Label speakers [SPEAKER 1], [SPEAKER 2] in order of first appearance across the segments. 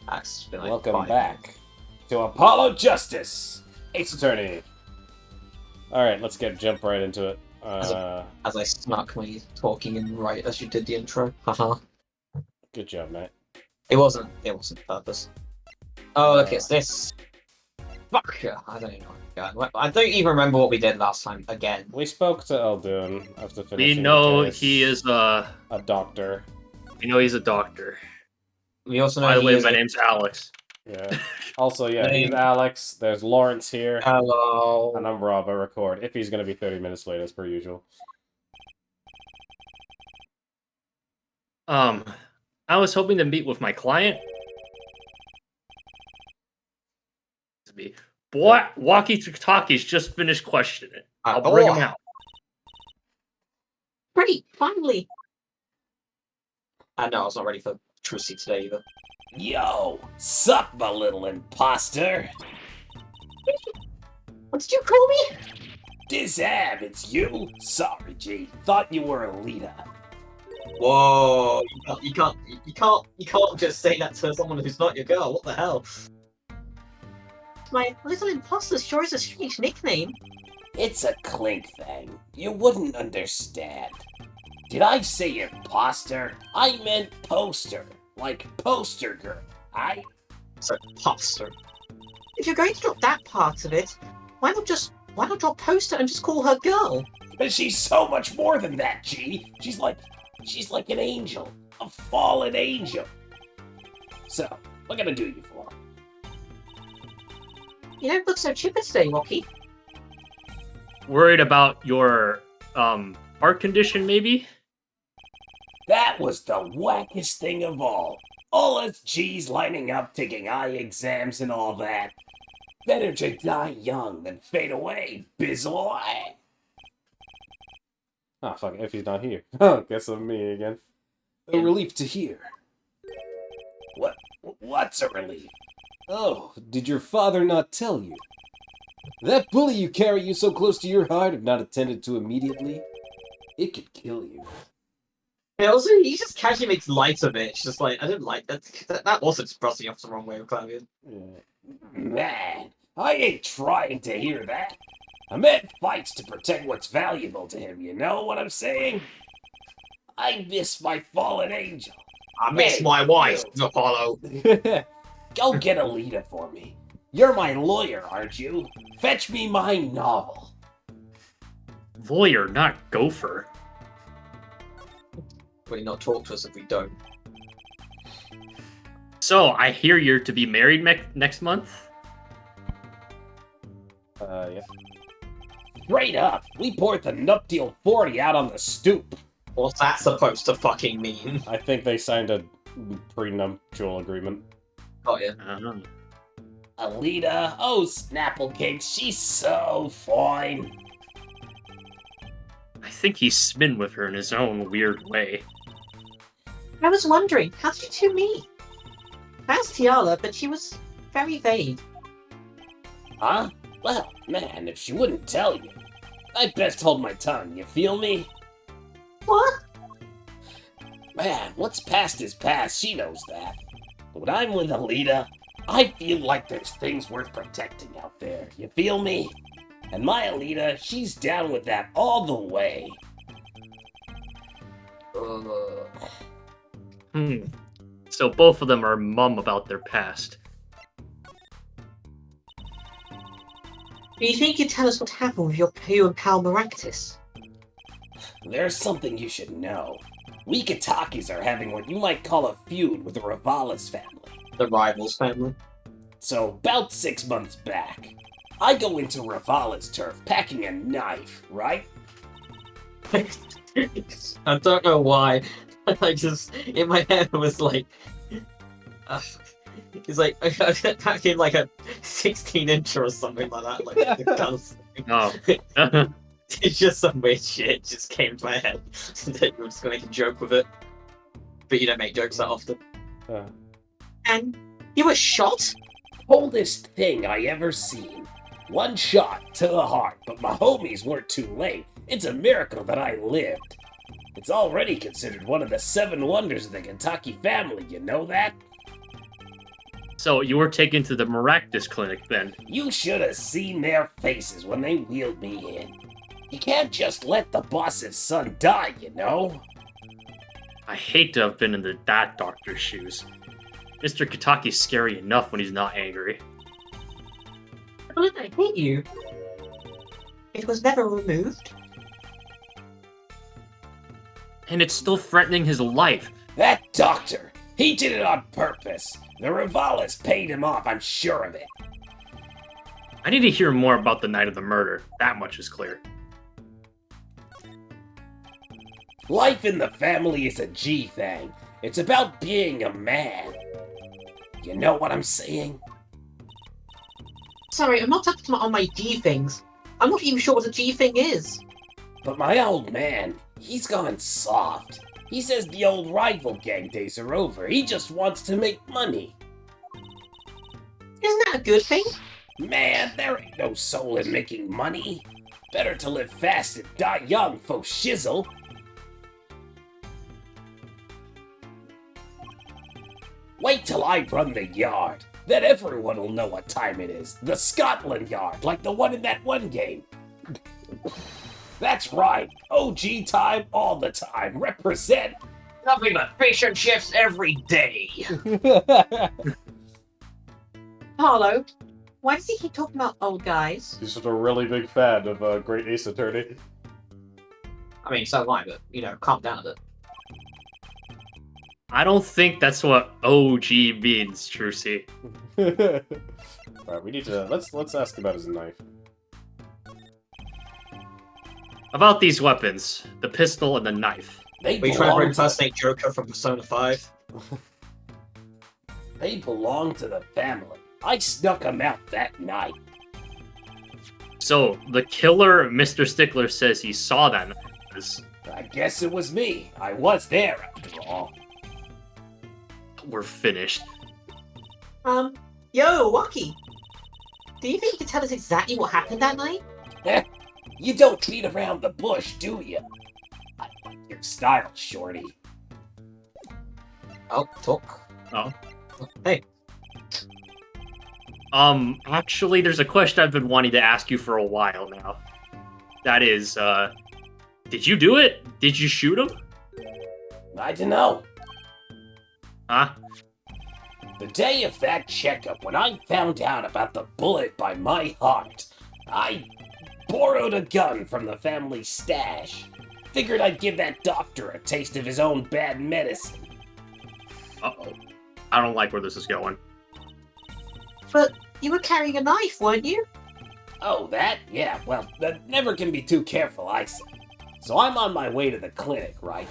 [SPEAKER 1] That's been like
[SPEAKER 2] Welcome
[SPEAKER 1] 5
[SPEAKER 2] back to Apollo Justice, Ace Attorney. Alright, let's jump right into it.
[SPEAKER 1] As I snuck me talking in right as you did the intro. Haha.
[SPEAKER 2] Good job, mate.
[SPEAKER 1] It wasn't purpose. Oh, look, it's this. Fuck, I don't know. I don't even remember what we did last time, again.
[SPEAKER 2] We spoke to Eldoon after finishing
[SPEAKER 3] We know
[SPEAKER 2] the case.
[SPEAKER 3] he is
[SPEAKER 2] a doctor.
[SPEAKER 3] We know he's a doctor.
[SPEAKER 1] We also know
[SPEAKER 3] By the way,
[SPEAKER 1] he
[SPEAKER 3] my name's Alex.
[SPEAKER 2] Yeah. Also, yeah, he's Alex. There's Lawrence here.
[SPEAKER 1] Hello.
[SPEAKER 2] And I'm Rob. I record. If he's going to be 30 minutes late, as per usual.
[SPEAKER 3] I was hoping to meet with my client. Boy, walkie-talkies just finished questioning. I'll bring him out.
[SPEAKER 1] Great, finally. I know, I was not ready for Trucy today either.
[SPEAKER 2] Yo, sup, my little imposter?
[SPEAKER 1] What did you call me?
[SPEAKER 2] Dizab, it's you? Sorry, G. Thought you were Alita.
[SPEAKER 1] Whoa, you can't just say that to someone who's not your girl. What the hell? My little imposter sure is a strange nickname.
[SPEAKER 2] It's a clink thing. You wouldn't understand. Did I say imposter? I meant poster. Like poster girl.
[SPEAKER 1] So, poster. If you're going to drop that part of it, why not drop poster and just call her girl?
[SPEAKER 2] But she's so much more than that, G. She's like an angel. A fallen angel. So, what can I do you for?
[SPEAKER 1] You don't look so chipper today, Rocky.
[SPEAKER 3] Worried about your heart condition, maybe?
[SPEAKER 2] That was the wackest thing of all. All us G's lining up, taking eye exams and all that. Better to die young than fade away, bizzle. Ah, fuck, if he's not here. Oh, guess I'm me again. A relief to hear. What's a relief? Oh, did your father not tell you? That bully you carry you so close to your heart, if not attended to immediately, it could kill you.
[SPEAKER 1] Yeah, also, he just casually makes light of it. It's just like, I didn't like that. That was expressing off the wrong way of climbing.
[SPEAKER 2] Man, I ain't trying to hear that. A man fights to protect what's valuable to him, you know what I'm saying? I miss my fallen angel.
[SPEAKER 1] I miss my wife, Apollo.
[SPEAKER 2] Go get Alita for me. You're my lawyer, aren't you? Fetch me my novel.
[SPEAKER 3] Lawyer, not gopher.
[SPEAKER 1] Will he not talk to us if we don't?
[SPEAKER 3] So, I hear you're to be married next month?
[SPEAKER 2] Yeah. Straight up, we poured the nuptial 40 out on the stoop.
[SPEAKER 1] What's that supposed to fucking mean?
[SPEAKER 2] I think they signed a prenuptial agreement.
[SPEAKER 1] Oh, yeah.
[SPEAKER 2] Alita, oh Snapple Cake, she's so fine.
[SPEAKER 3] I think he's smitten with her in his own weird way.
[SPEAKER 1] I was wondering, how did you two meet? I asked Tiala, but she was very vague.
[SPEAKER 2] Huh? Well, man, if she wouldn't tell you, I'd best hold my tongue, you feel me?
[SPEAKER 1] What?
[SPEAKER 2] Man, what's past is past, she knows that. But when I'm with Alita, I feel like there's things worth protecting out there, you feel me? And my Alita, she's down with that all the way.
[SPEAKER 3] So both of them are mum about their past.
[SPEAKER 1] Do you think you'd tell us what happened with you and pal Maractus?
[SPEAKER 2] There's something you should know. We Katakis are having what you might call a feud with the Ravalas family.
[SPEAKER 1] The Rivals family?
[SPEAKER 2] So, about 6 months back, I go into Ravala's turf packing a knife, right?
[SPEAKER 1] I don't know why. I just, in my head, was like... it's like, I back in like a 16-inch or something like that. Like, the guns.
[SPEAKER 3] Oh.
[SPEAKER 1] It's just some weird shit just came to my head. That you were just gonna make a joke with it. But you don't make jokes that often. And you were shot?
[SPEAKER 2] Oldest thing I ever seen. One shot to the heart, but my homies weren't too late. It's a miracle that I lived. It's already considered one of the 7 wonders of the Kentucky family, you know that?
[SPEAKER 3] So you were taken to the Maractus Clinic then?
[SPEAKER 2] You should have seen their faces when they wheeled me in. You can't just let the boss's son die, you know?
[SPEAKER 3] I hate to have been in that doctor's shoes. Mr. Kataki's scary enough when he's not angry.
[SPEAKER 1] How did I hit you? It was never removed.
[SPEAKER 3] And it's still threatening his life.
[SPEAKER 2] That doctor! He did it on purpose! The Rivalis paid him off, I'm sure of it.
[SPEAKER 3] I need to hear more about the night of the murder. That much is clear.
[SPEAKER 2] Life in the family is a G thing. It's about being a man. You know what I'm saying?
[SPEAKER 1] Sorry, I'm not talking on my G things. I'm not even sure what a G thing is.
[SPEAKER 2] But my old man, he's gone soft. He says the old rival gang days are over. He just wants to make money.
[SPEAKER 1] Isn't that a good thing?
[SPEAKER 2] Man, there ain't no soul in making money. Better to live fast and die young, fo shizzle. Wait till I run the yard. Then everyone will know what time it is. The Scotland Yard, like the one in that one game. That's right. OG time all the time. Represent.
[SPEAKER 1] Nothing but fish and chips every day. Harlow, why does he keep talking about old guys?
[SPEAKER 4] He's just a really big fan of Great Ace Attorney.
[SPEAKER 1] I mean, so am I, but, calm down a bit.
[SPEAKER 3] I don't think that's what OG means, Trucy.
[SPEAKER 4] Alright, we need to... Let's ask about his knife.
[SPEAKER 3] About these weapons, the pistol and the knife.
[SPEAKER 2] They
[SPEAKER 1] We try to
[SPEAKER 2] belong
[SPEAKER 1] impersonate Joker from Persona 5.
[SPEAKER 2] They belong to the family. I snuck them out that night.
[SPEAKER 3] So, the killer, Mr. Stickler, says he saw that knife.
[SPEAKER 2] I guess it was me. I was there after all.
[SPEAKER 3] We're finished.
[SPEAKER 1] Yo, Waki. Do you think you can tell us exactly what happened that night?
[SPEAKER 2] You don't beat around the bush, do you? I like your style, shorty.
[SPEAKER 1] Oh, talk.
[SPEAKER 3] Oh.
[SPEAKER 1] Hey.
[SPEAKER 3] Actually, there's a question I've been wanting to ask you for a while now. That is, did you do it? Did you shoot him?
[SPEAKER 2] I dunno.
[SPEAKER 3] Huh?
[SPEAKER 2] The day of that checkup, when I found out about the bullet by my heart, I borrowed a gun from the family stash. Figured I'd give that doctor a taste of his own bad medicine.
[SPEAKER 3] Uh-oh. I don't like where this is going.
[SPEAKER 1] But you were carrying a knife, weren't you?
[SPEAKER 2] Oh, that? Yeah, well, that never can be too careful, I say. So I'm on my way to the clinic, right?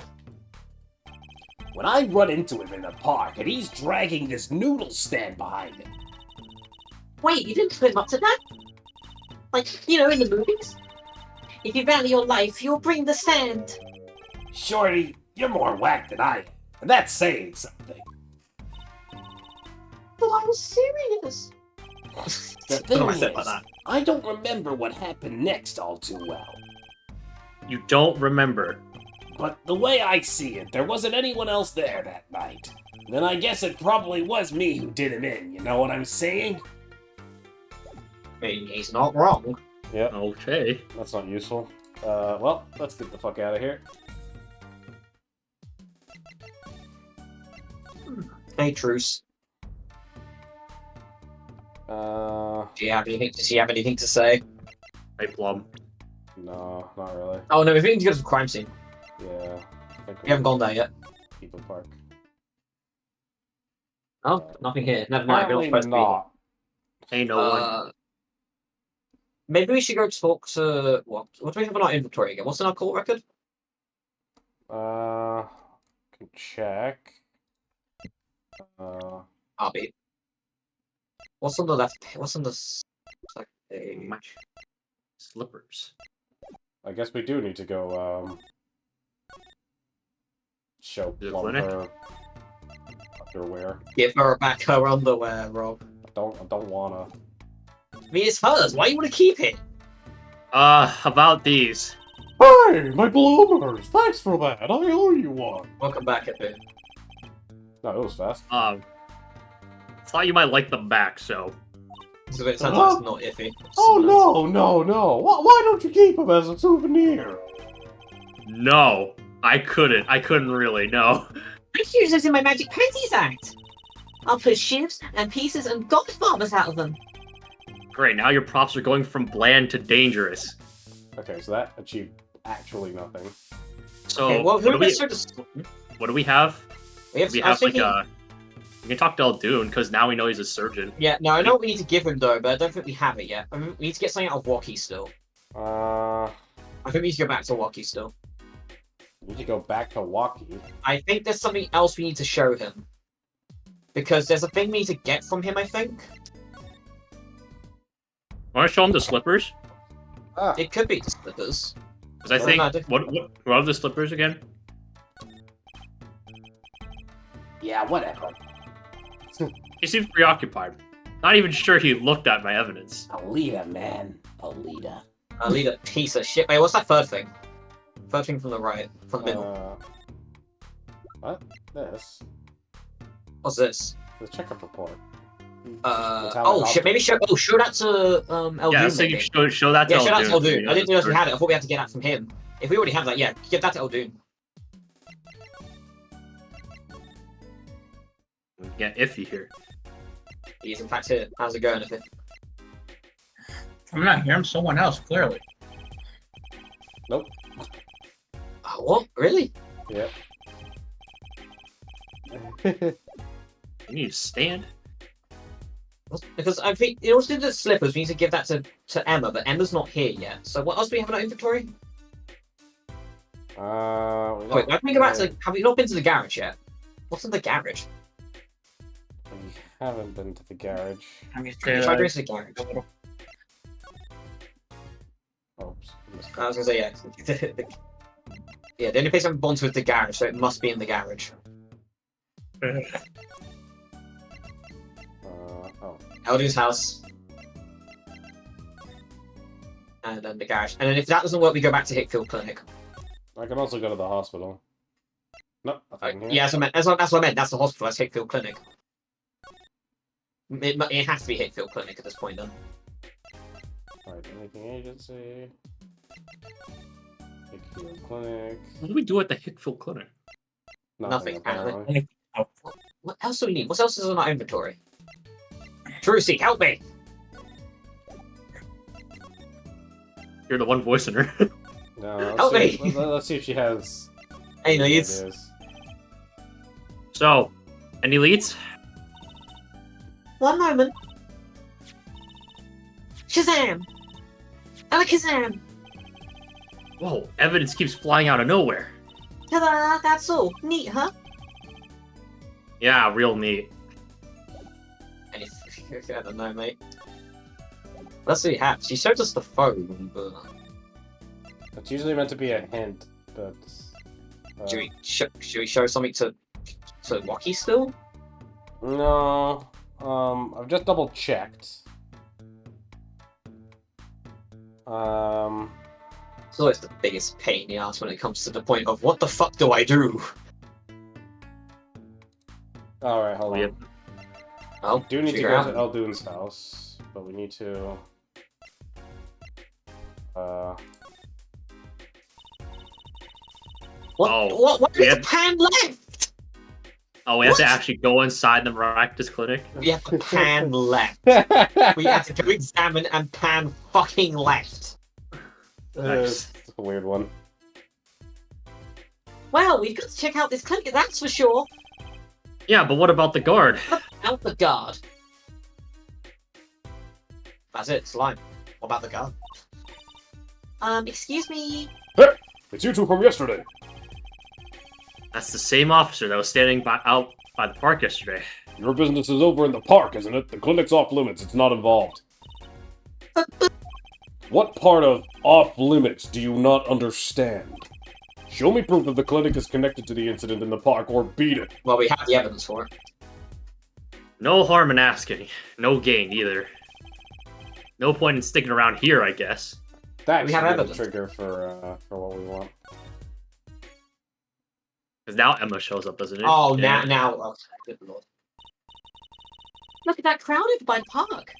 [SPEAKER 2] When I run into him in the park, and he's dragging this noodle stand behind him.
[SPEAKER 1] Wait, you didn't swim up to that? Like, in the movies? If you value your life, you'll bring the stand.
[SPEAKER 2] Shorty, you're more whack than I am, and that's saying something.
[SPEAKER 1] But I was serious.
[SPEAKER 2] The thing is, I don't remember what happened next all too well.
[SPEAKER 3] You don't remember.
[SPEAKER 2] But the way I see it, there wasn't anyone else there that night. Then I guess it probably was me who did him in, you know what I'm saying?
[SPEAKER 1] I mean, he's not wrong.
[SPEAKER 4] Yeah,
[SPEAKER 3] Okay.
[SPEAKER 4] that's not useful. Well, let's get the fuck out of here.
[SPEAKER 1] Hey, Truce. Do you have anything to say?
[SPEAKER 3] Hey, Plum.
[SPEAKER 4] No, not really.
[SPEAKER 1] Oh no, we need to go to the crime scene.
[SPEAKER 4] Yeah, I think
[SPEAKER 1] We haven't gone there yet.
[SPEAKER 4] People Park.
[SPEAKER 1] Oh, nothing here. Never mind. We're not
[SPEAKER 4] Apparently
[SPEAKER 1] supposed
[SPEAKER 4] not.
[SPEAKER 3] Ain't no one.
[SPEAKER 1] Maybe we should go talk to what? What do we have on our inventory again? What's in our call record?
[SPEAKER 4] Can check.
[SPEAKER 1] RB. What's on the left? What's on the
[SPEAKER 3] Match. Slippers.
[SPEAKER 4] I guess we do need to go, show
[SPEAKER 3] The
[SPEAKER 4] Plum
[SPEAKER 3] clinic?
[SPEAKER 4] her underwear.
[SPEAKER 1] Give her back her underwear, Rob.
[SPEAKER 4] I don't wanna.
[SPEAKER 1] I mean, it's hers. Why you want to keep it?
[SPEAKER 3] About these.
[SPEAKER 4] Hey, my bloomers! Thanks for that. I owe you one.
[SPEAKER 1] Welcome back, Epic.
[SPEAKER 4] No, it was fast.
[SPEAKER 3] thought you might like them back, so...
[SPEAKER 1] So it sounds like it's not iffy.
[SPEAKER 4] Oh, no. Why don't you keep them as a souvenir?
[SPEAKER 3] No, I couldn't really, no.
[SPEAKER 1] I use those in my Magic Panties Act. I'll put shivs and pieces and godfathers out of them.
[SPEAKER 3] Great, now your props are going from bland to dangerous.
[SPEAKER 4] Okay, so that achieved actually nothing.
[SPEAKER 3] So,
[SPEAKER 1] Okay, well,
[SPEAKER 3] what do we have?
[SPEAKER 1] We have
[SPEAKER 3] like a... We can talk to Eldoon, because now we know he's a surgeon.
[SPEAKER 1] Yeah, no, I know what we need to give him, though, but I don't think we have it yet. I mean, we need to get something out of Wocky still. I think we need to go back to Wocky still.
[SPEAKER 4] We need to go back to Wocky.
[SPEAKER 1] I think there's something else we need to show him. Because there's a thing we need to get from him, I think.
[SPEAKER 3] Want to show him the slippers?
[SPEAKER 1] It could be the slippers.
[SPEAKER 3] Because I think... What are the slippers again?
[SPEAKER 2] Yeah, whatever.
[SPEAKER 3] He seems preoccupied. Not even sure he looked at my evidence.
[SPEAKER 2] Alita, man. Alita.
[SPEAKER 1] Alita, piece of shit. Wait, what's that third thing? Third thing from the right. From the middle.
[SPEAKER 4] What? This?
[SPEAKER 1] What's this?
[SPEAKER 4] The checkup report.
[SPEAKER 1] Oh shit, maybe show that to Eldoon.
[SPEAKER 3] Yeah, so you show that to Eldoon.
[SPEAKER 1] Yeah, show that to Eldoon. I didn't realize we had it. I thought we had to get that from him. If we already have that, yeah, get that to Eldoon.
[SPEAKER 3] Yeah, iffy here.
[SPEAKER 1] He is in fact here. How's it going, Iffy?
[SPEAKER 5] I'm not here, I'm someone else, clearly.
[SPEAKER 4] Nope.
[SPEAKER 1] Oh, what? Really?
[SPEAKER 4] Yep.
[SPEAKER 3] You need to stand?
[SPEAKER 1] Because I think in order to do the slippers, we need to give that to Emma, but Emma's not here yet. So what else do we have in our inventory?
[SPEAKER 4] Wait,
[SPEAKER 1] why don't we go back to... Have we not been to the garage yet? What's in the garage?
[SPEAKER 4] We haven't been to the garage.
[SPEAKER 5] I mean,
[SPEAKER 1] Try to go to the garage.
[SPEAKER 4] Oops.
[SPEAKER 1] I was gonna say, yeah. Yeah, the only place I've gone to is the garage, so it must be in the garage. Eldoon's house. And then the garage. And then if that doesn't work, we go back to Hickfield Clinic.
[SPEAKER 4] I can also go to the hospital. No, nothing here.
[SPEAKER 1] Yeah, that's what I meant. That's what I meant. That's the hospital. That's Hickfield Clinic. It has to be Hickfield Clinic at this point, then.
[SPEAKER 4] Alright, anything agency. Hickfield Clinic.
[SPEAKER 3] What do we do at the Hickfield Clinic?
[SPEAKER 1] Nothing,
[SPEAKER 4] apparently.
[SPEAKER 1] What else do we need? What else is in our inventory? Trucy, help me!
[SPEAKER 3] You're the one voicing her.
[SPEAKER 4] No,
[SPEAKER 1] Help me!
[SPEAKER 4] Let's see if she has
[SPEAKER 1] Any leads?
[SPEAKER 4] ideas.
[SPEAKER 3] So, any leads?
[SPEAKER 1] One moment. Shazam! Alakazam!
[SPEAKER 3] Whoa, evidence keeps flying out of nowhere.
[SPEAKER 1] Ta-da! That's all. Neat, huh?
[SPEAKER 3] Yeah, real neat.
[SPEAKER 1] I don't know, mate. Let's see what happens. She showed us the phone, but...
[SPEAKER 4] It's usually meant to be a hint, but...
[SPEAKER 1] Should we show something to Wocky still?
[SPEAKER 4] No. I've just double checked.
[SPEAKER 1] It's always the biggest pain in the ass when it comes to the point of what the fuck do I do?
[SPEAKER 4] Alright, hold on.
[SPEAKER 3] Yep.
[SPEAKER 1] Oh,
[SPEAKER 4] We do need to
[SPEAKER 1] figure
[SPEAKER 4] go
[SPEAKER 1] out.
[SPEAKER 4] to Eldoon's house, but we need to...
[SPEAKER 1] What is the pan left?
[SPEAKER 3] Oh, we have to
[SPEAKER 1] What?
[SPEAKER 3] actually go inside the Maractus Clinic?
[SPEAKER 1] We have the pan left. We have to go examine and pan fucking left.
[SPEAKER 3] Nice.
[SPEAKER 4] It's a weird one.
[SPEAKER 1] Well, we've got to check out this clinic, that's for sure.
[SPEAKER 3] Yeah, but what about the guard?
[SPEAKER 1] Out the guard. That's it, slime. What about the guard? Excuse me.
[SPEAKER 4] Hey! It's you two from yesterday!
[SPEAKER 3] That's the same officer that was standing out by the park yesterday.
[SPEAKER 4] Your business is over in the park, isn't it? The clinic's off limits, it's not involved. What part of off limits do you not understand? Show me proof that the clinic is connected to the incident in the park, or beat it.
[SPEAKER 1] Well, we have the evidence for it.
[SPEAKER 3] No harm in asking. No gain either. No point in sticking around here, I guess.
[SPEAKER 4] That
[SPEAKER 1] We
[SPEAKER 4] should
[SPEAKER 1] have
[SPEAKER 4] be the
[SPEAKER 1] evidence.
[SPEAKER 4] trigger for what we want.
[SPEAKER 3] Because now Emma shows up, doesn't it?
[SPEAKER 1] Oh,
[SPEAKER 3] Yeah.
[SPEAKER 1] now. Oh, good lord. Look at that crowd over by the park.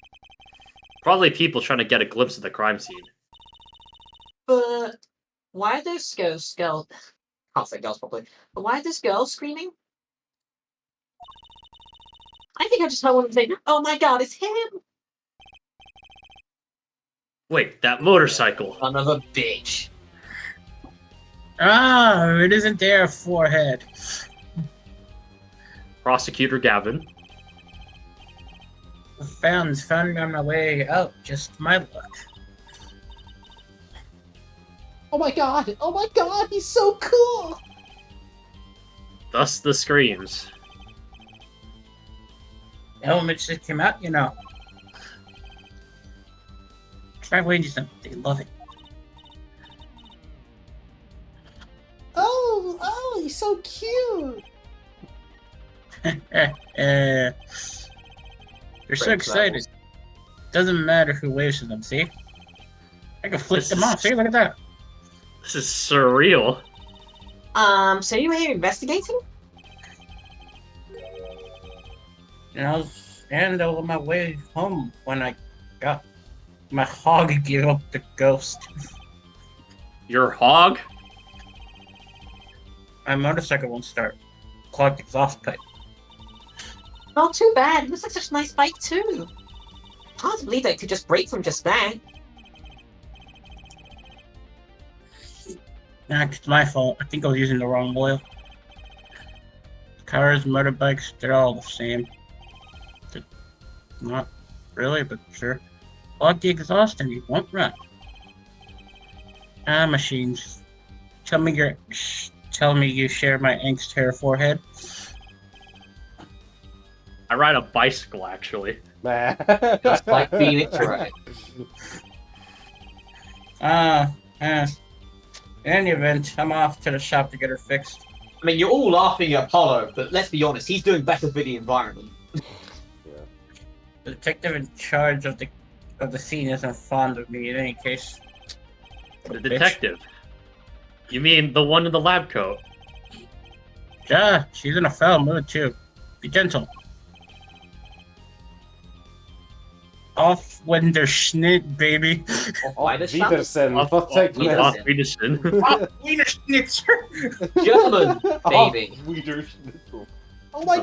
[SPEAKER 3] Probably people trying to get a glimpse of the crime scene.
[SPEAKER 1] But why are those girls? Can't say girls properly. But why are those girls screaming? I think I just heard one say, "Oh my God, it's him!"
[SPEAKER 3] Wait, that motorcycle.
[SPEAKER 1] Another bitch.
[SPEAKER 5] Ah, it isn't their forehead.
[SPEAKER 3] Prosecutor Gavin.
[SPEAKER 5] Found me on my way out. Just my luck.
[SPEAKER 2] Oh my god! Oh my god! He's so cool!
[SPEAKER 3] Thus the screams.
[SPEAKER 5] Elements just came out, you know. Try wages them. They love it.
[SPEAKER 2] Oh, he's so cute!
[SPEAKER 5] They're so excited. Doesn't matter who waves to them, see? I can flip them off, see? Look at that.
[SPEAKER 3] This is surreal.
[SPEAKER 1] So you were here investigating?
[SPEAKER 5] And I was on my way home when I got my hog gave up the ghost.
[SPEAKER 3] Your hog?
[SPEAKER 5] My motorcycle won't start. Clogged exhaust pipe.
[SPEAKER 1] Not too bad. It looks like such a nice bike too. Hard to believe that it could just break from just that.
[SPEAKER 5] Nah, it's my fault. I think I was using the wrong oil. Cars, motorbikes, they're all the same. Not really, but sure. Plug the exhaust and you won't run. Ah, machines. Tell me you share my angst hair forehead.
[SPEAKER 3] I ride a bicycle, actually.
[SPEAKER 4] Man.
[SPEAKER 1] Just like Phoenix, right?
[SPEAKER 5] In any event, I'm off to the shop to get her fixed.
[SPEAKER 1] I mean, you're all laughing at Apollo, but let's be honest, he's doing better for the environment.
[SPEAKER 5] The detective in charge of the scene isn't fond of me in any case.
[SPEAKER 3] The detective? You mean the one in the lab coat?
[SPEAKER 5] Yeah, she's in a foul mood too. Be gentle. Auf when der Schnitt, baby.
[SPEAKER 4] Wiedersehen.
[SPEAKER 3] Wiedersehen.
[SPEAKER 5] Wiener Schnitzer.
[SPEAKER 1] German, baby.
[SPEAKER 4] Wiedersehen.
[SPEAKER 2] Oh my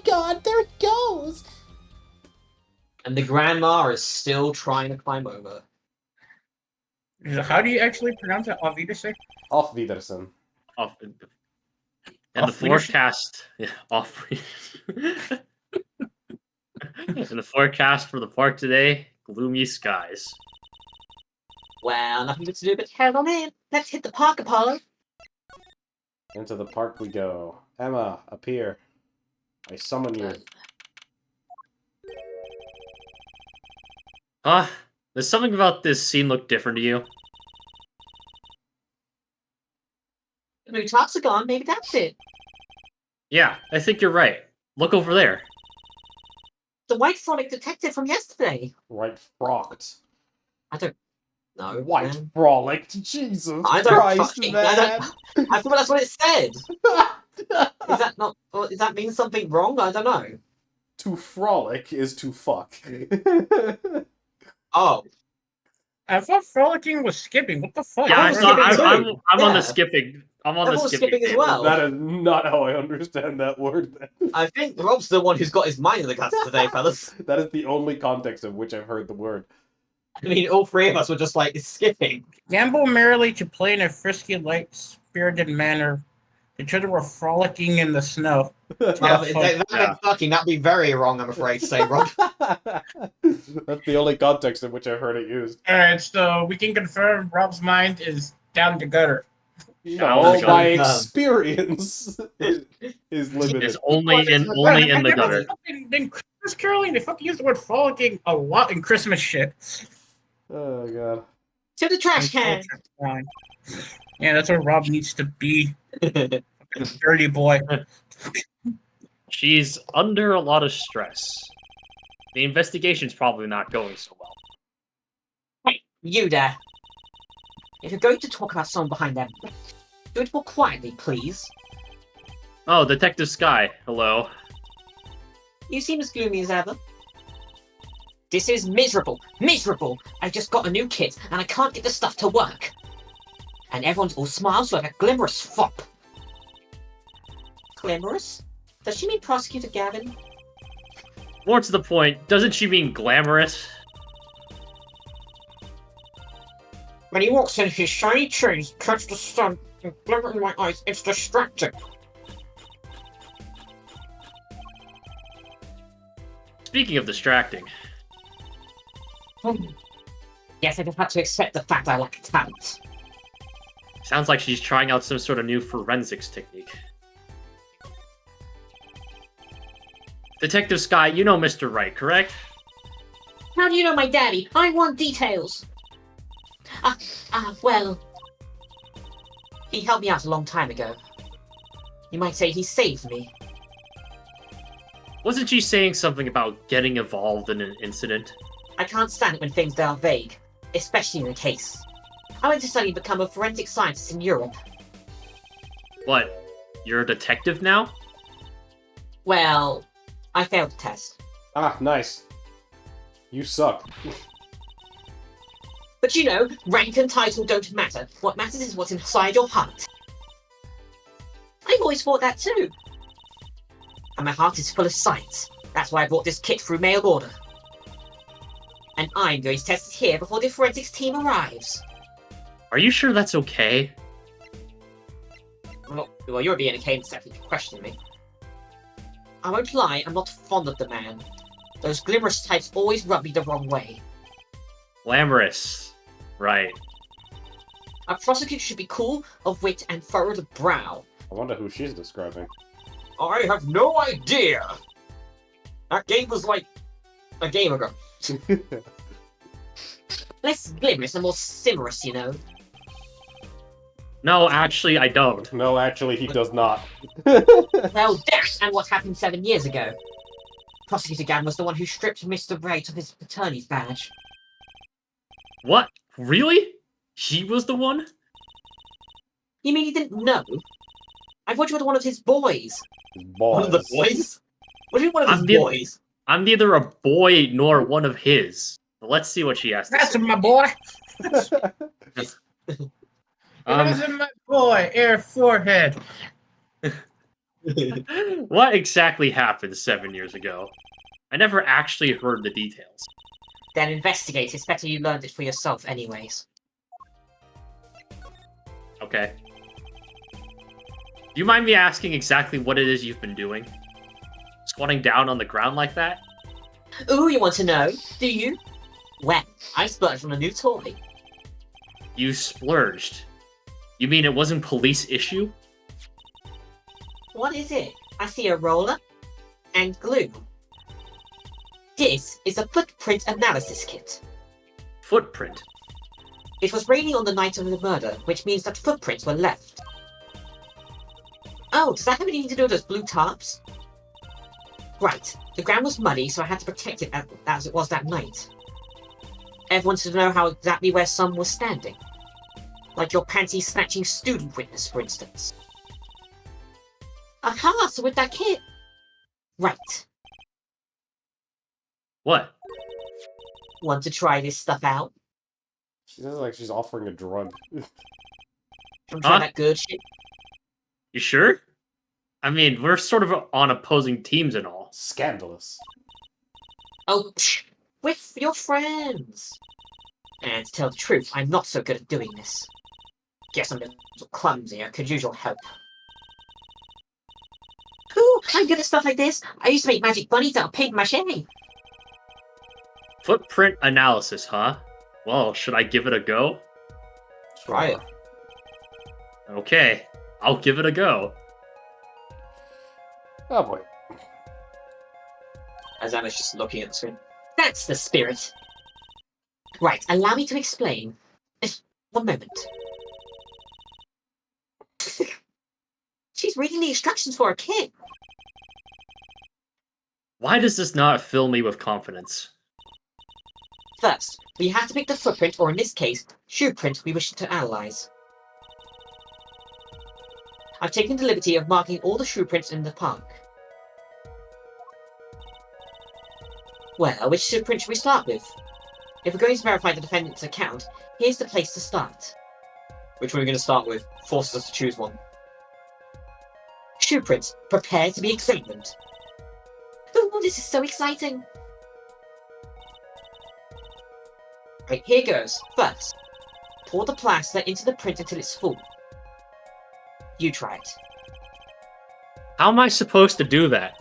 [SPEAKER 2] god, there it goes!
[SPEAKER 1] And the grandma is still trying to climb over.
[SPEAKER 5] How do you actually pronounce it? Auf Wiedersehen?
[SPEAKER 4] Auf Wiedersehen.
[SPEAKER 3] And the forecast... Yeah, off. And the forecast for the park today, gloomy skies.
[SPEAKER 1] Well, nothing good to do but head on in. Let's hit the park, Apollo.
[SPEAKER 4] Into the park we go. Emma, appear. I summon you.
[SPEAKER 3] Does something about this scene look different to you?
[SPEAKER 1] The new tops are gone, maybe that's it.
[SPEAKER 3] Yeah, I think you're right. Look over there.
[SPEAKER 1] The white frolic detective from yesterday.
[SPEAKER 4] White frocked.
[SPEAKER 1] I don't know.
[SPEAKER 4] White
[SPEAKER 1] man.
[SPEAKER 4] frolicked. Jesus
[SPEAKER 1] I don't
[SPEAKER 4] Christ,
[SPEAKER 1] fucking-
[SPEAKER 4] man.
[SPEAKER 1] I thought that's what it said. Is that not? Or does that mean something wrong? I don't know.
[SPEAKER 4] To frolic is to fuck.
[SPEAKER 1] Oh,
[SPEAKER 5] I thought frolicking was skipping. What the fuck?
[SPEAKER 3] Yeah, I'm on
[SPEAKER 1] Yeah.
[SPEAKER 3] the skipping. I'm on the
[SPEAKER 1] everyone's
[SPEAKER 3] skipping
[SPEAKER 1] skipping as
[SPEAKER 3] table.
[SPEAKER 1] well.
[SPEAKER 4] That is not how I understand that word.
[SPEAKER 1] I think Rob's the one who's got his mind in the gutter today, fellas.
[SPEAKER 4] That is the only context of which I've heard the word.
[SPEAKER 1] I mean, all three of us were just like, it's skipping.
[SPEAKER 5] Gamble merrily to play in a frisky, light-spirited manner. The children were frolicking in the snow.
[SPEAKER 1] Well, that'd be very wrong, I'm afraid to say, Rob.
[SPEAKER 4] That's the only context in which I've heard it used.
[SPEAKER 5] Alright, so we can confirm Rob's mind is down the gutter.
[SPEAKER 4] No,
[SPEAKER 3] the
[SPEAKER 4] my
[SPEAKER 1] gutter.
[SPEAKER 4] experience is limited.
[SPEAKER 3] It's only in the gutter.
[SPEAKER 5] In Christmas caroling, they fucking use the word frolicking a lot in Christmas shit.
[SPEAKER 4] Oh god.
[SPEAKER 1] To the trash can.
[SPEAKER 5] Yeah, that's where Rob needs to be. Dirty boy.
[SPEAKER 3] She's under a lot of stress. The investigation's probably not going so well.
[SPEAKER 1] Hey, you there. If you're going to talk about someone behind them, do it more quietly, please.
[SPEAKER 3] Oh, Detective Sky. Hello.
[SPEAKER 1] You seem as gloomy as ever. This is miserable. Miserable! I just got a new kit, and I can't get the stuff to work. And everyone's all smiles like a glimmerous fop. Glamorous? Does she mean Prosecutor Gavin?
[SPEAKER 3] More to the point, doesn't she mean glamorous?
[SPEAKER 1] When he walks in, his shiny chains catch the sun and glimmer in my eyes. It's distracting.
[SPEAKER 3] Speaking of distracting.
[SPEAKER 1] Yes, I just had to accept the fact I lack talent.
[SPEAKER 3] Sounds like she's trying out some sort of new forensics technique. Detective Sky, you know Mr. Wright, correct?
[SPEAKER 1] How do you know my daddy? I want details. Well... He helped me out a long time ago. You might say he saved me.
[SPEAKER 3] Wasn't she saying something about getting involved in an incident?
[SPEAKER 1] I can't stand it when things are vague, especially in a case. I went to study to become a forensic scientist in Europe.
[SPEAKER 3] What? You're a detective now?
[SPEAKER 1] Well, I failed the test.
[SPEAKER 4] Ah, nice. You suck.
[SPEAKER 1] But you know, rank and title don't matter. What matters is what's inside your heart. I've always thought that too. And my heart is full of science. That's why I brought this kit through mail order. And I'm going to test it here before the forensics team arrives.
[SPEAKER 3] Are you sure that's okay?
[SPEAKER 1] Well, you're being a cane step if you question me. I won't lie, I'm not fond of the man. Those glamorous types always rub me the wrong way.
[SPEAKER 3] Glamorous. Right.
[SPEAKER 1] A prosecutor should be cool, of wit, and furrowed of brow.
[SPEAKER 4] I wonder who she's describing.
[SPEAKER 1] I have no idea! That game was like... a game ago. Less glamorous and more simmerous, you know.
[SPEAKER 3] No, actually, I don't.
[SPEAKER 4] No, actually, he does not.
[SPEAKER 1] Well, that and what happened 7 years ago. Prosecutor Gavin was the one who stripped Mr. Wright of his attorney's badge.
[SPEAKER 3] What? Really? He was the one?
[SPEAKER 1] You mean you didn't know? I thought you were one of his boys.
[SPEAKER 4] Boys.
[SPEAKER 1] One of the boys? What do you mean one of his boys?
[SPEAKER 3] I'm neither a boy nor one of his. But let's see what she has to
[SPEAKER 5] That's
[SPEAKER 3] say.
[SPEAKER 5] my boy. That's my boy. Air forehead.
[SPEAKER 3] What exactly happened 7 years ago? I never actually heard the details.
[SPEAKER 1] Then investigate. It's better you learned it for yourself anyways.
[SPEAKER 3] Okay. Do you mind me asking exactly what it is you've been doing? Squatting down on the ground like that?
[SPEAKER 1] Ooh, you want to know? Do you? Well, I splurged on a new toy.
[SPEAKER 3] You splurged. You mean it wasn't police issue?
[SPEAKER 1] What is it? I see a roller and glue. This is a footprint analysis kit.
[SPEAKER 3] Footprint.
[SPEAKER 1] It was raining on the night of the murder, which means that footprints were left. Oh, does that have anything to do with those blue tarps? Right, the ground was muddy, so I had to protect it as it was that night. Everyone wanted to know how exactly where some was standing. Like your panty-snatching student witness, for instance. Aha, so with that kit... Right.
[SPEAKER 3] What?
[SPEAKER 1] Want to try this stuff out?
[SPEAKER 4] She sounds like she's offering a drug.
[SPEAKER 1] I'm trying that good shit.
[SPEAKER 3] You sure? I mean, we're sort of on opposing teams and all.
[SPEAKER 4] Scandalous.
[SPEAKER 1] Oh, with your friends. And to tell the truth, I'm not so good at doing this. Guess I'm a little clumsy. I could use your help. Ooh, I'm good at stuff like this. I used to make magic bunnies out of paper mache.
[SPEAKER 3] Footprint analysis, huh? Well, should I give it a go?
[SPEAKER 1] Try it.
[SPEAKER 3] Okay, I'll give it a go.
[SPEAKER 4] Oh boy.
[SPEAKER 1] As Anna's just looking at the screen. That's the spirit. Right, allow me to explain. One moment. She's reading the instructions for a kid.
[SPEAKER 3] Why does this not fill me with confidence?
[SPEAKER 1] First, we have to pick the footprint, or in this case, shoe print we wish to analyze. I've taken the liberty of marking all the shoe prints in the park. Well, which print should we start with? If we're going to verify the defendant's account, here's the place to start. Which one are we going to start with? Forces us to choose one. Shoe print, prepare to be examined. Oh, this is so exciting! Right, here goes. First, pour the plaster into the print until it's full. You try it.
[SPEAKER 3] How am I supposed to do that?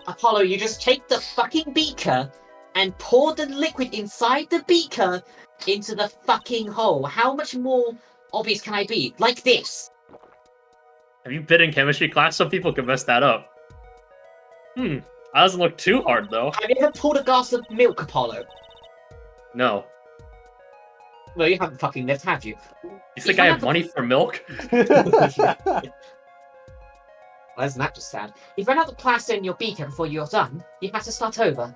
[SPEAKER 1] Apollo, you just take the fucking beaker and pour the liquid inside the beaker into the fucking hole. How much more obvious can I be? Like this.
[SPEAKER 3] Have you been in chemistry class? Some people can mess that up. That doesn't look too hard, though.
[SPEAKER 1] Have you ever poured a glass of milk, Apollo?
[SPEAKER 3] No.
[SPEAKER 1] No, you haven't fucking lived, have you?
[SPEAKER 3] You think I have money for milk?
[SPEAKER 1] Well, isn't that just sad? If you run out the plaster in your beaker before you're done, you have to start over.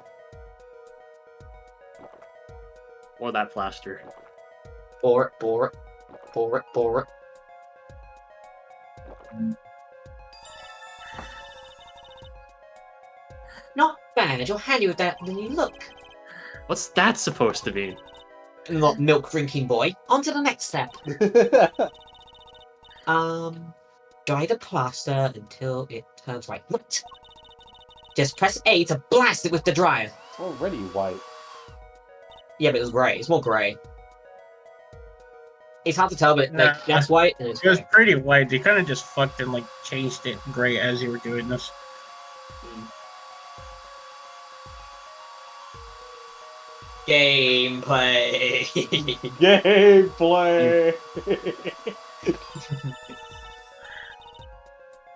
[SPEAKER 3] Or that plaster.
[SPEAKER 1] Pour it, pour it, pour it, pour it. Not bad, you're handy with that when you look.
[SPEAKER 3] What's that supposed to mean?
[SPEAKER 1] Not milk drinking boy. On to the next step. Dry the plaster until it turns white. What? Just press A to blast it with the dryer.
[SPEAKER 4] It's already white.
[SPEAKER 1] Yeah, but it was grey. It's more grey. It's hard to tell, but
[SPEAKER 5] Nah.
[SPEAKER 1] like, that's white and it's
[SPEAKER 5] It was
[SPEAKER 1] grey.
[SPEAKER 5] pretty white. They kind of just fucked and like changed it gray as you were doing this.
[SPEAKER 1] Gameplay.
[SPEAKER 4] Gameplay!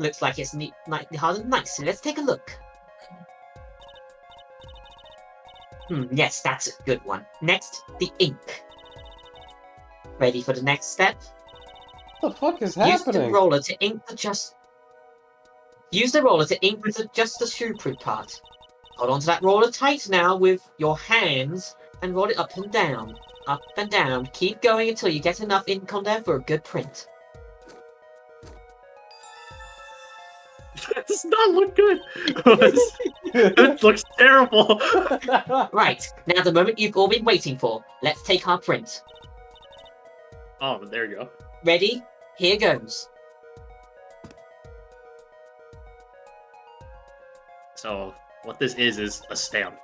[SPEAKER 1] Looks like it's neat, hard and nice. So let's take a look. Yes, that's a good one. Next, the ink. Ready for the next step?
[SPEAKER 4] What the fuck is
[SPEAKER 1] Use the
[SPEAKER 4] happening?
[SPEAKER 1] roller to ink the just. Use the roller to ink just the shoe print part. Hold on to that roller tight now with your hands and roll it up and down. Up and down. Keep going until you get enough ink on there for a good print.
[SPEAKER 3] That does not look good. It looks terrible.
[SPEAKER 1] Right, now the moment you've all been waiting for. Let's take our print.
[SPEAKER 3] Oh, there you go.
[SPEAKER 1] Ready? Here goes.
[SPEAKER 3] So, what this is a stamp.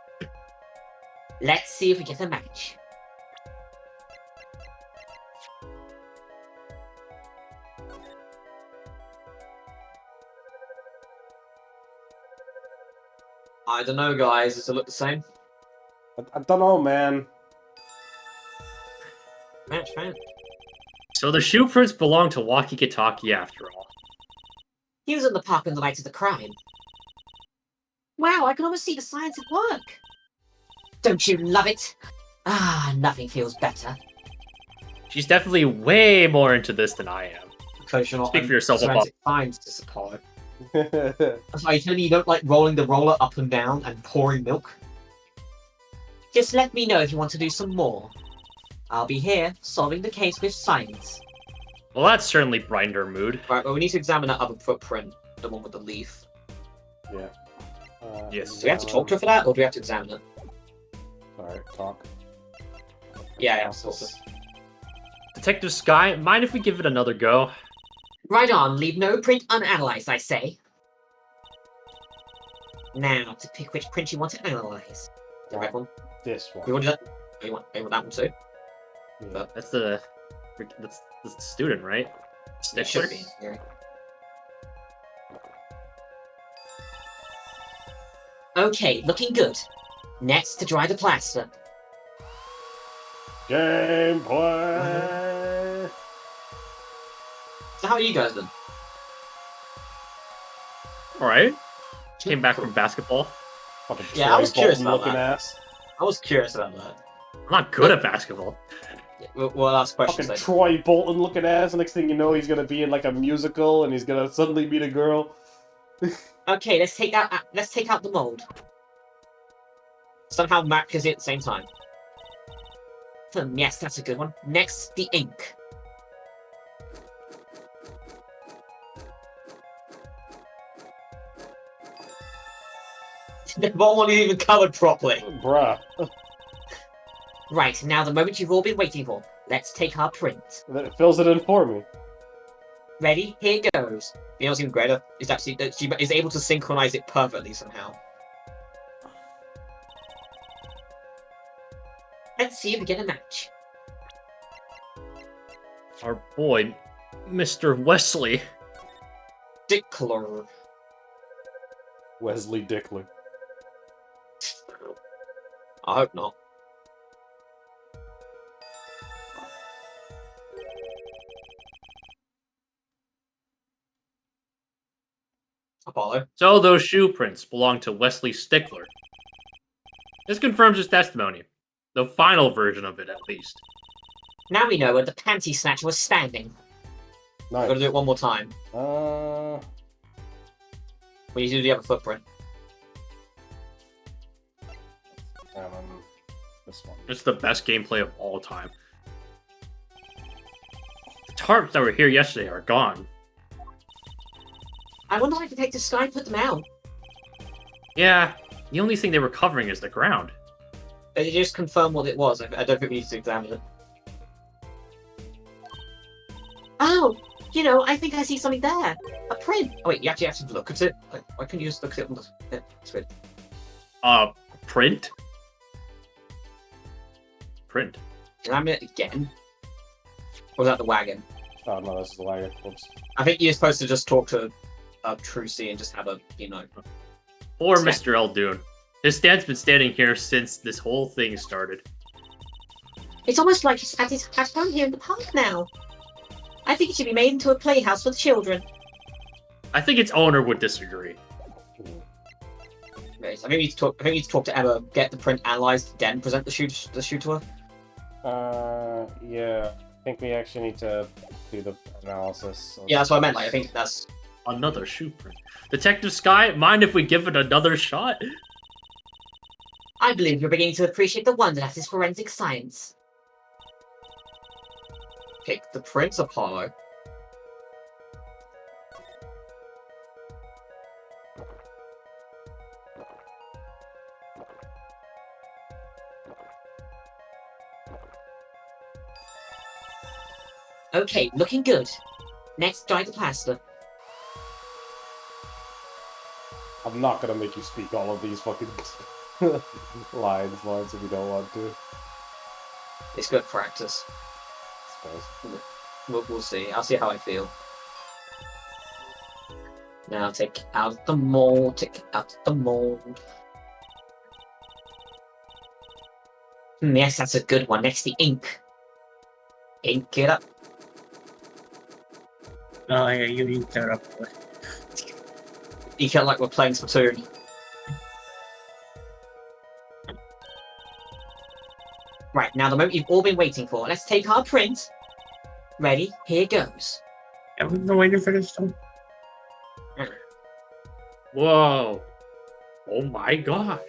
[SPEAKER 1] Let's see if we get a match. I don't know, guys. Does it look the same?
[SPEAKER 4] I don't know, man.
[SPEAKER 1] Match, man.
[SPEAKER 3] So the shoe prints belong to Walkie-Talkie after all.
[SPEAKER 1] He was in the park on the night of the crime. Wow, I can almost see the signs at work. Don't you love it? Ah, nothing feels better.
[SPEAKER 3] She's definitely way more into this than I am.
[SPEAKER 1] Because you're not
[SPEAKER 3] Speak for yourself, Bob.
[SPEAKER 1] science, Apollo. Are you telling me you don't like rolling the roller up and down and pouring milk? Just let me know if you want to do some more. I'll be here, solving the case with science.
[SPEAKER 3] Well, that's certainly brightened her mood.
[SPEAKER 1] Right, well, we need to examine that other footprint, the one with the leaf.
[SPEAKER 4] Yeah.
[SPEAKER 3] Yes.
[SPEAKER 1] Do we have to talk to her for that, or do we have to examine it?
[SPEAKER 4] Alright, talk.
[SPEAKER 1] Yeah, absolutely.
[SPEAKER 3] Detective Sky, mind if we give it another go?
[SPEAKER 1] Right on, leave no print unanalyzed, I say. Now, to pick which print you want to analyze. The red one.
[SPEAKER 4] This one.
[SPEAKER 1] You want that? You want that one too?
[SPEAKER 4] Yeah.
[SPEAKER 3] That's the student, right?
[SPEAKER 1] It should be. Yeah. Okay, looking good. Next, to dry the plaster.
[SPEAKER 4] Gameplay!
[SPEAKER 1] So how are you guys then?
[SPEAKER 3] Alright. Came back from basketball.
[SPEAKER 4] Fucking
[SPEAKER 1] Yeah, I was
[SPEAKER 4] Troy
[SPEAKER 1] curious
[SPEAKER 4] Bolton
[SPEAKER 1] about
[SPEAKER 4] looking
[SPEAKER 1] that.
[SPEAKER 4] ass.
[SPEAKER 1] I was curious about that.
[SPEAKER 3] I'm not good at basketball.
[SPEAKER 1] Yeah, we'll ask questions
[SPEAKER 4] Fucking
[SPEAKER 1] then.
[SPEAKER 4] Troy Bolton looking ass. Next thing you know, he's gonna be in like a musical and he's gonna suddenly meet a girl.
[SPEAKER 1] Okay, let's take out the mold. Somehow matches it at the same time. Yes, that's a good one. Next, the ink. The bottom one isn't even covered properly.
[SPEAKER 4] Bruh.
[SPEAKER 1] Right, now the moment you've all been waiting for. Let's take our print.
[SPEAKER 4] That fills it in for me.
[SPEAKER 1] Ready? Here goes. You know what's even greater? Is actually that she is able to synchronize it perfectly somehow. Let's see if we get a match.
[SPEAKER 3] Our boy, Mr. Wesley.
[SPEAKER 1] Dickler.
[SPEAKER 4] Wesley Dickler.
[SPEAKER 1] I hope not. Apollo.
[SPEAKER 3] So those shoe prints belong to Wesley Stickler. This confirms his testimony. The final version of it, at least.
[SPEAKER 1] Now we know where the panty snatcher was standing.
[SPEAKER 4] Nice.
[SPEAKER 1] We're gonna do it one more time. We need to do the other footprint.
[SPEAKER 4] This one.
[SPEAKER 3] It's the best gameplay of all time. The tarps that were here yesterday are gone.
[SPEAKER 1] I wonder why Detective Sky put them out.
[SPEAKER 3] Yeah, the only thing they were covering is the ground.
[SPEAKER 1] They just confirm what it was. I don't think we need to examine it. Oh, you know, I think I see something there. A print. Oh wait, you actually have to look at it. Why can't you just look at it on the? Yeah, it's weird.
[SPEAKER 3] Print? Print.
[SPEAKER 1] Examine it again. Or was that the wagon?
[SPEAKER 4] Oh no, this is the wagon. Whoops.
[SPEAKER 1] I think you're supposed to just talk to Trucy and just have a, you know.
[SPEAKER 3] Or
[SPEAKER 1] Snap.
[SPEAKER 3] Mr. Eldoon. His stand's been standing here since this whole thing started.
[SPEAKER 1] It's almost like he's at his home here in the park now. I think it should be made into a playhouse for the children.
[SPEAKER 3] I think its owner would disagree.
[SPEAKER 1] Right, I think we need to talk. I think we need to talk to Emma, get the print analyzed, then present the shoe to her.
[SPEAKER 4] Yeah. I think we actually need to do the analysis.
[SPEAKER 1] Yeah, that's what I meant. Like, I think that's.
[SPEAKER 3] Another shoe print. Detective Sky, mind if we give it another shot?
[SPEAKER 1] I believe you're beginning to appreciate the wonder that is forensic science. Pick the print, Apollo. Okay, looking good. Next, dry the plaster.
[SPEAKER 4] I'm not gonna make you speak all of these fucking lines if you don't want to.
[SPEAKER 1] It's good practice.
[SPEAKER 4] I suppose.
[SPEAKER 1] We'll see. I'll see how I feel. Now take out the mold. Take out the mold. Yes, that's a good one. Next, the ink. Ink it up.
[SPEAKER 5] Oh yeah, you eat that up.
[SPEAKER 1] Ink it like we're playing Splatoon. Right, now the moment you've all been waiting for. Let's take our print. Ready? Here goes.
[SPEAKER 5] Yeah, we've been waiting for this too.
[SPEAKER 3] Whoa. Oh my gosh.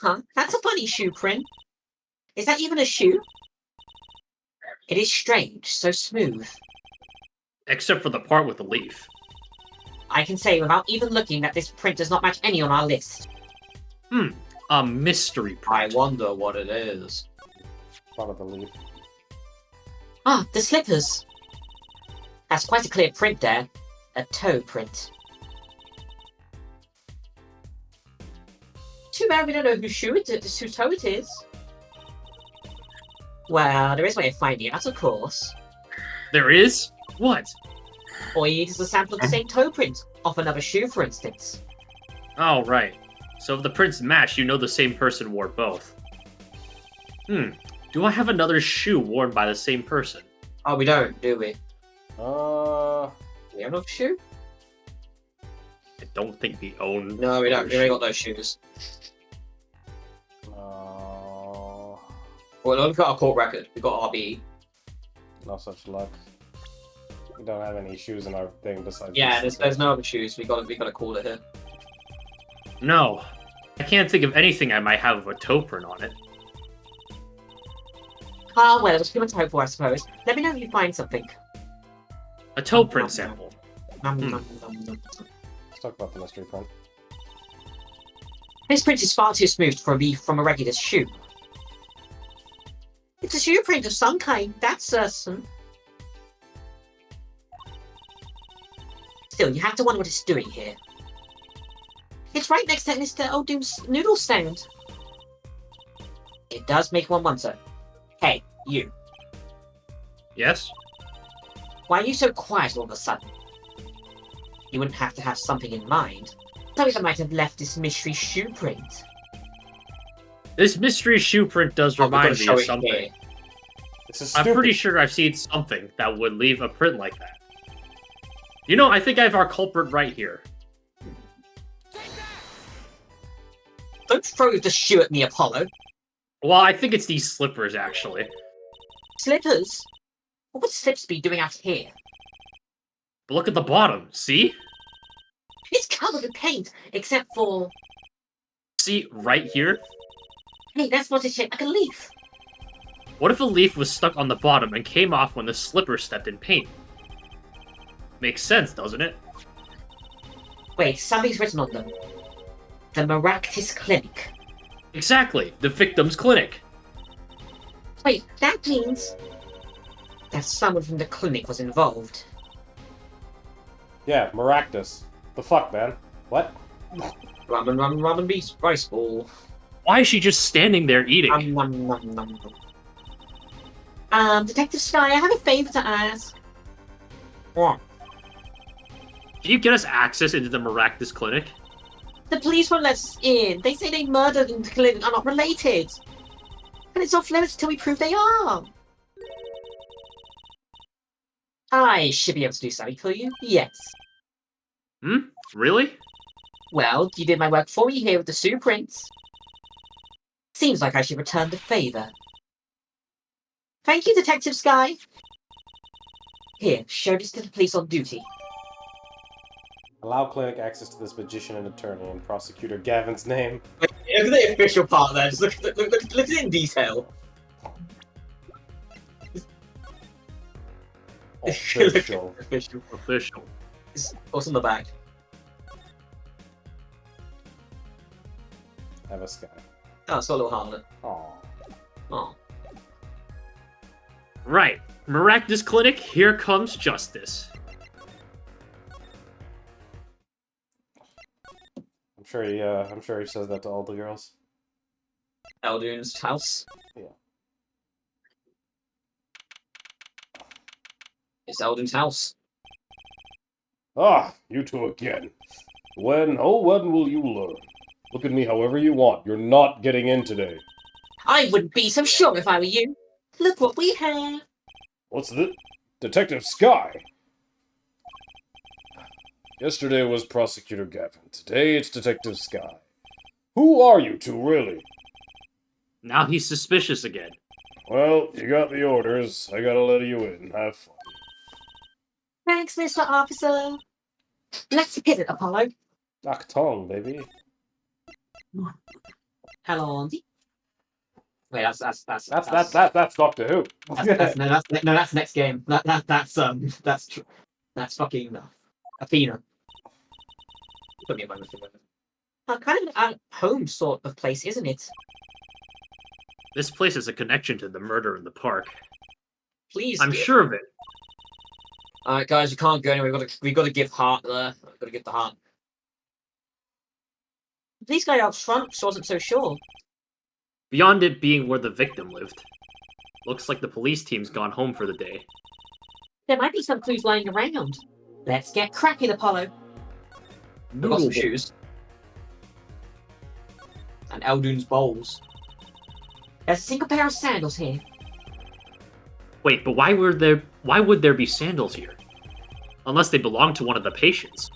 [SPEAKER 1] Huh? That's a funny shoe print. Is that even a shoe? It is strange, so smooth.
[SPEAKER 3] Except for the part with the leaf.
[SPEAKER 1] I can say without even looking that this print does not match any on our list.
[SPEAKER 3] A mystery
[SPEAKER 1] I
[SPEAKER 3] print.
[SPEAKER 1] wonder what it is.
[SPEAKER 4] Part of the leaf.
[SPEAKER 1] Ah, the slippers. That's quite a clear print there. A toe print. Too bad we don't know whose whose toe it is. Well, there is a way of finding out, of course.
[SPEAKER 3] There is? What?
[SPEAKER 1] All you need is a sample of the same toe print, off another shoe, for instance.
[SPEAKER 3] Oh, right. So if the prints match, you know the same person wore both. Do I have another shoe worn by the same person?
[SPEAKER 1] Oh, we don't, do we?
[SPEAKER 4] Uh,
[SPEAKER 1] Do we have another shoe?
[SPEAKER 3] I don't think we own.
[SPEAKER 1] No, we don't. We
[SPEAKER 3] another
[SPEAKER 1] ain't
[SPEAKER 3] shoe.
[SPEAKER 1] got those shoes.
[SPEAKER 4] no,
[SPEAKER 1] Well, we've got our court record. We've got RBE.
[SPEAKER 4] no such luck. We don't have any shoes in our thing besides.
[SPEAKER 1] Yeah,
[SPEAKER 4] this.
[SPEAKER 1] there's no other shoes. We gotta call it here.
[SPEAKER 3] No. I can't think of anything I might have with a toe print on it.
[SPEAKER 1] Ah, well, it was too much to hope for, I suppose. Let me know if you find something.
[SPEAKER 3] A toe print sample.
[SPEAKER 1] Nom, nom, nom, nom.
[SPEAKER 4] Let's talk about the mystery print.
[SPEAKER 1] This print is far too smooth for a leaf from a regular shoe. It's a shoe print of some kind, that's certain. Still, you have to wonder what it's doing here. It's right next to Mr. Oldum's noodle stand. It does make one wonder. Hey, you.
[SPEAKER 3] Yes?
[SPEAKER 1] Why are you so quiet all of a sudden? You wouldn't have to have something in mind. Tell me that might have left this mystery shoe print.
[SPEAKER 3] This mystery shoe print does
[SPEAKER 1] Oh, we've gotta
[SPEAKER 3] remind me
[SPEAKER 1] show
[SPEAKER 3] of
[SPEAKER 1] it
[SPEAKER 3] something.
[SPEAKER 1] here.
[SPEAKER 4] This is
[SPEAKER 3] I'm
[SPEAKER 4] stupid.
[SPEAKER 3] pretty sure I've seen something that would leave a print like that. You know, I think I have our culprit right here.
[SPEAKER 1] Don't throw the shoe at me, Apollo.
[SPEAKER 3] Well, I think it's these slippers, actually.
[SPEAKER 1] Slippers? What would slips be doing out here?
[SPEAKER 3] But look at the bottom, see?
[SPEAKER 1] It's covered in paint, except for...
[SPEAKER 3] See, right here?
[SPEAKER 1] Hey, that's what it's shaped like a leaf.
[SPEAKER 3] What if a leaf was stuck on the bottom and came off when the slipper stepped in paint? Makes sense, doesn't it?
[SPEAKER 1] Wait, something's written on them. The Maractus Clinic.
[SPEAKER 3] Exactly, the victim's clinic.
[SPEAKER 1] Wait, that means... that someone from the clinic was involved.
[SPEAKER 4] Yeah, Maractus. The fuck, man? What?
[SPEAKER 1] Ramen, beast, rice ball.
[SPEAKER 3] Why is she just standing there eating?
[SPEAKER 1] Detective Sky, I have a favor to ask. What?
[SPEAKER 3] Can you get us access into the Maractus clinic?
[SPEAKER 1] The police won't let us in. They say they murdered and clinic are not related. And it's off limits until we prove they are. I should be able to do something for you, yes.
[SPEAKER 3] Hmm? Really?
[SPEAKER 1] Well, you did my work for me here with the shoe prints. Seems like I should return the favor. Thank you, Detective Sky. Here, show this to the police on duty.
[SPEAKER 4] Allow clinic access to this magician and attorney and prosecutor Gavin's name.
[SPEAKER 1] Look at the official part there. Just look at it in detail.
[SPEAKER 4] Official.
[SPEAKER 3] Official.
[SPEAKER 1] What's on the back?
[SPEAKER 4] Have a sky.
[SPEAKER 1] Oh, it's got a little heart on it.
[SPEAKER 4] Aww.
[SPEAKER 1] Oh.
[SPEAKER 3] Right. Maractus clinic, here comes justice.
[SPEAKER 4] I'm sure he says that to all the girls.
[SPEAKER 1] Eldune's house.
[SPEAKER 4] Yeah.
[SPEAKER 1] It's Eldune's house.
[SPEAKER 4] Ah, you two again. When will you learn? Look at me however you want. You're not getting in today.
[SPEAKER 1] I wouldn't be so sure if I were you. Look what we have.
[SPEAKER 4] What's this? Detective Sky! Yesterday was Prosecutor Gavin. Today it's Detective Sky. Who are you two, really?
[SPEAKER 3] Now he's suspicious again.
[SPEAKER 4] Well, you got the orders. I gotta let you in. Have fun.
[SPEAKER 1] Thanks, Mr. Officer. Let's hit it, Apollo.
[SPEAKER 4] Knock tongue, baby.
[SPEAKER 1] Hello, Andy. Wait, that's
[SPEAKER 4] That's Doctor Who.
[SPEAKER 1] that's next game. That's fucking Athena. Put me a moment. Kind of an at-home sort of place, isn't it?
[SPEAKER 3] This place has a connection to the murder in the park.
[SPEAKER 1] Please.
[SPEAKER 3] I'm sure of it.
[SPEAKER 1] All right, guys, we can't go anywhere. We got to give heart there. We've got to give the heart. This guy out front wasn't so sure.
[SPEAKER 3] Beyond it being where the victim lived. Looks like the police team's gone home for the day.
[SPEAKER 1] There might be some clues lying around. Let's get cracking, Apollo. We've got some shoes. And Eldune's bowls. There's a single pair of sandals here.
[SPEAKER 3] Wait, but why would there be sandals here? Unless they belong to one of the patients.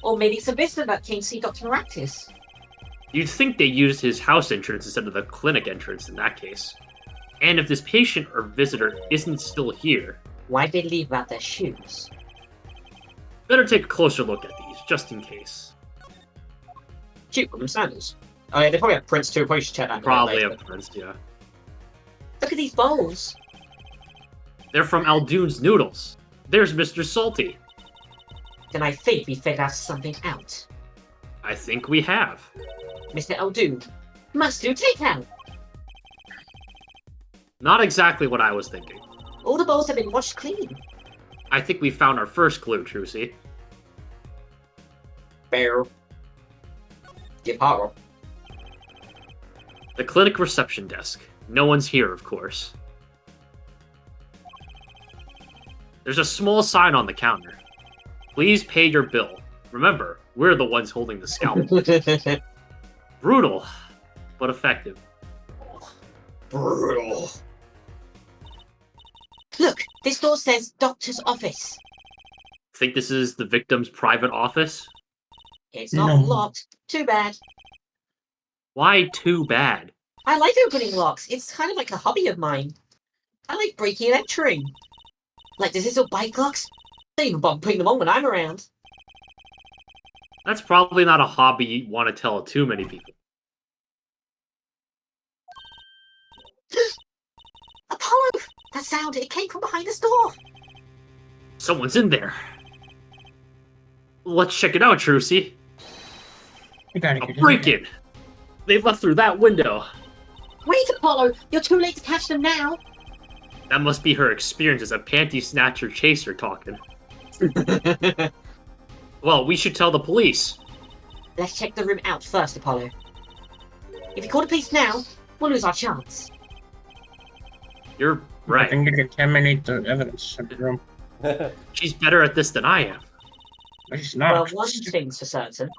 [SPEAKER 1] Or maybe it's a visitor that came to see Dr. Maractus.
[SPEAKER 3] You'd think they used his house entrance instead of the clinic entrance in that case. And if this patient or visitor isn't still here...
[SPEAKER 1] Why'd they leave without their shoes?
[SPEAKER 3] Better take a closer look at these, just in case.
[SPEAKER 1] Cute with them sandals. Oh yeah, they probably have prints too. Probably should check that.
[SPEAKER 3] Probably
[SPEAKER 1] later.
[SPEAKER 3] a prince, yeah.
[SPEAKER 1] Look at these bowls.
[SPEAKER 3] They're from Aldune's Noodles. There's Mr. Salty.
[SPEAKER 1] Then I think we figured out something out.
[SPEAKER 3] I think we have.
[SPEAKER 1] Mr. Eldu. Must do takeout.
[SPEAKER 3] Not exactly what I was thinking.
[SPEAKER 1] All the bowls have been washed clean.
[SPEAKER 3] I think we found our first clue, Trucy.
[SPEAKER 1] Bear. Give Harrow.
[SPEAKER 3] The clinic reception desk. No one's here, of course. There's a small sign on the counter. Please pay your bill. Remember, we're the ones holding the scalpel. Brutal, but effective.
[SPEAKER 1] Brutal. Look, this door says doctor's office.
[SPEAKER 3] Think this is the victim's private office?
[SPEAKER 1] It's not
[SPEAKER 5] No.
[SPEAKER 1] locked. Too bad.
[SPEAKER 3] Why too bad?
[SPEAKER 1] I like opening locks. It's kind of like a hobby of mine. I like breaking and entering. Like, does this all bike locks? I don't even bother putting them on when I'm around.
[SPEAKER 3] That's probably not a hobby you want to tell too many people.
[SPEAKER 1] Apollo! That sound, it came from behind this door.
[SPEAKER 3] Someone's in there. Let's check it out, Trucy.
[SPEAKER 5] You gotta
[SPEAKER 3] A
[SPEAKER 5] get
[SPEAKER 3] break-in. They've left through that window.
[SPEAKER 1] Wait, Apollo! You're too late to catch them now.
[SPEAKER 3] That must be her experience as a panty snatcher chaser talking. Well, we should tell the police.
[SPEAKER 1] Let's check the room out first, Apollo. If you call the police now, we'll lose our chance.
[SPEAKER 3] You're
[SPEAKER 5] I
[SPEAKER 3] right.
[SPEAKER 5] think you contaminate the evidence in the room.
[SPEAKER 3] She's better at this than I am.
[SPEAKER 5] But she's
[SPEAKER 1] Well,
[SPEAKER 5] not.
[SPEAKER 1] one thing's for certain.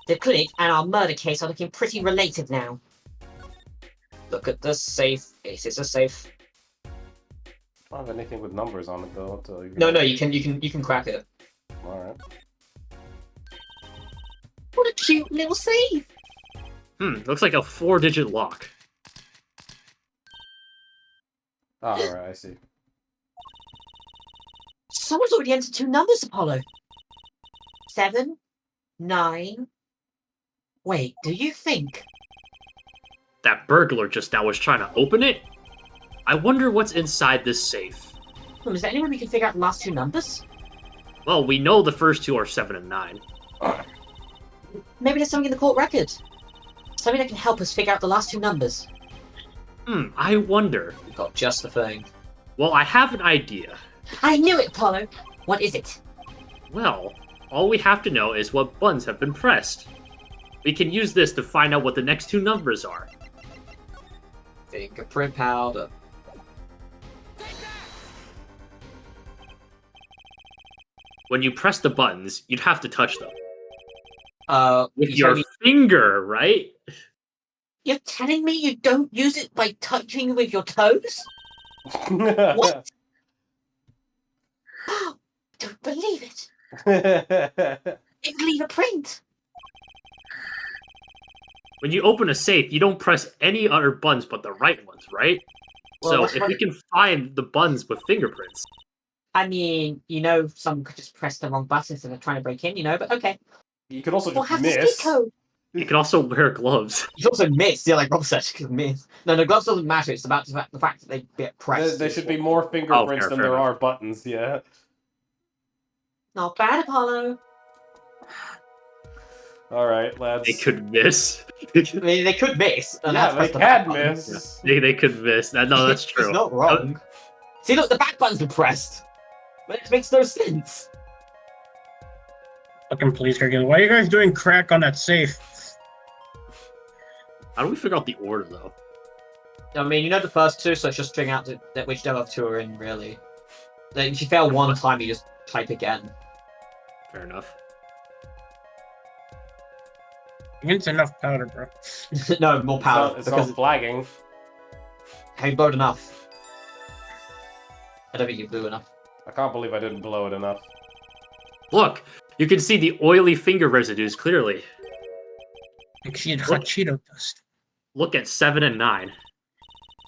[SPEAKER 1] The clinic and our murder case are looking pretty related now. Look at the safe. This is a safe.
[SPEAKER 4] I don't have anything with numbers on it though. I'll tell you.
[SPEAKER 1] No, you can crack it.
[SPEAKER 4] All right.
[SPEAKER 1] What a cute little safe.
[SPEAKER 3] Looks like a 4-digit lock.
[SPEAKER 4] Oh, all right. I see.
[SPEAKER 1] Someone's already entered 2 numbers, Apollo. 7, 9. Wait, do you think?
[SPEAKER 3] That burglar just now was trying to open it? I wonder what's inside this safe.
[SPEAKER 1] Is there any way we can figure out the last 2 numbers?
[SPEAKER 3] Well, we know the first 2 are 7 and 9.
[SPEAKER 1] Maybe there's something in the court record. Something that can help us figure out the last 2 numbers.
[SPEAKER 3] I wonder.
[SPEAKER 1] We've got just the thing.
[SPEAKER 3] Well, I have an idea.
[SPEAKER 1] I knew it, Apollo. What is it?
[SPEAKER 3] Well, all we have to know is what buttons have been pressed. We can use this to find out what the next 2 numbers are.
[SPEAKER 1] Fingerprint powder.
[SPEAKER 3] When you press the buttons, you'd have to touch them. With
[SPEAKER 1] you
[SPEAKER 3] your
[SPEAKER 1] telling me-
[SPEAKER 3] finger, right?
[SPEAKER 1] You're telling me you don't use it by touching with your toes? What? Don't believe it. It can leave a print.
[SPEAKER 3] When you open a safe, you don't press any other buttons but the right ones, right?
[SPEAKER 1] Well,
[SPEAKER 3] So
[SPEAKER 1] that's
[SPEAKER 3] if
[SPEAKER 1] what-
[SPEAKER 3] we can find the buttons with fingerprints,
[SPEAKER 1] I mean, someone could just press the wrong button instead of trying to break in, but okay.
[SPEAKER 4] You could also
[SPEAKER 1] We'll
[SPEAKER 4] just
[SPEAKER 1] have the
[SPEAKER 4] miss.
[SPEAKER 1] stick code.
[SPEAKER 3] you can also wear gloves.
[SPEAKER 1] You also miss, like Rob said, you can miss. No, the gloves doesn't matter. It's about the fact that they get pressed.
[SPEAKER 4] There should be more fingerprints
[SPEAKER 3] fair,
[SPEAKER 4] than
[SPEAKER 3] fair
[SPEAKER 4] there
[SPEAKER 3] enough.
[SPEAKER 4] are buttons. Yeah.
[SPEAKER 1] Not bad, Apollo.
[SPEAKER 4] All right, lads.
[SPEAKER 3] They could miss.
[SPEAKER 1] I mean, they could miss. And
[SPEAKER 4] Yeah,
[SPEAKER 1] that's
[SPEAKER 4] they
[SPEAKER 1] press the
[SPEAKER 4] can
[SPEAKER 1] back button.
[SPEAKER 4] miss.
[SPEAKER 3] They could miss. No, that's true.
[SPEAKER 1] It's not wrong. See, look, the back button's been pressed. But it makes no sense.
[SPEAKER 5] Fucking police car goes, why are you guys doing crack on that safe?
[SPEAKER 3] How do we figure out the order, though?
[SPEAKER 1] I mean, the first 2, so it's just string out which of 2 are in, really. Like, if you fail one time, you just type again.
[SPEAKER 3] Fair enough.
[SPEAKER 5] It's enough powder, bro.
[SPEAKER 1] No, more power.
[SPEAKER 4] It's
[SPEAKER 1] because
[SPEAKER 4] not flagging.
[SPEAKER 1] have you blowed enough? I don't think you blew enough.
[SPEAKER 4] I can't believe I didn't blow it enough.
[SPEAKER 3] Look, you can see the oily finger residues clearly.
[SPEAKER 5] Like she had hot Cheeto dust.
[SPEAKER 3] Look at 7 and 9.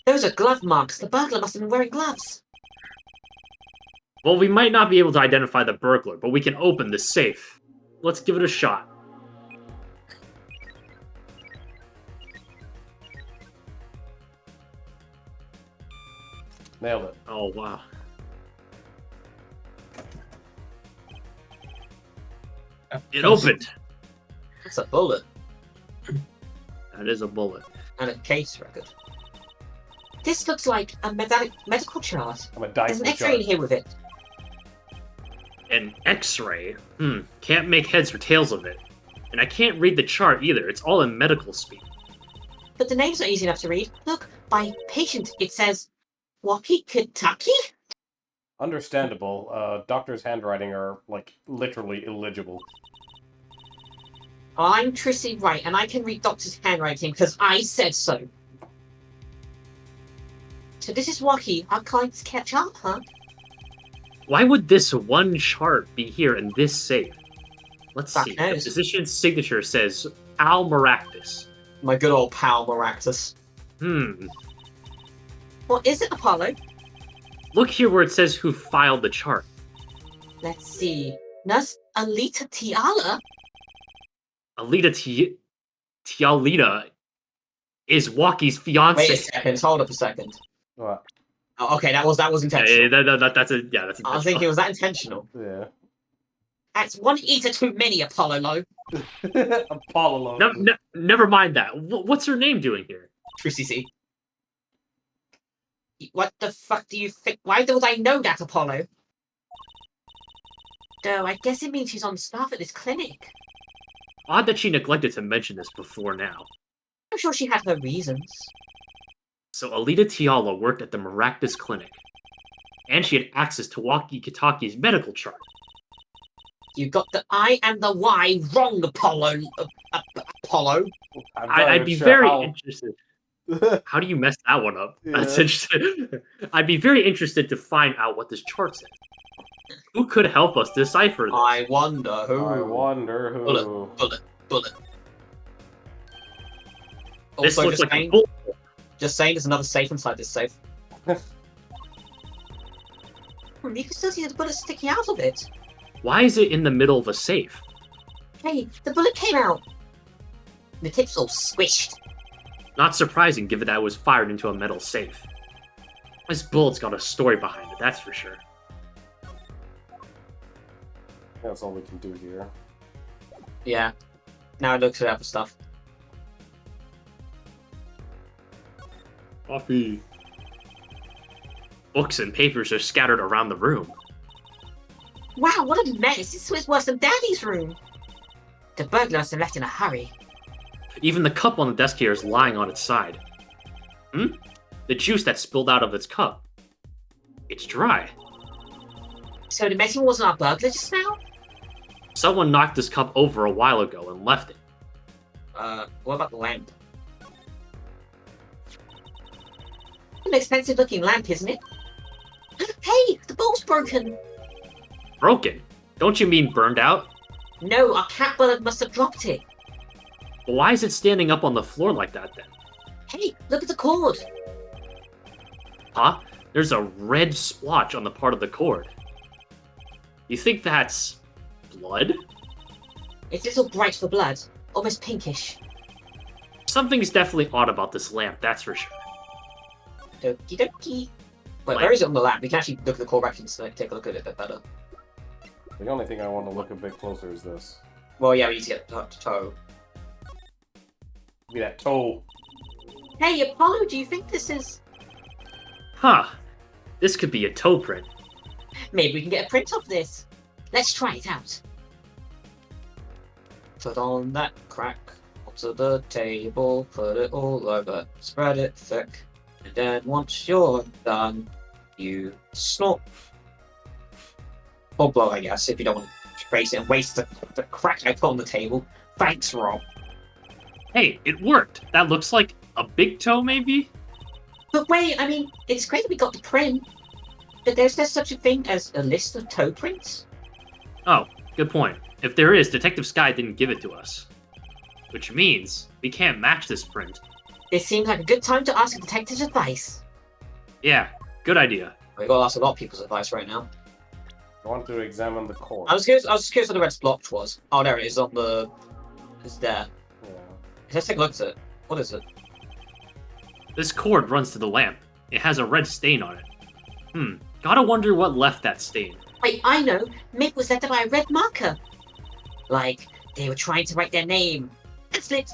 [SPEAKER 1] Those are glove marks. The burglar must have been wearing gloves.
[SPEAKER 3] Well, we might not be able to identify the burglar, but we can open the safe. Let's give it a shot.
[SPEAKER 4] Nailed it.
[SPEAKER 3] Oh, wow. It opened.
[SPEAKER 1] That's a bullet.
[SPEAKER 3] That is a bullet.
[SPEAKER 1] And a case record. This looks like a medical chart.
[SPEAKER 4] I'm a
[SPEAKER 1] There's
[SPEAKER 4] Dyson
[SPEAKER 1] an X-ray
[SPEAKER 4] chart.
[SPEAKER 1] in here with it.
[SPEAKER 3] An X-ray. Can't make heads or tails of it. And I can't read the chart either. It's all in medical speak.
[SPEAKER 1] But the names are easy enough to read. Look, by patient, it says Walkie Kentucky?
[SPEAKER 4] Understandable. Doctor's handwriting are, like, literally illegible.
[SPEAKER 1] I'm Trissy Wright, and I can read Doctor's handwriting because I said so. So this is Walkie. Our clients catch up, huh?
[SPEAKER 3] Why would this one chart be here in this safe? Let's
[SPEAKER 1] Fuck
[SPEAKER 3] see.
[SPEAKER 1] knows.
[SPEAKER 3] The physician's signature says Al Maractus.
[SPEAKER 1] My good old pal Maractus. What is it, Apollo?
[SPEAKER 3] Look here where it says who filed the chart.
[SPEAKER 1] Let's see. Nurse Alita Tiala?
[SPEAKER 3] Alita Tialita is Walkie's fiance.
[SPEAKER 1] Wait a second. Hold up a second.
[SPEAKER 4] What?
[SPEAKER 1] Oh, okay, that was intentional.
[SPEAKER 3] That's intentional.
[SPEAKER 1] I was thinking, was that intentional?
[SPEAKER 4] Yeah.
[SPEAKER 1] That's one eater too many, Apollo.
[SPEAKER 4] Apollo.
[SPEAKER 3] Never mind that. What's her name doing here?
[SPEAKER 1] Trissy C. What the fuck do you think? Why would I know that, Apollo? No, I guess it means she's on staff at this clinic.
[SPEAKER 3] Odd that she neglected to mention this before now.
[SPEAKER 1] I'm sure she had her reasons.
[SPEAKER 3] So Alita Tiala worked at the Maractus Clinic. And she had access to Walkie Kitaki's medical chart.
[SPEAKER 1] You got the I and the Y wrong, Apollo. Apollo.
[SPEAKER 3] I'd be very interested. How do you mess that one up?
[SPEAKER 4] Yeah.
[SPEAKER 3] That's interesting. I'd be very interested to find out what this chart says. Who could help us decipher this?
[SPEAKER 1] I wonder who.
[SPEAKER 4] I wonder who.
[SPEAKER 1] Bullet.
[SPEAKER 3] This
[SPEAKER 1] Also,
[SPEAKER 3] looks like a
[SPEAKER 1] saying,
[SPEAKER 3] bull.
[SPEAKER 1] just saying, there's another safe inside this safe. You can still see the bullet sticking out of it.
[SPEAKER 3] Why is it in the middle of a safe?
[SPEAKER 1] Hey, the bullet came out. The tip's all squished.
[SPEAKER 3] Not surprising, given that it was fired into a metal safe. This bullet's got a story behind it, that's for sure.
[SPEAKER 4] That's all we can do here.
[SPEAKER 1] Yeah. Now it looks at other stuff.
[SPEAKER 3] Coffee. Books and papers are scattered around the room.
[SPEAKER 1] Wow, what a mess! This is worse than Daddy's room. The burglar must have left in a hurry.
[SPEAKER 3] Even the cup on the desk here is lying on its side. The juice that spilled out of its cup. It's dry.
[SPEAKER 1] So the messing wasn't our burglar just now?
[SPEAKER 3] Someone knocked this cup over a while ago and left it.
[SPEAKER 1] What about the lamp? An expensive looking lamp, isn't it? Hey, the bowl's broken!
[SPEAKER 3] Broken? Don't you mean burned out?
[SPEAKER 1] No, our cat bullet must have dropped it.
[SPEAKER 3] But why is it standing up on the floor like that then?
[SPEAKER 1] Hey, look at the cord.
[SPEAKER 3] Huh? There's a red splotch on the part of the cord. You think that's blood?
[SPEAKER 1] It's a little bright for blood, almost pinkish.
[SPEAKER 3] Something's definitely odd about this lamp, that's for sure.
[SPEAKER 1] Okie dokie. Wait,
[SPEAKER 3] Lamp.
[SPEAKER 1] where is it on the lamp? We can actually look at the core back and take a look at it a bit better.
[SPEAKER 4] The only thing I want to look a bit closer is this.
[SPEAKER 1] Well, yeah, we need to get the toe.
[SPEAKER 4] Give me that toe.
[SPEAKER 1] Hey, Apollo, do you think this is...
[SPEAKER 3] Huh. This could be a toe print.
[SPEAKER 1] Maybe we can get a print of this. Let's try it out. Put on that crack onto the table, put it all over, spread it thick, and then once you're done, you snort. Or blow, I guess, if you don't want to trace it and waste the crack I put on the table. Thanks, Rob.
[SPEAKER 3] Hey, it worked. That looks like a big toe, maybe?
[SPEAKER 1] But wait, I mean, it's great that we got the print, but there's such a thing as a list of toe prints?
[SPEAKER 3] Oh, good point. If there is, Detective Sky didn't give it to us. Which means we can't match this print.
[SPEAKER 1] It seems like a good time to ask a detective's advice.
[SPEAKER 3] Yeah, good idea.
[SPEAKER 1] We gotta ask a lot of people's advice right now.
[SPEAKER 4] I want to examine the core.
[SPEAKER 1] I was just curious what the red splotch was. Oh, there it is on the... It's there.
[SPEAKER 4] Yeah.
[SPEAKER 1] Let's take a look at it. What is it?
[SPEAKER 3] This cord runs to the lamp. It has a red stain on it. Gotta wonder what left that stain.
[SPEAKER 1] Wait, I know. Mick was left by a red marker. Like, they were trying to write their name. That's it.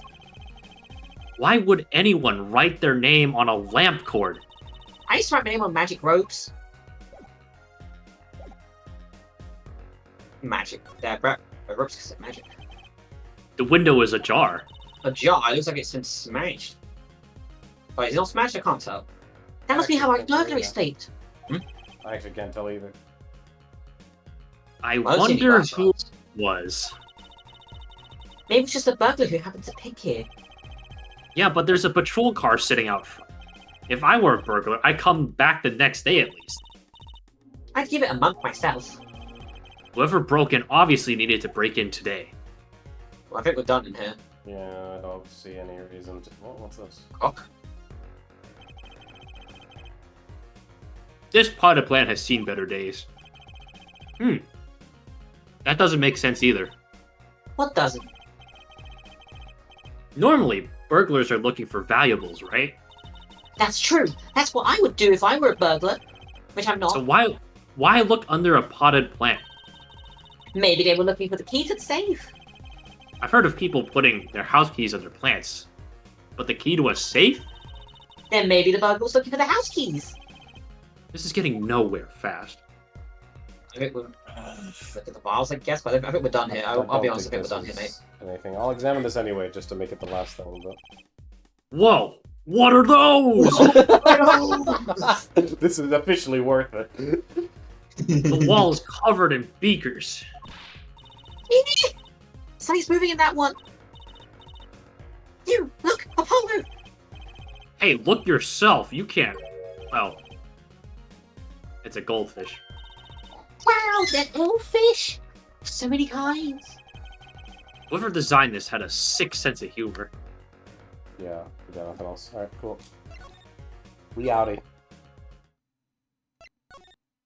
[SPEAKER 3] Why would anyone write their name on a lamp cord?
[SPEAKER 1] I used to write my name on magic ropes. Magic. Ropes because they're magic.
[SPEAKER 3] The window is ajar.
[SPEAKER 1] A jar. It looks like it's been smashed. Oh, is it not smashed? I can't tell. That must be how our burglary escaped.
[SPEAKER 4] I actually can't tell either.
[SPEAKER 3] I
[SPEAKER 1] Well, I've seen
[SPEAKER 3] wonder
[SPEAKER 1] glass
[SPEAKER 3] who
[SPEAKER 1] shards.
[SPEAKER 3] it was.
[SPEAKER 1] Maybe it's just a burglar who happened to pick here.
[SPEAKER 3] Yeah, but there's a patrol car sitting out front. If I were a burglar, I'd come back the next day at least.
[SPEAKER 1] I'd give it a month myself.
[SPEAKER 3] Whoever broke in obviously needed to break in today.
[SPEAKER 1] Well, I think we're done in here.
[SPEAKER 4] Yeah, I don't see any reason to... Oh, what's this?
[SPEAKER 1] Cock.
[SPEAKER 3] This potted plant has seen better days. That doesn't make sense either.
[SPEAKER 1] What doesn't?
[SPEAKER 3] Normally, burglars are looking for valuables, right?
[SPEAKER 1] That's true. That's what I would do if I were a burglar. Which I'm not.
[SPEAKER 3] So why look under a potted plant?
[SPEAKER 1] Maybe they were looking for the key to the safe.
[SPEAKER 3] I've heard of people putting their house keys under plants. But the key to a safe?
[SPEAKER 1] Then maybe the burglar was looking for the house keys.
[SPEAKER 3] This is getting nowhere fast.
[SPEAKER 1] I think we're... Look at the files, I guess, but I think we're done here. I'll be honest, I think we're done here, mate.
[SPEAKER 4] Anything. I'll examine this anyway, just to make it the last thing, but...
[SPEAKER 3] Whoa! What are those?
[SPEAKER 4] This is officially worth it.
[SPEAKER 3] The wall is covered in beakers.
[SPEAKER 1] Something's moving in that one. You, look, Apollo!
[SPEAKER 3] Hey, look yourself. You can't... Well... It's a goldfish.
[SPEAKER 1] Wow, that goldfish! So many kinds.
[SPEAKER 3] Whoever designed this had a sick sense of humor.
[SPEAKER 4] Yeah, we got nothing else. Alright, cool. We outie.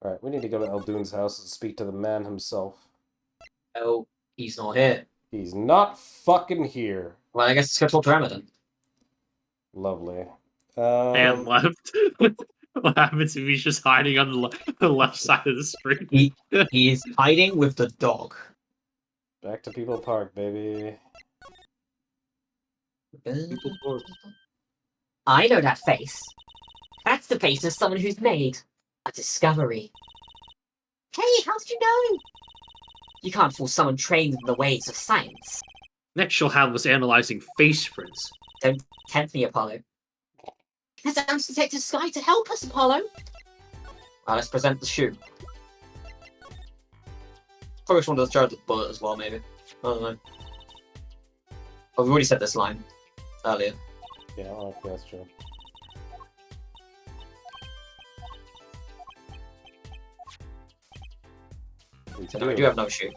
[SPEAKER 4] Alright, we need to go to Eldoon's house and speak to the man himself.
[SPEAKER 1] Oh, he's not here.
[SPEAKER 4] He's not fucking here.
[SPEAKER 1] Well, I guess let's go talk to Ramadan.
[SPEAKER 4] Lovely.
[SPEAKER 3] And left. What happens if he's just hiding on the left side of the screen?
[SPEAKER 1] He is hiding with the dog.
[SPEAKER 4] Back to People Park, baby.
[SPEAKER 1] I know that face. That's the face of someone who's made a discovery. Hey, how did you know? You can't fool someone trained in the ways of science.
[SPEAKER 3] Next you'll have us analyzing face prints.
[SPEAKER 1] Don't tempt me, Apollo. Let's ask Detective Sky to help us, Apollo. Let's present the shoe. Probably just want to throw the bullet as well, maybe. I don't know. Oh, we've already said this line earlier.
[SPEAKER 4] Yeah, okay, that's true.
[SPEAKER 1] So no, we do have no shoe.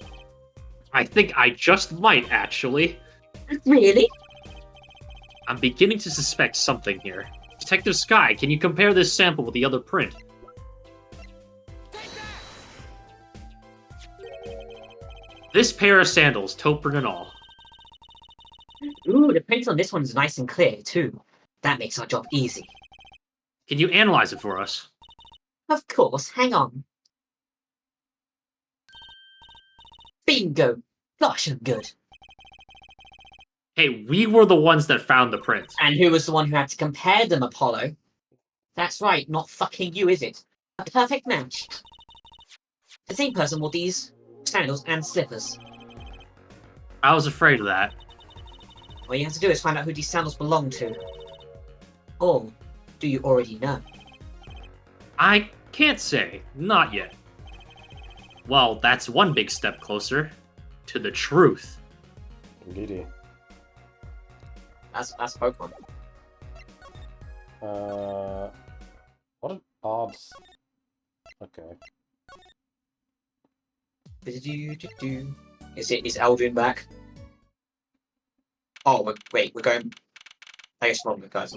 [SPEAKER 3] I think I just might, actually.
[SPEAKER 1] Really?
[SPEAKER 3] I'm beginning to suspect something here. Detective Sky, can you compare this sample with the other print? This pair of sandals, toe print and all.
[SPEAKER 1] Ooh, the print on this one's nice and clear, too. That makes our job easy.
[SPEAKER 3] Can you analyze it for us?
[SPEAKER 1] Of course, hang on. Bingo! Gosh, I'm good.
[SPEAKER 3] Hey, we were the ones that found the print.
[SPEAKER 1] And who was the one who had to compare them, Apollo? That's right, not fucking you, is it? A perfect match. The same person wore these sandals and slippers.
[SPEAKER 3] I was afraid of that.
[SPEAKER 1] All you have to do is find out who these sandals belong to. Or do you already know?
[SPEAKER 3] I can't say. Not yet. Well, that's one big step closer to the truth.
[SPEAKER 4] Indeedy.
[SPEAKER 1] That's Pokemon.
[SPEAKER 4] What an odd... Okay.
[SPEAKER 1] Is Eldrin back? Oh, wait, we're going... I guess wrong, guys.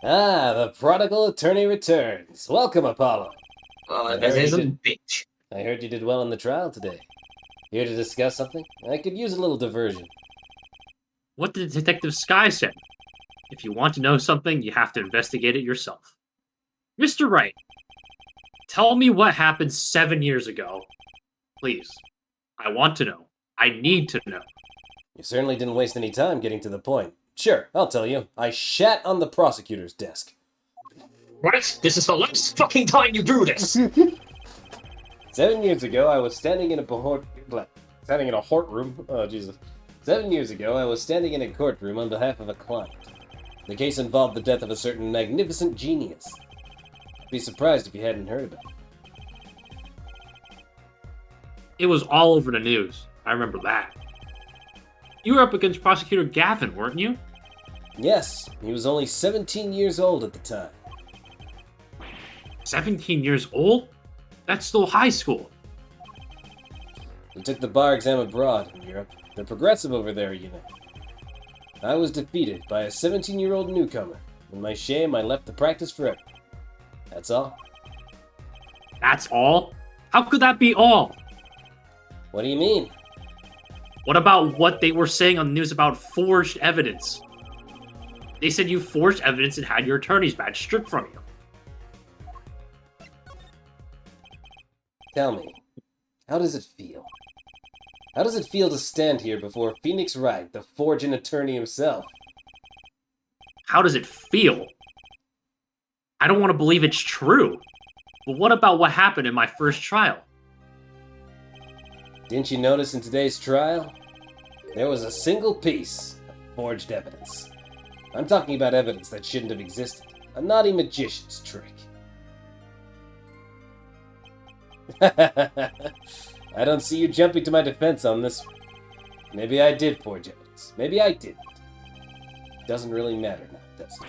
[SPEAKER 4] Ah, the prodigal attorney returns. Welcome, Apollo.
[SPEAKER 1] There's a bitch.
[SPEAKER 4] I heard you did well in the trial today. Here to discuss something? I could use a little diversion.
[SPEAKER 3] What did Detective Sky say? If you want to know something, you have to investigate it yourself. Mr. Wright, tell me what happened 7 years ago. Please. I want to know. I need to know.
[SPEAKER 4] You certainly didn't waste any time getting to the point. Sure, I'll tell you. I shat on the prosecutor's desk.
[SPEAKER 1] Right? This is the last fucking time you do this!
[SPEAKER 4] 7 years ago, I was standing in a courtroom. Oh, Jesus. 7 years ago, I was standing in a courtroom on behalf of a client. The case involved the death of a certain magnificent genius. I'd be surprised if you hadn't heard about it.
[SPEAKER 3] It was all over the news. I remember that. You were up against Prosecutor Gavin, weren't you?
[SPEAKER 4] Yes, he was only 17 years old at the time.
[SPEAKER 3] 17 years old? That's still high school.
[SPEAKER 4] He took the bar exam abroad in Europe. They're progressive over there, you know. I was defeated by a 17-year-old newcomer. In my shame, I left the practice forever. That's all.
[SPEAKER 3] That's all? How could that be all?
[SPEAKER 4] What do you mean?
[SPEAKER 3] What about what they were saying on the news about forged evidence? They said you forged evidence and had your attorney's badge stripped from you.
[SPEAKER 4] Tell me, how does it feel? How does it feel to stand here before Phoenix Wright, the forging attorney himself?
[SPEAKER 3] How does it feel? I don't want to believe it's true. But what about what happened in my first trial?
[SPEAKER 4] Didn't you notice in today's trial? There was a single piece of forged evidence. I'm talking about evidence that shouldn't have existed. A naughty magician's trick. I don't see you jumping to my defense on this one. Maybe I did forge evidence. Maybe I didn't. Doesn't really matter now, does it?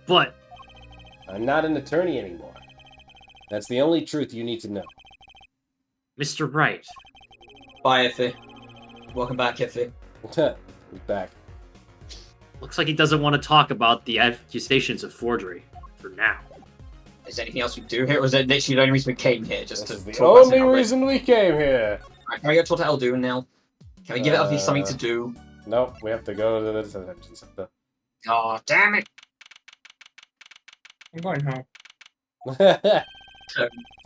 [SPEAKER 3] But
[SPEAKER 4] I'm not an attorney anymore. That's the only truth you need to know.
[SPEAKER 3] Mr. Wright,
[SPEAKER 1] Bye, Iffy. Welcome back, Iffy.
[SPEAKER 4] He's back.
[SPEAKER 3] looks like he doesn't want to talk about the accusations of forgery for now.
[SPEAKER 1] Is there anything else we do here, or is that literally the only reason we came here? Just
[SPEAKER 4] This is
[SPEAKER 1] to
[SPEAKER 4] the
[SPEAKER 1] talk about
[SPEAKER 4] only
[SPEAKER 1] it?
[SPEAKER 4] reason we came here.
[SPEAKER 1] Right, can we go talk to Eldoon now? Can we give it Iffy something to do?
[SPEAKER 4] Nope, we have to go to the detention center.
[SPEAKER 1] Oh, damn it!
[SPEAKER 5] I'm going home.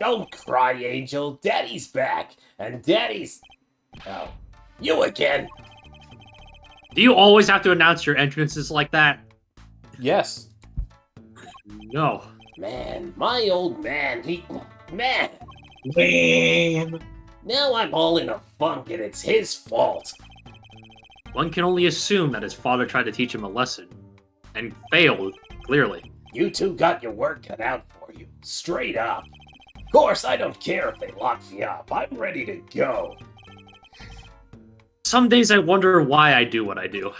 [SPEAKER 2] Don't cry, Angel. Daddy's back. And Daddy's... Oh, you again.
[SPEAKER 3] Do you always have to announce your entrances like that?
[SPEAKER 4] Yes.
[SPEAKER 3] No.
[SPEAKER 2] Man, my old man, Man!
[SPEAKER 1] Man!
[SPEAKER 2] Now I'm all in a funk and it's his fault.
[SPEAKER 3] One can only assume that his father tried to teach him a lesson. And failed, clearly.
[SPEAKER 2] You two got your work cut out for you. Straight up. Of course, I don't care if they lock me up. I'm ready to go.
[SPEAKER 3] Some days I wonder why I do what I do.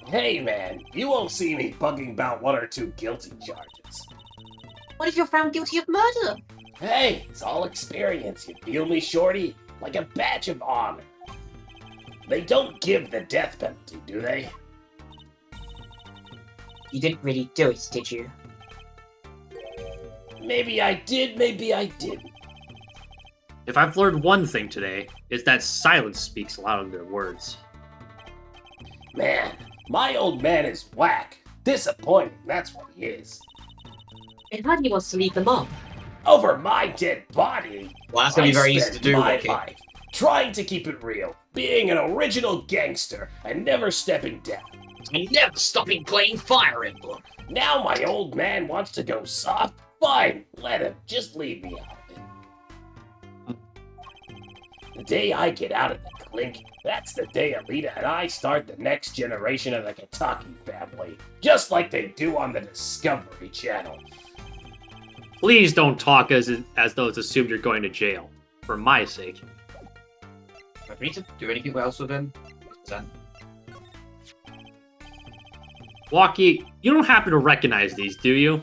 [SPEAKER 2] Hey, man, you won't see me bugging about one or two guilty charges.
[SPEAKER 1] What if you're found guilty of murder?
[SPEAKER 2] Hey, it's all experience. You feel me, Shorty? Like a badge of honor. They don't give the death penalty, do they?
[SPEAKER 1] You didn't really do it, did you?
[SPEAKER 2] Maybe I did, maybe I didn't.
[SPEAKER 3] If I've learned one thing today, it's that silence speaks louder than words.
[SPEAKER 2] Man, my old man is whack. Disappointing, that's what he is.
[SPEAKER 1] And how do you want to leave them on?
[SPEAKER 2] Over my dead body.
[SPEAKER 1] Well, that's gonna be
[SPEAKER 2] I
[SPEAKER 1] very easy
[SPEAKER 2] spent
[SPEAKER 1] to do,
[SPEAKER 2] my
[SPEAKER 1] Ricky.
[SPEAKER 2] life trying to keep it real, being an original gangster, and never stepping down.
[SPEAKER 1] And never stopping playing Fire Emblem.
[SPEAKER 2] Now my old man wants to go soft. Fine, let him. Just leave me out of it. The day I get out of the clink, that's the day Alita and I start the next generation of the Kataki family. Just like they do on the Discovery Channel.
[SPEAKER 3] Please don't talk as though it's assumed you're going to jail. For my sake.
[SPEAKER 1] Do we need to do anything else with him?
[SPEAKER 3] Walkie, you don't happen to recognize these, do you?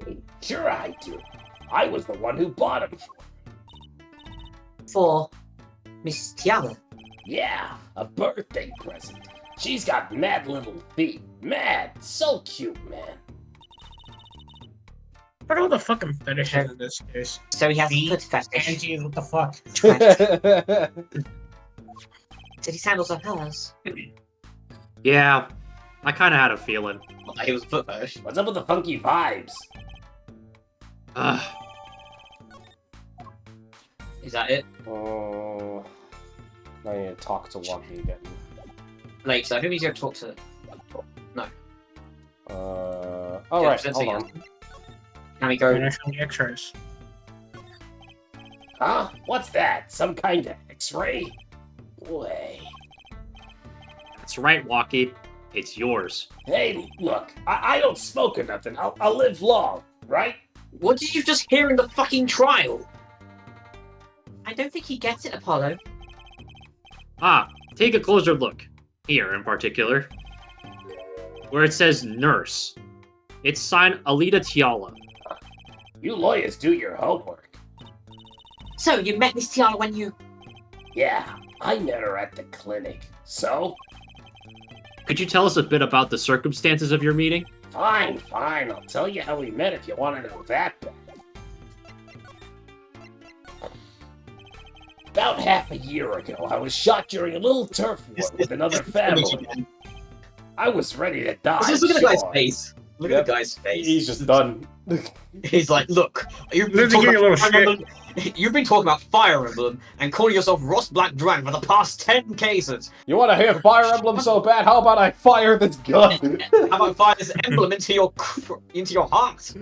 [SPEAKER 2] Hey, sure I do. I was the one who bought him for.
[SPEAKER 1] For Miss Tiana.
[SPEAKER 2] Yeah, a birthday present. She's got mad little feet. Mad. So cute, man.
[SPEAKER 5] What are all the fucking fetishes in this case?
[SPEAKER 1] So he has a
[SPEAKER 5] Feet,
[SPEAKER 1] foot fetish.
[SPEAKER 5] Angie, what the fuck?
[SPEAKER 1] Did he sandals are hers?
[SPEAKER 3] Yeah, I kind of had a feeling.
[SPEAKER 1] Well, he was a foot fetish.
[SPEAKER 2] What's up with the funky vibes?
[SPEAKER 3] Ugh.
[SPEAKER 1] Is that it?
[SPEAKER 4] Oh, I need to talk to Walkie again.
[SPEAKER 1] later. Who needs to talk to?
[SPEAKER 4] Alright,
[SPEAKER 1] since
[SPEAKER 4] hold
[SPEAKER 1] he
[SPEAKER 4] on.
[SPEAKER 1] Can we go?
[SPEAKER 5] Finish the X-rays.
[SPEAKER 2] Huh? What's that? Some kind of X-ray? Way.
[SPEAKER 3] That's right, Walkie. It's yours.
[SPEAKER 2] Hey, look, I don't smoke or nothing. I'll live long, right?
[SPEAKER 1] What did you just hear in the fucking trial? I don't think he gets it, Apollo.
[SPEAKER 3] Ah, take a closer look. Here, in particular. Where it says nurse. It's signed Alita Tiala.
[SPEAKER 2] You lawyers do your homework.
[SPEAKER 1] So, you met Miss Tiala when you...
[SPEAKER 2] Yeah, I met her at the clinic. So?
[SPEAKER 3] Could you tell us a bit about the circumstances of your meeting?
[SPEAKER 2] Fine. I'll tell you how we met if you want to know that bad. About half a year ago, I was shot during a little turf war with another family. I was ready to die.
[SPEAKER 1] Just look at the guy's
[SPEAKER 2] sure.
[SPEAKER 1] face. Look
[SPEAKER 4] Yep.
[SPEAKER 1] at the guy's face.
[SPEAKER 4] He's just done.
[SPEAKER 1] He's like, look, you've been,
[SPEAKER 5] Let me give you a little
[SPEAKER 1] Fire Emblem, you've been talking about Fire Emblem and calling yourself Ross Black Dragon for the past 10 cases.
[SPEAKER 4] You want to hear Fire Emblem so bad? How about I fire this gun?
[SPEAKER 1] How about fire this emblem into your heart?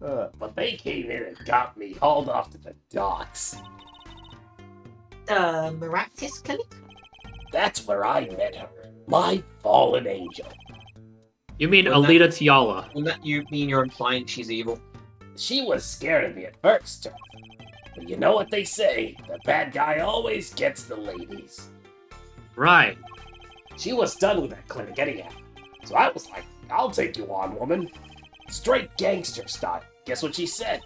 [SPEAKER 2] But they came in and got me hauled off to the docks.
[SPEAKER 1] Miraculous Clinic?
[SPEAKER 2] That's where I met her. My fallen angel.
[SPEAKER 3] You mean
[SPEAKER 1] Well,
[SPEAKER 3] Alita Tiala.
[SPEAKER 1] Well, that you mean you're implying she's evil?
[SPEAKER 2] She was scared of me at first. But you know what they say, the bad guy always gets the ladies.
[SPEAKER 3] Right.
[SPEAKER 2] She was done with that clinic anyhow. So I was like, I'll take you on, woman. Straight gangster style. Guess what she said?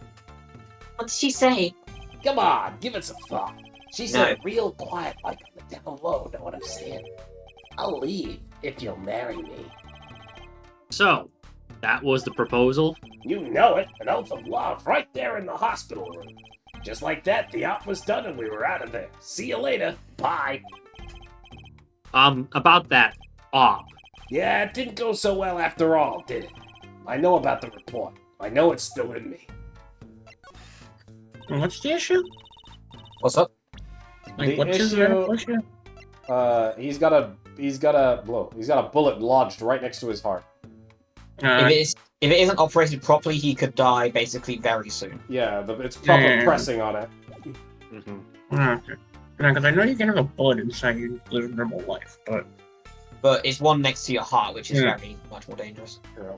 [SPEAKER 1] What did she say?
[SPEAKER 2] Come on, give it some thought. She
[SPEAKER 1] No.
[SPEAKER 2] said real quiet, like on the down low, know what I'm saying? I'll leave if you'll marry me.
[SPEAKER 3] So, that was the proposal?
[SPEAKER 2] You know it, an oath of love right there in the hospital room. Just like that, the op was done and we were out of there. See you later. Bye.
[SPEAKER 3] About that op.
[SPEAKER 2] Yeah, it didn't go so well after all, did it? I know about the report. I know it's still in me.
[SPEAKER 5] What's the issue?
[SPEAKER 1] What's up?
[SPEAKER 5] Like,
[SPEAKER 4] The
[SPEAKER 5] what's his
[SPEAKER 4] issue-
[SPEAKER 5] medical issue?
[SPEAKER 4] He's got a bullet lodged right next to his heart.
[SPEAKER 1] If it isn't operated properly, he could die basically very soon.
[SPEAKER 4] Yeah, it's proper
[SPEAKER 5] Yeah.
[SPEAKER 4] pressing on it.
[SPEAKER 5] Okay. Because I know you can have a bullet inside you to live a normal life, but
[SPEAKER 1] But it's one next to your heart, which is
[SPEAKER 5] Yeah.
[SPEAKER 1] very much more dangerous.
[SPEAKER 4] Yeah.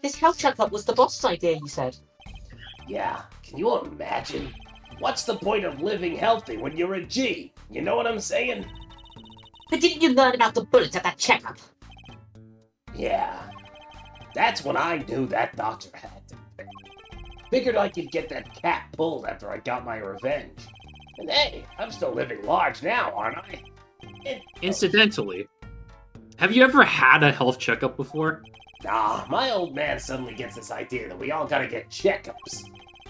[SPEAKER 1] This health checkup was the boss's idea, you said.
[SPEAKER 2] Yeah, can you imagine? What's the point of living healthy when you're a G? You know what I'm saying?
[SPEAKER 1] But didn't you learn about the bullets at that checkup?
[SPEAKER 2] Yeah. That's when I knew that doctor had to pay. Figured I could get that cat pulled after I got my revenge. And hey, I'm still living large now, aren't I?
[SPEAKER 3] Incidentally, have you ever had a health checkup before?
[SPEAKER 2] Nah, my old man suddenly gets this idea that we all gotta get checkups.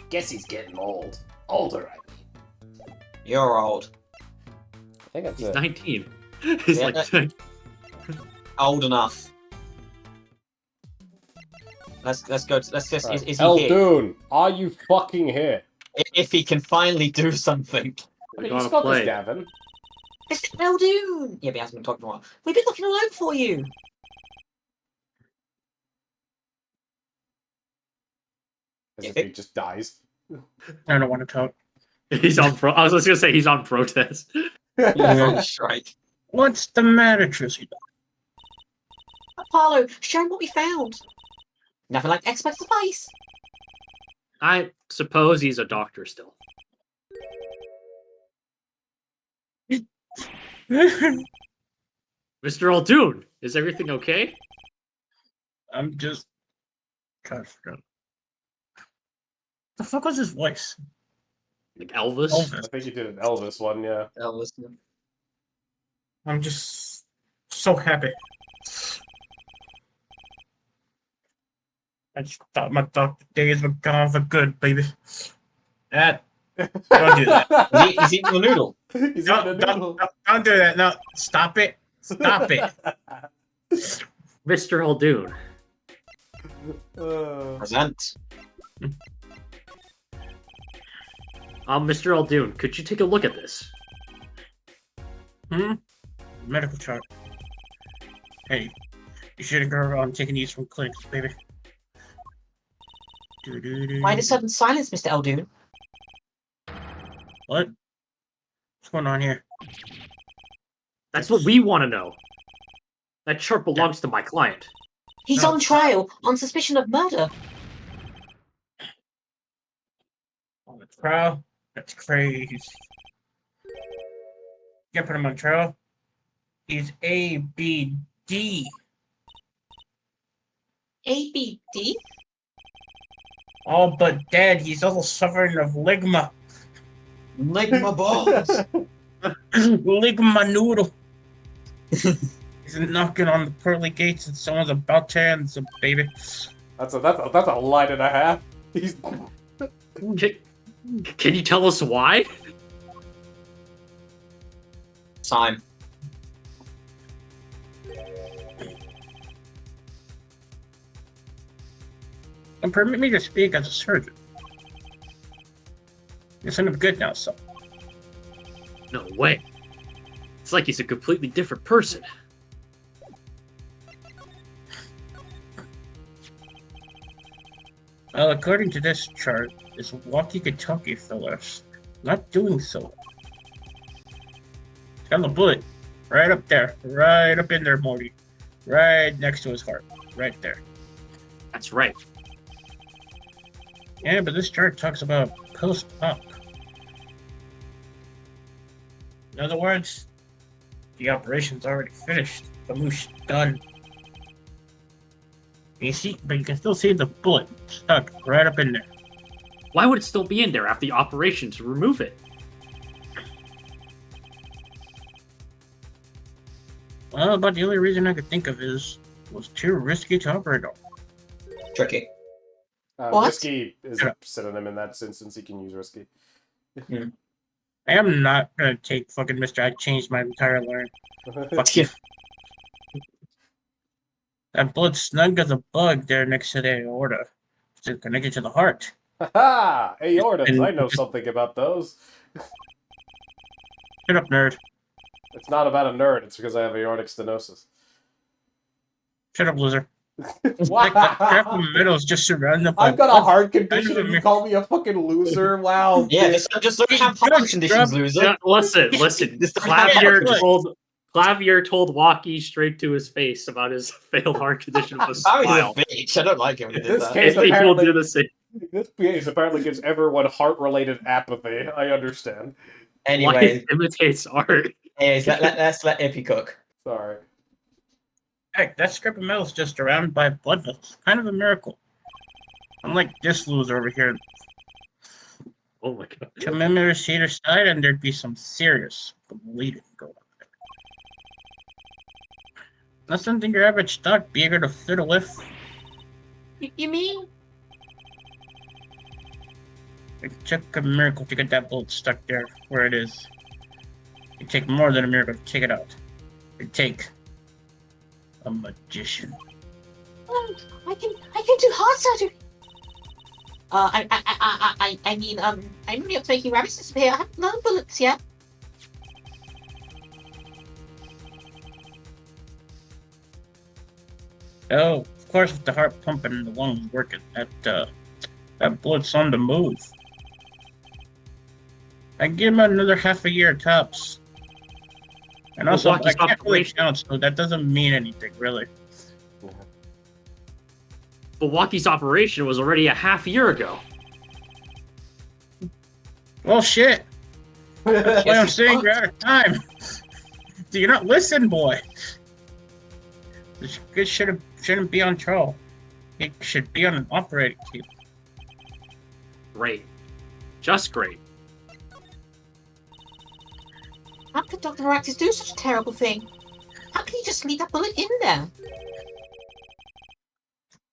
[SPEAKER 2] Guess he's getting old. Older, I mean.
[SPEAKER 1] You're old.
[SPEAKER 4] I think that's
[SPEAKER 3] He's
[SPEAKER 4] it.
[SPEAKER 3] 19. He's
[SPEAKER 1] Yeah,
[SPEAKER 3] like,
[SPEAKER 1] Old enough. Let's go. Let's just.
[SPEAKER 4] Right.
[SPEAKER 1] Is he here?
[SPEAKER 4] Eldoon, are you fucking here?
[SPEAKER 1] If he can finally do something.
[SPEAKER 4] I
[SPEAKER 3] we
[SPEAKER 4] mean, you
[SPEAKER 3] gotta
[SPEAKER 4] spoke as
[SPEAKER 3] play.
[SPEAKER 4] Gavin.
[SPEAKER 1] It's Eldoon! Yeah, but he hasn't been talking for a while. We've been looking all over for you.
[SPEAKER 4] As
[SPEAKER 1] If
[SPEAKER 4] if
[SPEAKER 1] it-
[SPEAKER 4] he just dies.
[SPEAKER 5] I don't want to talk.
[SPEAKER 3] He's on I was just gonna say he's on protest.
[SPEAKER 1] He's on strike.
[SPEAKER 5] What's the matter, Trissy?
[SPEAKER 1] Apollo, show him what we found. Nothing like expert advice.
[SPEAKER 3] I suppose he's a doctor still. Mr. Aldoon, is everything okay?
[SPEAKER 5] I'm just. God, I forgot. The fuck was his voice?
[SPEAKER 3] Like Elvis?
[SPEAKER 5] Elvis.
[SPEAKER 4] I think you did an Elvis one, yeah.
[SPEAKER 1] Elvis.
[SPEAKER 5] I'm just so happy. I just thought my doctor days were gone for good, baby. That don't do that.
[SPEAKER 1] He's eating the noodle.
[SPEAKER 4] He's
[SPEAKER 5] Don't,
[SPEAKER 4] eating a noodle.
[SPEAKER 5] don't do that. No, stop it. Stop it.
[SPEAKER 3] Mr. Aldoon.
[SPEAKER 1] Present.
[SPEAKER 3] Mr. Aldoon, could you take a look at this?
[SPEAKER 5] Medical chart. Hey, you shouldn't go around taking these from clinics, baby.
[SPEAKER 1] Why the sudden silence, Mr. Eldoon?
[SPEAKER 5] What? What's going on here?
[SPEAKER 3] That's what we want to know. That chart belongs to my client.
[SPEAKER 1] He's
[SPEAKER 5] No.
[SPEAKER 1] on trial on suspicion of murder.
[SPEAKER 5] On the trial? That's crazy. Can't put him on trial. He's ABD.
[SPEAKER 1] ABD?
[SPEAKER 5] All but dead. He's also suffering of ligma.
[SPEAKER 1] Ligma balls.
[SPEAKER 5] Ligma noodle. He's knocking on the pearly gates and someone's about to answer, baby.
[SPEAKER 4] That's a line and a half. He's
[SPEAKER 3] Can you tell us why?
[SPEAKER 1] Time.
[SPEAKER 5] And permit me to speak as a surgeon. Yes, I'm good now, so.
[SPEAKER 3] No way. It's like he's a completely different person.
[SPEAKER 5] Well, according to this chart, this walkie-talkie feller's not doing so well. He's got the bullet right up there, right up in there, Morty. Right next to his heart, right there.
[SPEAKER 3] That's right.
[SPEAKER 5] Yeah, but this chart talks about post-op. In other words, the operation's already finished. The moosh done. You see, but you can still see the bullet stuck right up in there.
[SPEAKER 3] Why would it still be in there after the operation to remove it?
[SPEAKER 5] Well, about the only reason I could think of is it was too risky to operate on.
[SPEAKER 1] Tricky. What?
[SPEAKER 4] Risky is a synonym in that instance. He can use risky.
[SPEAKER 5] I am not gonna take fucking Mr. I changed my entire line. Fuck you. That blood snug as a bug there next to the aorta. It's connected to the heart.
[SPEAKER 4] Ha! Aortas.
[SPEAKER 5] And-
[SPEAKER 4] I know something about those.
[SPEAKER 5] Shut up, nerd.
[SPEAKER 4] It's not about a nerd. It's because I have aortic stenosis.
[SPEAKER 5] Shut up, loser. Like that crap in the
[SPEAKER 4] Wow!
[SPEAKER 5] middle is just surrounded by
[SPEAKER 4] I've got a
[SPEAKER 5] blood.
[SPEAKER 4] heart condition and you call me a fucking loser? Wow.
[SPEAKER 1] Yeah, just don't have heart conditions, loser.
[SPEAKER 3] Yeah, listen.
[SPEAKER 1] This doesn't
[SPEAKER 3] Clavier
[SPEAKER 5] happen.
[SPEAKER 3] told Walkie straight to his face about his failed heart condition with a
[SPEAKER 1] Barry's
[SPEAKER 3] smile.
[SPEAKER 1] a bitch. I don't like him when he
[SPEAKER 4] In
[SPEAKER 1] did
[SPEAKER 4] this
[SPEAKER 1] that.
[SPEAKER 4] case,
[SPEAKER 3] And he will
[SPEAKER 4] apparently-
[SPEAKER 3] do the same.
[SPEAKER 4] This case apparently gives everyone heart-related apathy. I understand.
[SPEAKER 1] Anyway,
[SPEAKER 3] Life imitates art.
[SPEAKER 1] anyways, let's let Ippy cook.
[SPEAKER 4] Sorry.
[SPEAKER 5] Heck, that strip of metal is just surrounded by blood vessels. Kind of a miracle. Unlike this loser over here.
[SPEAKER 3] Oh my god.
[SPEAKER 5] Commemorative either side, and there'd be some serious bleeding going on there. Not something your average stock be able to fiddle with.
[SPEAKER 1] You mean?
[SPEAKER 5] It took a miracle to get that bullet stuck there where it is. It'd take more than a miracle to take it out. It'd take a magician.
[SPEAKER 1] I can do heart surgery. I mean, I'm really up to making rabbits disappear. I have no bullets yet.
[SPEAKER 5] Oh, of course, with the heart pumping and the lungs working, that blood's on the move. I give him another half a year tops. And
[SPEAKER 3] Well,
[SPEAKER 5] also, I
[SPEAKER 3] Walkie's
[SPEAKER 5] can't really
[SPEAKER 3] operation-
[SPEAKER 5] count, so that doesn't mean anything, really.
[SPEAKER 3] But Walkie's operation was already a half year ago.
[SPEAKER 5] Well, shit. That's why I'm
[SPEAKER 1] he's
[SPEAKER 5] saying
[SPEAKER 1] fucked.
[SPEAKER 5] you're out of time. Do you not listen, boy? This kid shouldn't be on trial. It should be on an operating team.
[SPEAKER 3] Great. Just great.
[SPEAKER 1] How could Dr. Aractis do such a terrible thing? How could he just leave that bullet in there?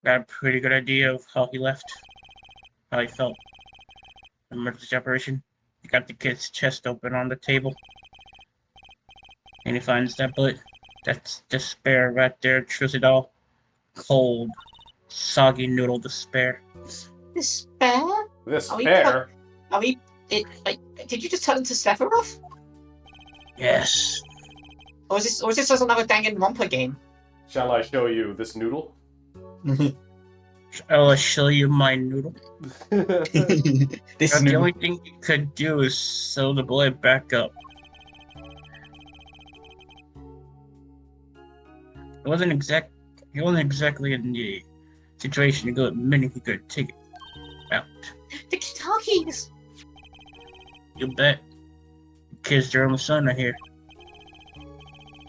[SPEAKER 5] Got a pretty good idea of how he left. How he felt. Emergency operation. He got the kid's chest open on the table. And he finds that bullet. That's despair right there, truth it all. Cold, soggy noodle despair.
[SPEAKER 1] Despair?
[SPEAKER 4] This
[SPEAKER 1] Are we
[SPEAKER 4] pair.
[SPEAKER 1] Did you just turn into Sephiroth?
[SPEAKER 5] Yes.
[SPEAKER 1] Or is this just another Danganronpa game?
[SPEAKER 4] Shall I show you this noodle?
[SPEAKER 5] I'll show you my noodle.
[SPEAKER 1] This
[SPEAKER 5] But the only thing you could do is sew the boy back up. He wasn't exactly in the situation to go admitting he could take it out.
[SPEAKER 1] The Kentuckies.
[SPEAKER 5] You bet. Kids their own son are here.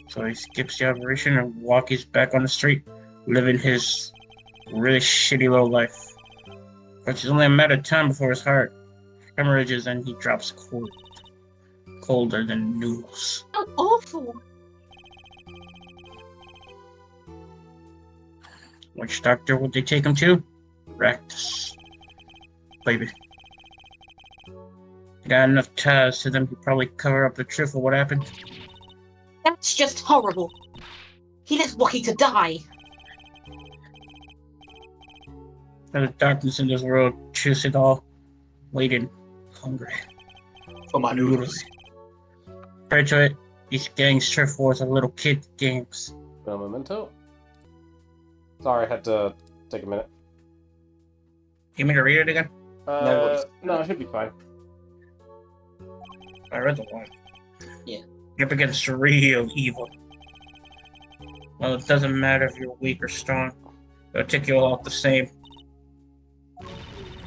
[SPEAKER 5] So he skips the operation and walks back on the street, living his really shitty little life. But it's only a matter of time before his heart hemorrhages and he drops cold. Colder than noodles.
[SPEAKER 1] How awful.
[SPEAKER 5] Which doctor would they take him to? Practice. Baby. Got enough ties to them to probably cover up the truth of what happened.
[SPEAKER 1] That's just horrible. He left Wacky to die.
[SPEAKER 5] There's darkness in this world, choose it all. Waiting, hungry.
[SPEAKER 1] For my noodles.
[SPEAKER 5] Pray to it, these gangs turf wars are little kid games.
[SPEAKER 4] A memento? Sorry, I had to take a minute.
[SPEAKER 5] You mean to read it again?
[SPEAKER 4] No, it should be fine.
[SPEAKER 5] I read the one.
[SPEAKER 1] Yeah.
[SPEAKER 5] You're up against real evil. Well, it doesn't matter if you're weak or strong. They'll take you all out the same.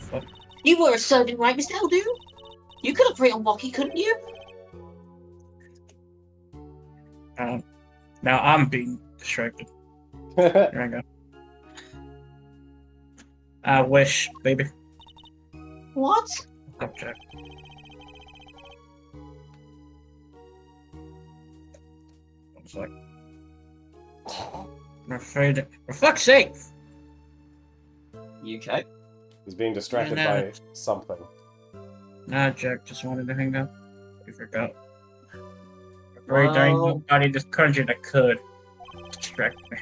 [SPEAKER 5] Fuck.
[SPEAKER 1] You were a servant, right, Mr. Eldu? You could operate on Wacky, couldn't you?
[SPEAKER 5] Now I'm being distracted. There I go. I wish, baby.
[SPEAKER 1] What?
[SPEAKER 5] Okay. I was like, I'm afraid. For fuck's sake!
[SPEAKER 1] You okay?
[SPEAKER 4] He's being distracted
[SPEAKER 5] No.
[SPEAKER 4] by something.
[SPEAKER 5] Nah, Jack just wanted to hang out. We forgot. Afraid there ain't nobody in this country that could distract me.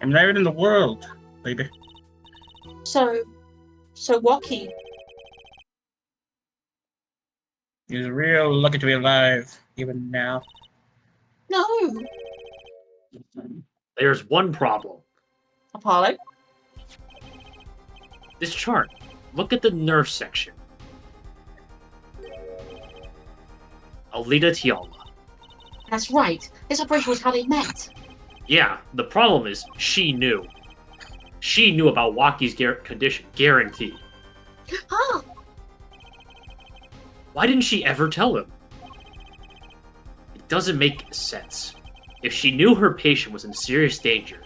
[SPEAKER 5] I'm not even in the world, baby.
[SPEAKER 1] So Wacky.
[SPEAKER 5] He's real lucky to be alive, even now.
[SPEAKER 1] No.
[SPEAKER 3] There's one problem.
[SPEAKER 1] Apollo?
[SPEAKER 3] This chart. Look at the nurse section. Alita Tiala.
[SPEAKER 1] That's right. This operation was how they met.
[SPEAKER 3] Yeah, the problem is she knew. She knew about Waki's condition, guaranteed.
[SPEAKER 1] Ah,
[SPEAKER 3] Why didn't she ever tell him? It doesn't make sense. If she knew her patient was in serious danger,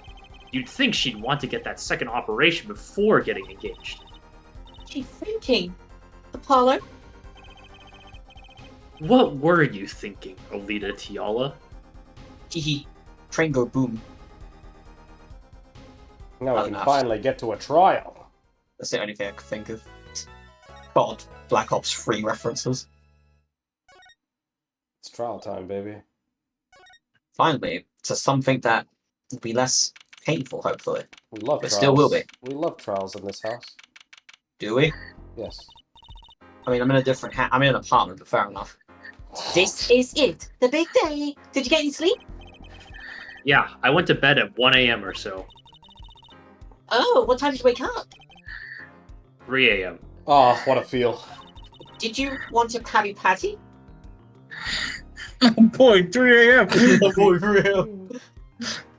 [SPEAKER 3] you'd think she'd want to get that second operation before getting engaged.
[SPEAKER 1] what's she thinking? Apollo?
[SPEAKER 3] What were you thinking, Alita Tiala?
[SPEAKER 1] Hehe. Train go boom.
[SPEAKER 4] Now we
[SPEAKER 1] Oh,
[SPEAKER 4] can
[SPEAKER 1] no.
[SPEAKER 4] finally get to a trial.
[SPEAKER 1] That's the only thing I could think of. God, Black Ops 3 references.
[SPEAKER 4] It's trial time, baby.
[SPEAKER 1] Finally, to something that will be less painful, hopefully.
[SPEAKER 4] We love
[SPEAKER 1] It
[SPEAKER 4] trials.
[SPEAKER 1] still will be.
[SPEAKER 4] We love trials in this house.
[SPEAKER 1] Do we?
[SPEAKER 4] Yes.
[SPEAKER 1] I mean, I'm in a different I'm in an apartment, but fair enough. This is it. The big day. Did you get any sleep?
[SPEAKER 3] Yeah, I went to bed at 1 a.m. or so.
[SPEAKER 1] Oh, what time did you wake up?
[SPEAKER 3] 3 a.m.
[SPEAKER 4] Oh, what a feel.
[SPEAKER 1] Did you want a Krabby Patty?
[SPEAKER 5] Oh boy, 3 a.m.
[SPEAKER 1] Oh boy, for real.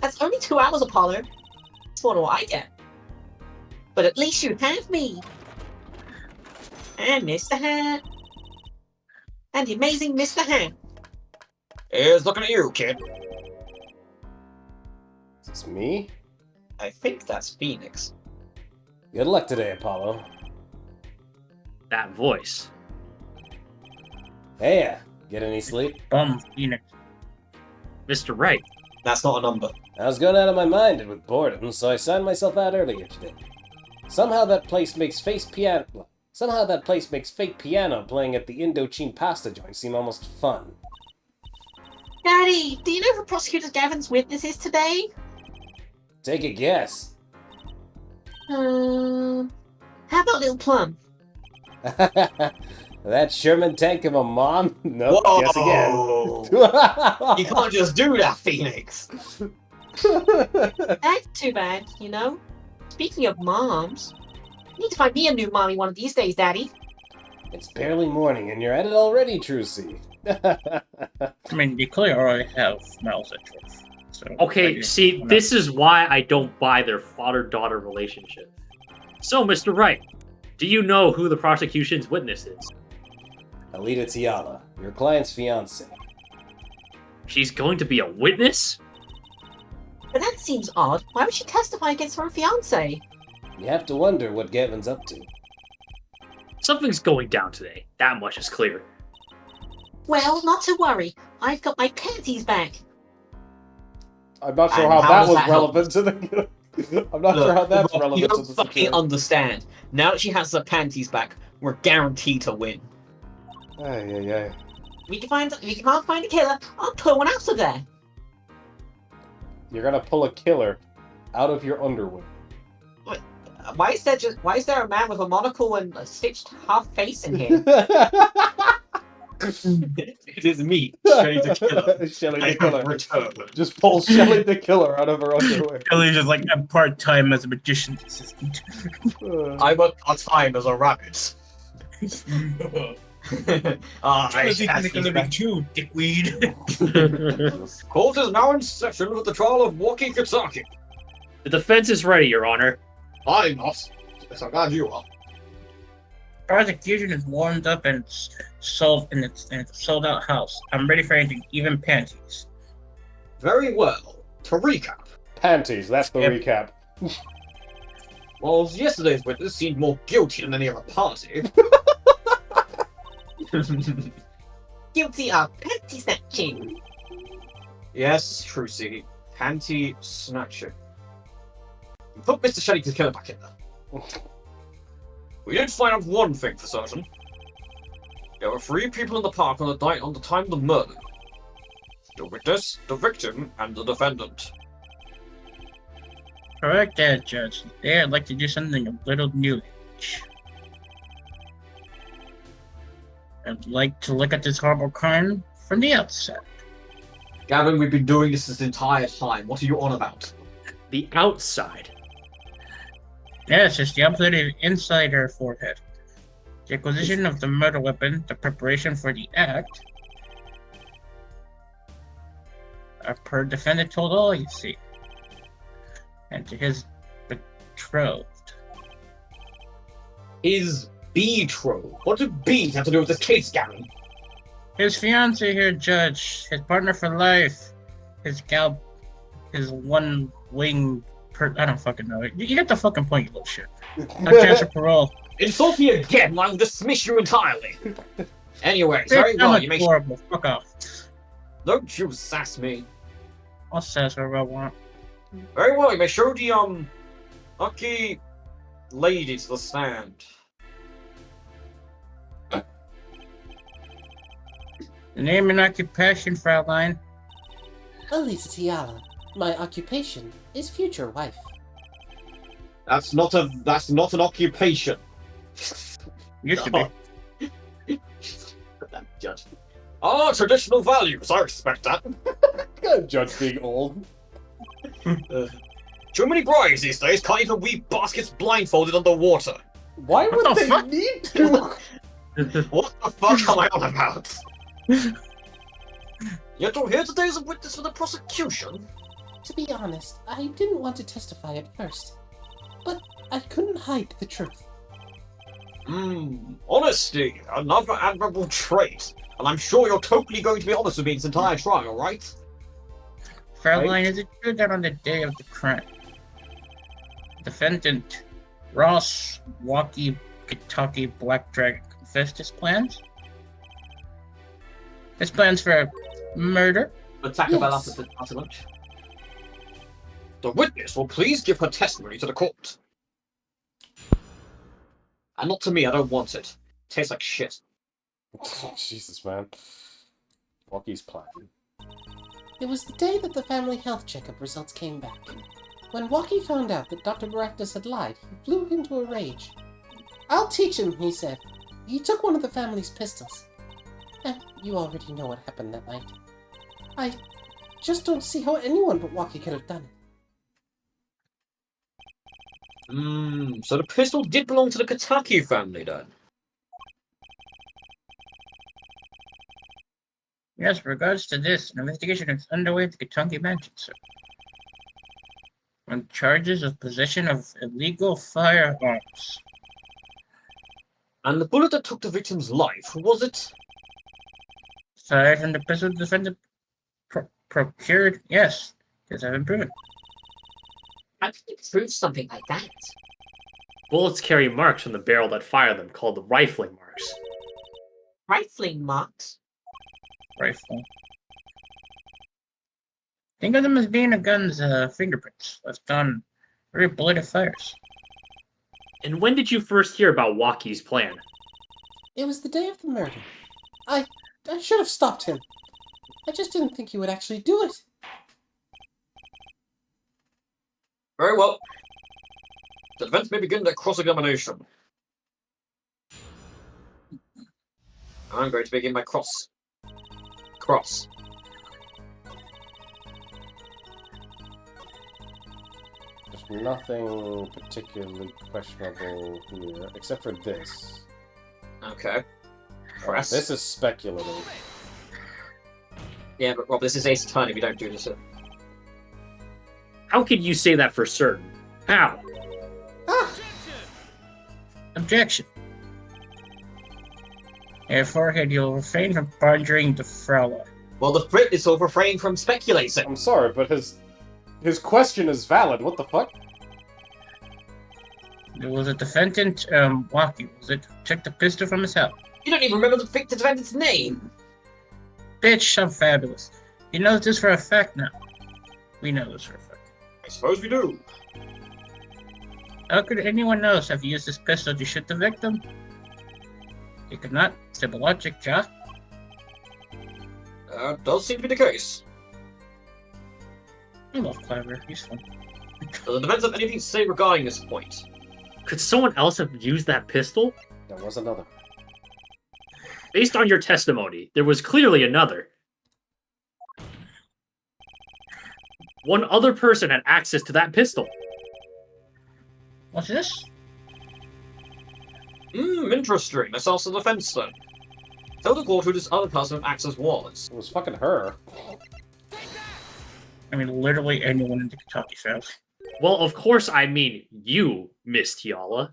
[SPEAKER 1] That's only 2 hours, Apollo. That's what do I get? But at least you have me. And Mr. Hat. And the amazing Mr. Hat. Here's looking at you, kid.
[SPEAKER 4] Is this me?
[SPEAKER 1] I think that's Phoenix.
[SPEAKER 4] Good luck today, Apollo.
[SPEAKER 3] That voice.
[SPEAKER 4] Hey, get any sleep?
[SPEAKER 5] Bum, Phoenix.
[SPEAKER 3] Mr. Wright.
[SPEAKER 1] That's not a number.
[SPEAKER 4] I was going out of my mind with boredom, so I signed myself out earlier today. Somehow that place makes fake piano playing at the Indochine pasta joint seem almost fun.
[SPEAKER 1] Daddy, do you know who Prosecutor Gavin's witness is today?
[SPEAKER 4] Take a guess.
[SPEAKER 1] How about Little Plum?
[SPEAKER 4] That Sherman tank of a mom? Nope, guess again.
[SPEAKER 1] You can't just do that, Phoenix. That's too bad, you know? Speaking of moms, you need to find me a new mommy one of these days, Daddy.
[SPEAKER 4] It's barely morning and you're at it already, Trucy.
[SPEAKER 5] I mean, you clearly already have males at truth. So
[SPEAKER 3] Okay, see, this is why I don't buy their father-daughter relationship. So, Mr. Wright, do you know who the prosecution's witness is?
[SPEAKER 4] Alita Tiala, your client's fiance.
[SPEAKER 3] She's going to be a witness?
[SPEAKER 1] But that seems odd. Why would she testify against her fiancé?
[SPEAKER 4] You have to wonder what Gavin's up to.
[SPEAKER 3] Something's going down today. That much is clear.
[SPEAKER 1] Well, not to worry. I've got my panties back.
[SPEAKER 4] I'm not
[SPEAKER 1] sure how that was relevant
[SPEAKER 4] to the. I'm not sure how that's
[SPEAKER 1] Look,
[SPEAKER 4] relevant
[SPEAKER 1] you
[SPEAKER 4] to
[SPEAKER 1] don't
[SPEAKER 4] the
[SPEAKER 1] fucking
[SPEAKER 4] situation.
[SPEAKER 1] understand. Now that she has her panties back, we're guaranteed to win.
[SPEAKER 4] Ay.
[SPEAKER 1] We can't find a killer. I'll pull one out of there.
[SPEAKER 4] You're gonna pull a killer out of your underwear.
[SPEAKER 1] Why is there a man with a monocle and a stitched half face in here? It is me, Shelly the Killer.
[SPEAKER 4] Shelly
[SPEAKER 1] I
[SPEAKER 4] the
[SPEAKER 1] have
[SPEAKER 4] Killer.
[SPEAKER 1] returned.
[SPEAKER 4] Just pull Shelly the Killer out of her underwear.
[SPEAKER 5] Kelly's just like a part-time as a magician's assistant.
[SPEAKER 1] I work part-time as a rabbit.
[SPEAKER 5] too, dickweed.
[SPEAKER 1] Court is now in session with the trial of Walkie Kitaki.
[SPEAKER 3] The defense is ready, Your Honor.
[SPEAKER 1] I'm not. Yes, I'm glad you are.
[SPEAKER 5] Prosecution is warmed up and sold in its sold-out house. I'm ready for anything, even panties.
[SPEAKER 1] Very well. To recap.
[SPEAKER 4] Panties, that's the
[SPEAKER 1] Yep.
[SPEAKER 4] recap.
[SPEAKER 1] Well, yesterday's witness seemed more guilty than any other party. Guilty of panty snatching. Yes, Trucy. Panty snatching. Put Mr. Shelly to Killer back in there. We did find out one thing for certain. There were 3 people in the park on the time of the murder. The witness, the victim, and the defendant.
[SPEAKER 5] Correct that, Judge. Today I'd like to do something a little new age. I'd like to look at this horrible crime from the outset.
[SPEAKER 1] Gavin, we've been doing this entire time. What are you on about?
[SPEAKER 3] The outside.
[SPEAKER 5] Yes, it's the opposite of inside her forehead. The acquisition of the murder weapon, the preparation for the act. Per defendant told all you see. And to his betrothed.
[SPEAKER 1] His betrothed. What do bees have to do with this case, Gavin?
[SPEAKER 5] His fiance here, Judge. His partner for life. His one wing. I don't fucking know. You get the fucking point, you little shit. No chance of parole.
[SPEAKER 1] Insult me again, and I will dismiss you entirely. Anyway, very well. You may.
[SPEAKER 5] Horrible. Fuck off.
[SPEAKER 1] Don't you sass me.
[SPEAKER 5] I'll sass whatever I want.
[SPEAKER 1] Very well. You may show the lucky lady to the stand.
[SPEAKER 5] The name and occupation, Fraulein.
[SPEAKER 6] Alita Tiala. My occupation is future wife.
[SPEAKER 1] That's not an occupation.
[SPEAKER 5] Used to be.
[SPEAKER 1] That judge. Ah, traditional values. I respect that.
[SPEAKER 4] Judge being old.
[SPEAKER 1] Too many brides these days can't even weave baskets blindfolded underwater.
[SPEAKER 4] Why would
[SPEAKER 5] What the
[SPEAKER 4] they
[SPEAKER 5] fuck?
[SPEAKER 4] need to?
[SPEAKER 1] What the fuck am I on about? Yet you're here today as a witness for the prosecution.
[SPEAKER 6] To be honest, I didn't want to testify at first, but I couldn't hide the truth.
[SPEAKER 1] Honesty, another admirable trait. And I'm sure you're totally going to be honest with me this entire trial, right?
[SPEAKER 5] Fraulein, is it true that on the day of the crime, defendant Ross Walkie Kentucky Black Dragon confessed his plans? His plans for murder?
[SPEAKER 1] But Taco Bell
[SPEAKER 6] Yes.
[SPEAKER 1] after lunch. The witness will please give her testimony to the court. And not to me, I don't want it. Tastes like shit.
[SPEAKER 4] Jesus, man. Walkie's plan.
[SPEAKER 6] It was the day that the family health checkup results came back. When Walkie found out that Dr. Baractus had lied, he flew into a rage. I'll teach him, he said. He took one of the family's pistols. And you already know what happened that night. I just don't see how anyone but Waki could have done it.
[SPEAKER 1] So the pistol did belong to the Kotaku family, then?
[SPEAKER 5] Yes, with regards to this, an investigation is underway at the Katonki Mansion, sir. On charges of possession of illegal firearms.
[SPEAKER 1] And the bullet that took the victim's life, was it?
[SPEAKER 5] Fired from the pistol the defendant procured? Yes, because I've been proven.
[SPEAKER 1] How can you prove something like that?
[SPEAKER 3] Bullets carry marks from the barrel that fired them, called the rifling marks.
[SPEAKER 1] Rifling marks?
[SPEAKER 5] Rifle. Think of them as being a gun's fingerprints left on every bullet it fires.
[SPEAKER 3] And when did you first hear about Waki's plan?
[SPEAKER 6] It was the day of the murder. I should have stopped him. I just didn't think he would actually do it.
[SPEAKER 1] Very well. The defense may begin their cross-examination. I'm going to begin my cross.
[SPEAKER 4] There's nothing particularly questionable here, except for this.
[SPEAKER 1] Okay. Press.
[SPEAKER 4] This is speculative.
[SPEAKER 1] Yeah, but Rob, this is Ace Attorney. We don't do this.
[SPEAKER 3] How can you say that for certain? How?
[SPEAKER 5] Objection. Your forehead, you'll refrain from pondering the Fraulein.
[SPEAKER 1] Well, the witness will refrain from speculating.
[SPEAKER 4] I'm sorry, but his question is valid. What the fuck?
[SPEAKER 5] There was a defendant, Waki, was it? Took the pistol from his house.
[SPEAKER 1] You don't even remember the defendant's name.
[SPEAKER 5] Bitch, I'm fabulous. You know this for a fact now. We know this for a fact.
[SPEAKER 1] I suppose we do.
[SPEAKER 5] How could anyone else have used this pistol to shoot the victim? You could not. Simple logic, ja?
[SPEAKER 1] Does seem to be the case.
[SPEAKER 5] I love Clever. He's fun.
[SPEAKER 1] Does the defense have anything to say regarding this point?
[SPEAKER 3] Could someone else have used that pistol?
[SPEAKER 4] There was another.
[SPEAKER 3] Based on your testimony, there was clearly another. One other person had access to that pistol.
[SPEAKER 5] What's this?
[SPEAKER 1] Interesting. Let's ask the defense then. Tell the court who this other person with access was.
[SPEAKER 4] It was fucking her.
[SPEAKER 5] I mean, literally anyone in the Kentucky family.
[SPEAKER 3] Well, of course I mean you, Miss Tiala.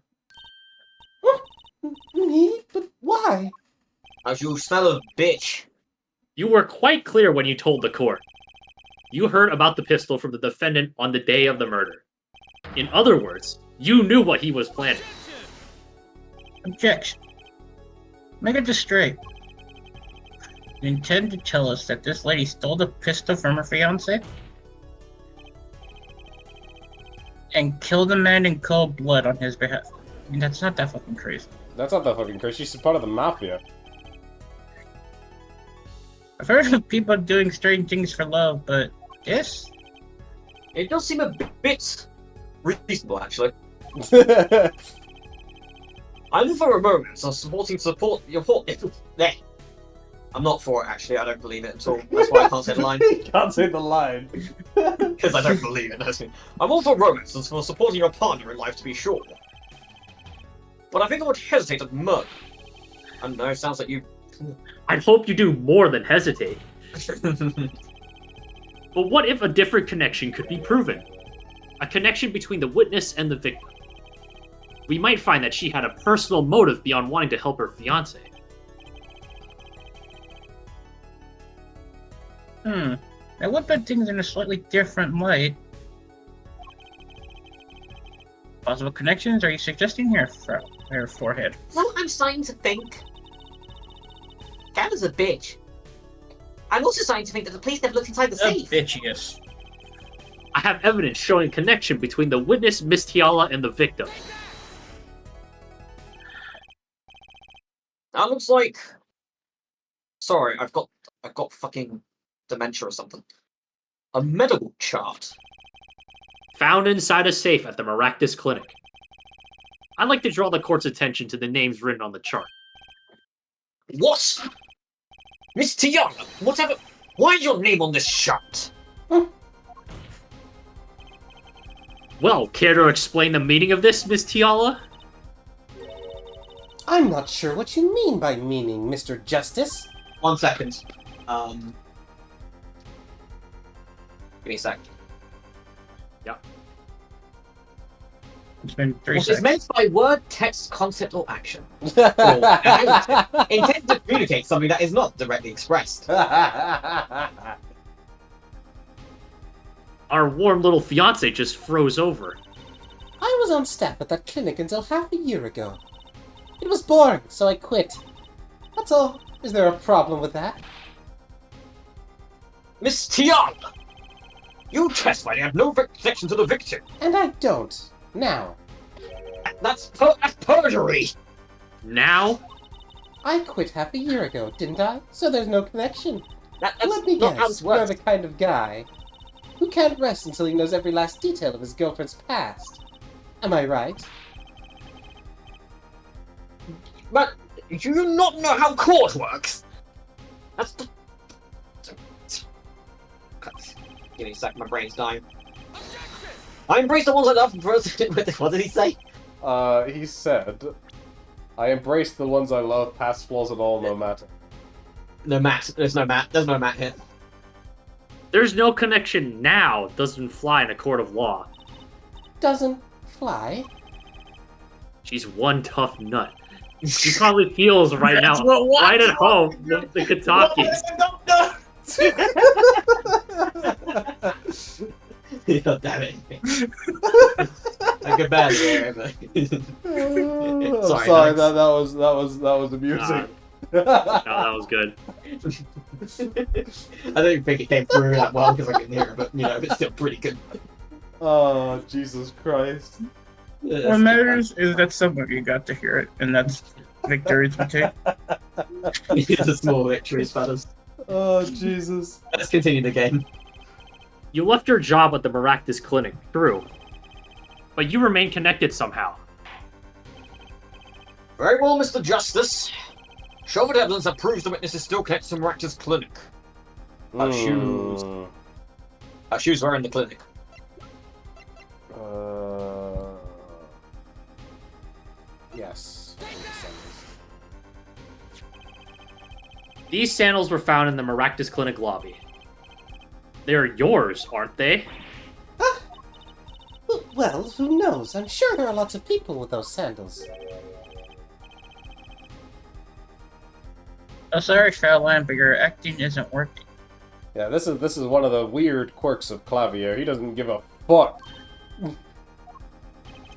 [SPEAKER 6] Me? But why?
[SPEAKER 1] As you smell of bitch.
[SPEAKER 3] You were quite clear when you told the court. You heard about the pistol from the defendant on the day of the murder. In other words, you knew what he was planning.
[SPEAKER 5] Objection. Make it just straight. You intend to tell us that this lady stole the pistol from her fiancé? And killed a man in cold blood on his behalf? I mean, that's not that fucking crazy.
[SPEAKER 4] That's not that fucking crazy. She's part of the mafia.
[SPEAKER 5] I've heard of people doing strange things for love, but this?
[SPEAKER 1] It does seem a bit reasonable, actually. I'm for a romance. I'm support your there. I'm not for it, actually. I don't believe it at all. That's why I can't say the line.
[SPEAKER 4] Can't say the line.
[SPEAKER 1] Because I don't believe it. I'm all for romance and for supporting your partner in life, to be sure. But I think I would hesitate at murder. I don't know, it sounds like you...
[SPEAKER 3] I hope you do more than hesitate. But what if a different connection could be proven? A connection between the witness and the victim. We might find that she had a personal motive beyond wanting to help her fiancé.
[SPEAKER 5] I would put things in a slightly different light. Possible connections? Are you suggesting here, her forehead?
[SPEAKER 1] Well, I'm starting to think... That was a bitch. I'm also starting to think that the police never looked inside the safe.
[SPEAKER 5] Bitchiest.
[SPEAKER 3] I have evidence showing connection between the witness, Miss Tiala, and the victim.
[SPEAKER 1] That looks like... Sorry, I've got fucking dementia or something. A medical chart.
[SPEAKER 3] Found inside a safe at the Maractus Clinic. I'd like to draw the court's attention to the names written on the chart.
[SPEAKER 1] What? Miss Tiana, whatever... Why is your name on this chart?
[SPEAKER 3] Well, care to explain the meaning of this, Miss Tiala?
[SPEAKER 6] I'm not sure what you mean by meaning, Mr. Justice.
[SPEAKER 1] 1 second. Give me a sec.
[SPEAKER 5] It's been 3
[SPEAKER 1] What is
[SPEAKER 5] seconds.
[SPEAKER 1] meant by word, text, concept, or action? Intent to communicate something that is not directly expressed.
[SPEAKER 3] Our warm little fiance just froze over.
[SPEAKER 6] I was on staff at that clinic until half a year ago. It was boring, so I quit. That's all. Is there a problem with that?
[SPEAKER 1] Miss Tiana! You testified you have no connection to the victim.
[SPEAKER 6] And I don't. Now.
[SPEAKER 1] That's perjury.
[SPEAKER 3] Now?
[SPEAKER 6] I quit half a year ago, didn't I? So there's no connection.
[SPEAKER 1] That's
[SPEAKER 6] Let me
[SPEAKER 1] not how
[SPEAKER 6] guess,
[SPEAKER 1] this
[SPEAKER 6] you're
[SPEAKER 1] works.
[SPEAKER 6] the kind of guy who can't rest until he knows every last detail of his girlfriend's past. Am I right?
[SPEAKER 1] But do you not know how court works? That's the... Give me a sec, my brain's dying. I embrace the ones I love. What did he say?
[SPEAKER 4] He said, I embrace the ones I love, past flaws and all, no matter.
[SPEAKER 1] No Matt. There's no Matt. There's no Matt here.
[SPEAKER 3] There's no connection now doesn't fly in a court of law.
[SPEAKER 6] Doesn't fly.
[SPEAKER 3] She's one tough nut. She probably feels right now,
[SPEAKER 5] That's what-
[SPEAKER 3] right at home, with the Katakis.
[SPEAKER 1] God damn it. I could barely hear it, but...
[SPEAKER 4] I'm
[SPEAKER 1] Sorry,
[SPEAKER 4] sorry,
[SPEAKER 1] Max.
[SPEAKER 4] that was amusing.
[SPEAKER 3] No, that was good.
[SPEAKER 1] I don't think it came through that well because I couldn't hear it, but it's still pretty good.
[SPEAKER 4] Oh, Jesus Christ.
[SPEAKER 5] What matters is that some of you got to hear it, and that's victories we take.
[SPEAKER 1] It's a small victory, fellas.
[SPEAKER 4] Oh, Jesus.
[SPEAKER 1] Let's continue the game.
[SPEAKER 3] You left your job at the Maractus Clinic, true. But you remain connected somehow.
[SPEAKER 1] Very well, Mr. Justice. Show me evidence that proves the witness is still connected to Maractus Clinic. Our shoes. Our shoes were in the clinic.
[SPEAKER 4] Yes.
[SPEAKER 3] These sandals were found in the Maractus Clinic lobby. They're yours, aren't they?
[SPEAKER 6] Well, who knows? I'm sure there are lots of people with those sandals.
[SPEAKER 5] Oh, sorry, Shadowland, but your acting isn't working.
[SPEAKER 4] Yeah, this is one of the weird quirks of Clavier. He doesn't give a fuck.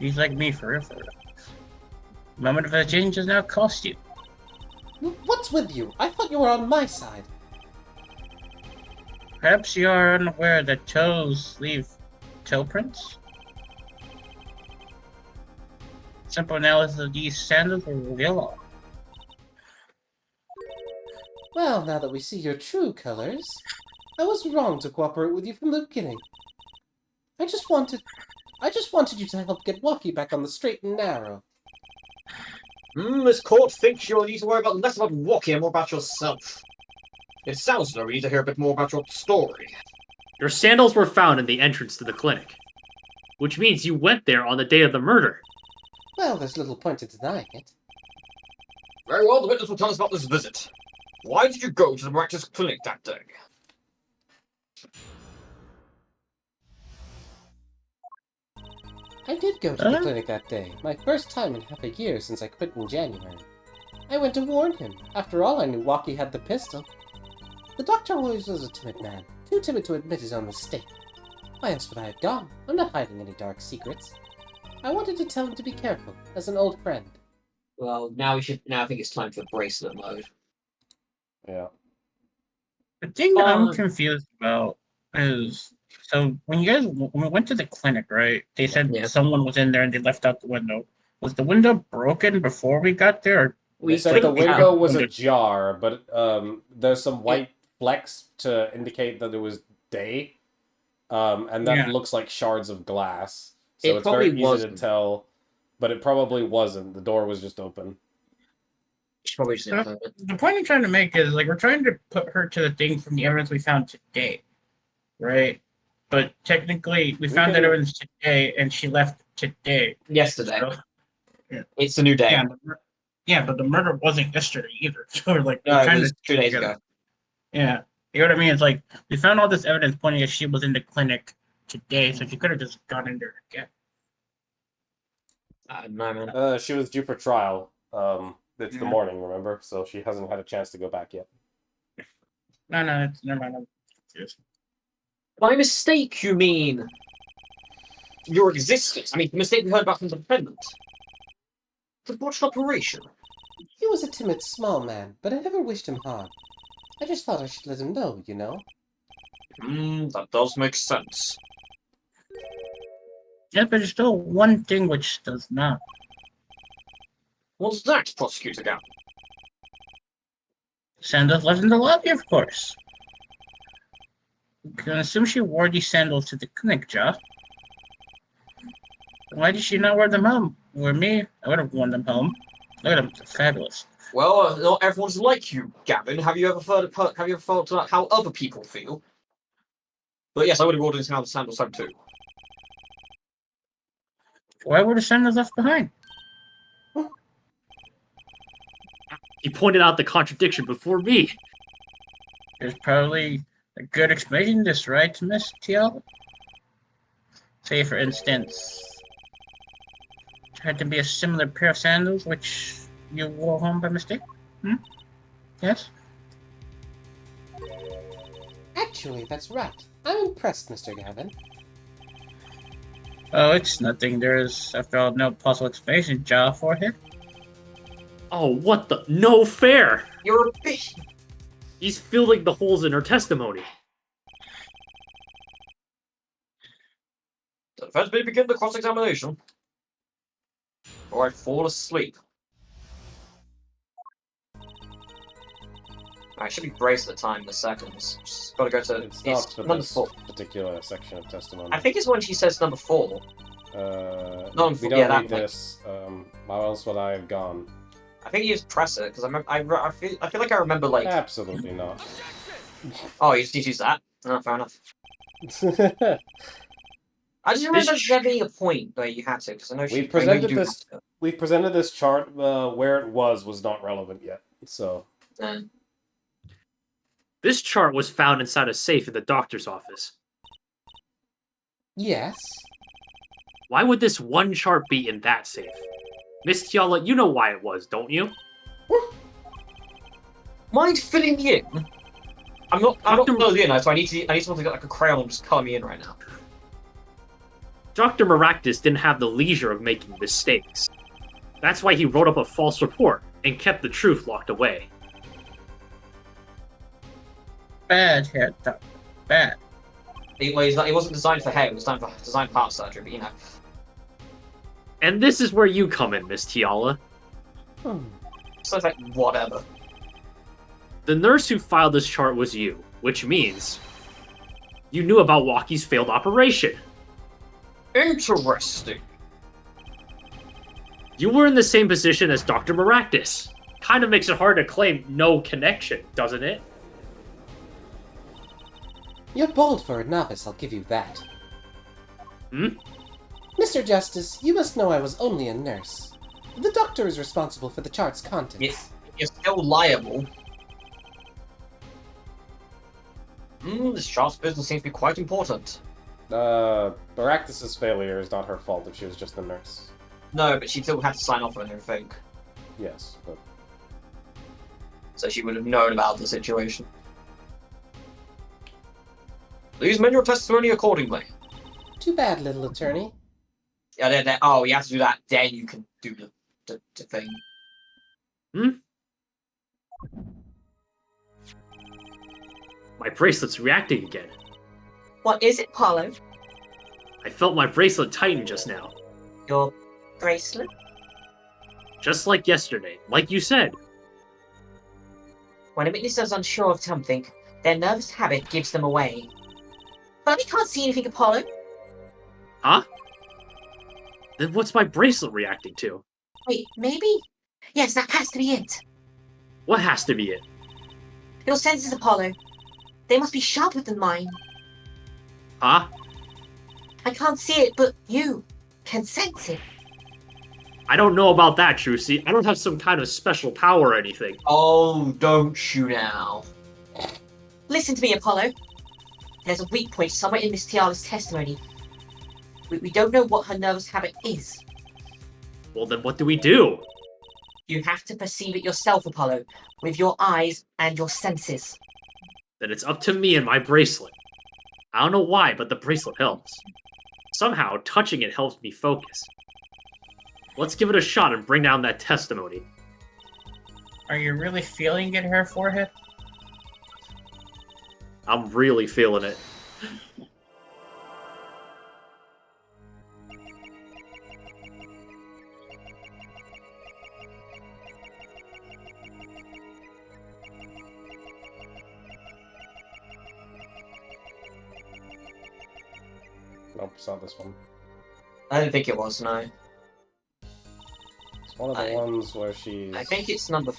[SPEAKER 5] He's like me for real. Moment of a change has now cost you.
[SPEAKER 6] What's with you? I thought you were on my side.
[SPEAKER 5] Perhaps you are unaware that toes leave toe prints? Simple analysis of these sandals will reveal all.
[SPEAKER 6] Well, now that we see your true colors, I was wrong to cooperate with you from the beginning. I just wanted you to help get Walkie back on the straight and narrow.
[SPEAKER 1] This court thinks you'll need to worry less about Walkie and more about yourself. It sounds as though we need to hear a bit more about your story.
[SPEAKER 3] Your sandals were found in the entrance to the clinic. Which means you went there on the day of the murder.
[SPEAKER 6] Well, there's little point in denying it.
[SPEAKER 1] Very well, the witness will tell us about this visit. Why did you go to the Maractus Clinic that day?
[SPEAKER 6] I did go to the clinic that day, my first time in half a year since I quit in January. I went to warn him. After all, I knew Walkie had the pistol. The doctor always was a timid man, too timid to admit his own mistake. Why else would I have gone? I'm not hiding any dark secrets. I wanted to tell him to be careful, as an old friend.
[SPEAKER 1] Well, now I think it's time for bracelet mode.
[SPEAKER 4] Yeah.
[SPEAKER 5] The thing I'm confused about is, so when we went to the clinic, right? They said someone was in there and they left out the window. Was the window broken before we got there? Or
[SPEAKER 4] They said the window was ajar, but there's some white flecks to indicate that it was day, and that looks like shards of glass. So it's very easy to tell, but it probably wasn't. The door was just open.
[SPEAKER 1] Probably just
[SPEAKER 5] the point I'm trying to make is, like, we're trying to put her to the thing from the evidence we found today, right? But technically, we
[SPEAKER 4] We
[SPEAKER 5] found that
[SPEAKER 4] can-
[SPEAKER 5] evidence today, and she left today.
[SPEAKER 1] Yesterday.
[SPEAKER 5] So,
[SPEAKER 1] It's a new day.
[SPEAKER 5] yeah, yeah, but the murder wasn't yesterday either. So we're like,
[SPEAKER 1] No,
[SPEAKER 5] we're
[SPEAKER 1] it
[SPEAKER 5] trying
[SPEAKER 1] was
[SPEAKER 5] to
[SPEAKER 1] 2 days
[SPEAKER 5] together.
[SPEAKER 1] ago.
[SPEAKER 5] Yeah, you know what I mean? It's like we found all this evidence pointing that she was in the clinic today, so she could have just gone in there again.
[SPEAKER 1] No, man.
[SPEAKER 4] She was due for trial. It's the
[SPEAKER 5] Yeah.
[SPEAKER 4] morning, remember? So she hasn't had a chance to go back yet.
[SPEAKER 5] No, it's never mind. I'm confused.
[SPEAKER 1] By mistake, you mean your existence? I mean, the mistake we heard about from the defendant. The botched operation.
[SPEAKER 6] He was a timid, small man, but I never wished him harm. I just thought I should let him know, you know?
[SPEAKER 1] That does make sense.
[SPEAKER 5] Yeah, but there's still one thing which does not.
[SPEAKER 1] What's that, Prosecutor Gap?
[SPEAKER 5] Sandals left in the lobby, of course. You can assume she wore these sandals to the clinic, Ja. Why did she not wear them home? Were me, I would have worn them home. Look at them, they're fabulous.
[SPEAKER 1] Well, not everyone's like you, Gavin. Have you ever thought about how other people feel? But yes, I would have ordered his sandals home too.
[SPEAKER 5] Why were the sandals left behind?
[SPEAKER 3] He pointed out the contradiction before me.
[SPEAKER 5] There's probably a good explanation to this, right, Miss TL? Say, for instance, there had to be a similar pair of sandals which you wore home by mistake? Yes?
[SPEAKER 6] Actually, that's right. I'm impressed, Mr. Gavin.
[SPEAKER 5] Oh, it's nothing. There's, after all, no possible explanation, Ja, for it.
[SPEAKER 3] Oh, what the? No fair!
[SPEAKER 1] You're a bitch.
[SPEAKER 3] He's filling the holes in her testimony.
[SPEAKER 1] The defense may begin the cross-examination. Or I fall asleep. I should be braced at the time in a second. Just gotta go to
[SPEAKER 4] It's not for
[SPEAKER 1] number
[SPEAKER 4] this
[SPEAKER 1] 4.
[SPEAKER 4] particular section of testimony.
[SPEAKER 1] I think it's when she says number 4. No,
[SPEAKER 4] we
[SPEAKER 1] yeah,
[SPEAKER 4] don't
[SPEAKER 1] that
[SPEAKER 4] need
[SPEAKER 1] one.
[SPEAKER 4] this. How else would I have gone?
[SPEAKER 1] I think you just press it because I feel like I remember like.
[SPEAKER 4] Absolutely not.
[SPEAKER 1] Oh, you just need to use that. Oh, fair enough. I just remember there being a point where you had to because I know
[SPEAKER 4] We've
[SPEAKER 1] I know you
[SPEAKER 4] presented
[SPEAKER 1] do
[SPEAKER 4] this.
[SPEAKER 1] have to.
[SPEAKER 4] We've presented this chart. Where it was not relevant yet. So
[SPEAKER 3] This chart was found inside a safe in the doctor's office.
[SPEAKER 6] Yes?
[SPEAKER 3] Why would this one chart be in that safe? Miss Tiala, you know why it was, don't you?
[SPEAKER 1] Mind filling me in? I'm not
[SPEAKER 3] Dr.
[SPEAKER 1] filled in, so I need someone to get like a crayon and just color me in right now.
[SPEAKER 3] Dr. Maractus didn't have the leisure of making mistakes. That's why he wrote up a false report and kept the truth locked away.
[SPEAKER 5] Bad hair, Doctor. Bad.
[SPEAKER 1] It wasn't designed for hair, it was designed for heart surgery, but you know.
[SPEAKER 3] And this is where you come in, Miss Tiala.
[SPEAKER 1] So it's like, whatever.
[SPEAKER 3] The nurse who filed this chart was you, which means you knew about Walkie's failed operation.
[SPEAKER 1] Interesting.
[SPEAKER 3] You were in the same position as Dr. Maractus. Kind of makes it hard to claim no connection, doesn't it?
[SPEAKER 6] You're bold for a novice, I'll give you that.
[SPEAKER 3] Hmm?
[SPEAKER 6] Mr. Justice, you must know I was only a nurse. The doctor is responsible for the chart's contents.
[SPEAKER 1] You're still liable. This chart's business seems to be quite important.
[SPEAKER 4] Baractus's failure is not her fault if she was just the nurse.
[SPEAKER 1] No, but she still had to sign off on everything.
[SPEAKER 4] Yes, but
[SPEAKER 1] So she would have known about the situation. Please amend your testimony accordingly.
[SPEAKER 6] Too bad, little attorney.
[SPEAKER 1] Yeah, oh, you have to do that, then you can do the thing.
[SPEAKER 3] My bracelet's reacting again.
[SPEAKER 1] What is it, Paulo?
[SPEAKER 3] I felt my bracelet tighten just now.
[SPEAKER 1] Your bracelet?
[SPEAKER 3] Just like yesterday, like you said.
[SPEAKER 1] When a witness is unsure of something, their nervous habit gives them away. But I can't see anything, Apollo.
[SPEAKER 3] Huh? Then what's my bracelet reacting to?
[SPEAKER 1] Wait, maybe? Yes, that has to be it.
[SPEAKER 3] What has to be it?
[SPEAKER 1] Your senses, Apollo. They must be sharper than mine.
[SPEAKER 3] Huh?
[SPEAKER 1] I can't see it, but you can sense it.
[SPEAKER 3] I don't know about that, Trucy. I don't have some kind of special power or anything.
[SPEAKER 1] Oh, don't you now. Listen to me, Apollo. There's a weak point somewhere in Miss Tiala's testimony. We don't know what her nervous habit is.
[SPEAKER 3] Well, then what do we do?
[SPEAKER 1] You have to perceive it yourself, Apollo, with your eyes and your senses.
[SPEAKER 3] Then it's up to me and my bracelet. I don't know why, but the bracelet helps. Somehow, touching it helps me focus. Let's give it a shot and bring down that testimony.
[SPEAKER 5] Are you really feeling it in her forehead?
[SPEAKER 3] I'm really feeling it.
[SPEAKER 4] Nope, it's not this one.
[SPEAKER 1] I don't think it was, no.
[SPEAKER 4] It's one of the ones where she's...
[SPEAKER 1] I think it's number...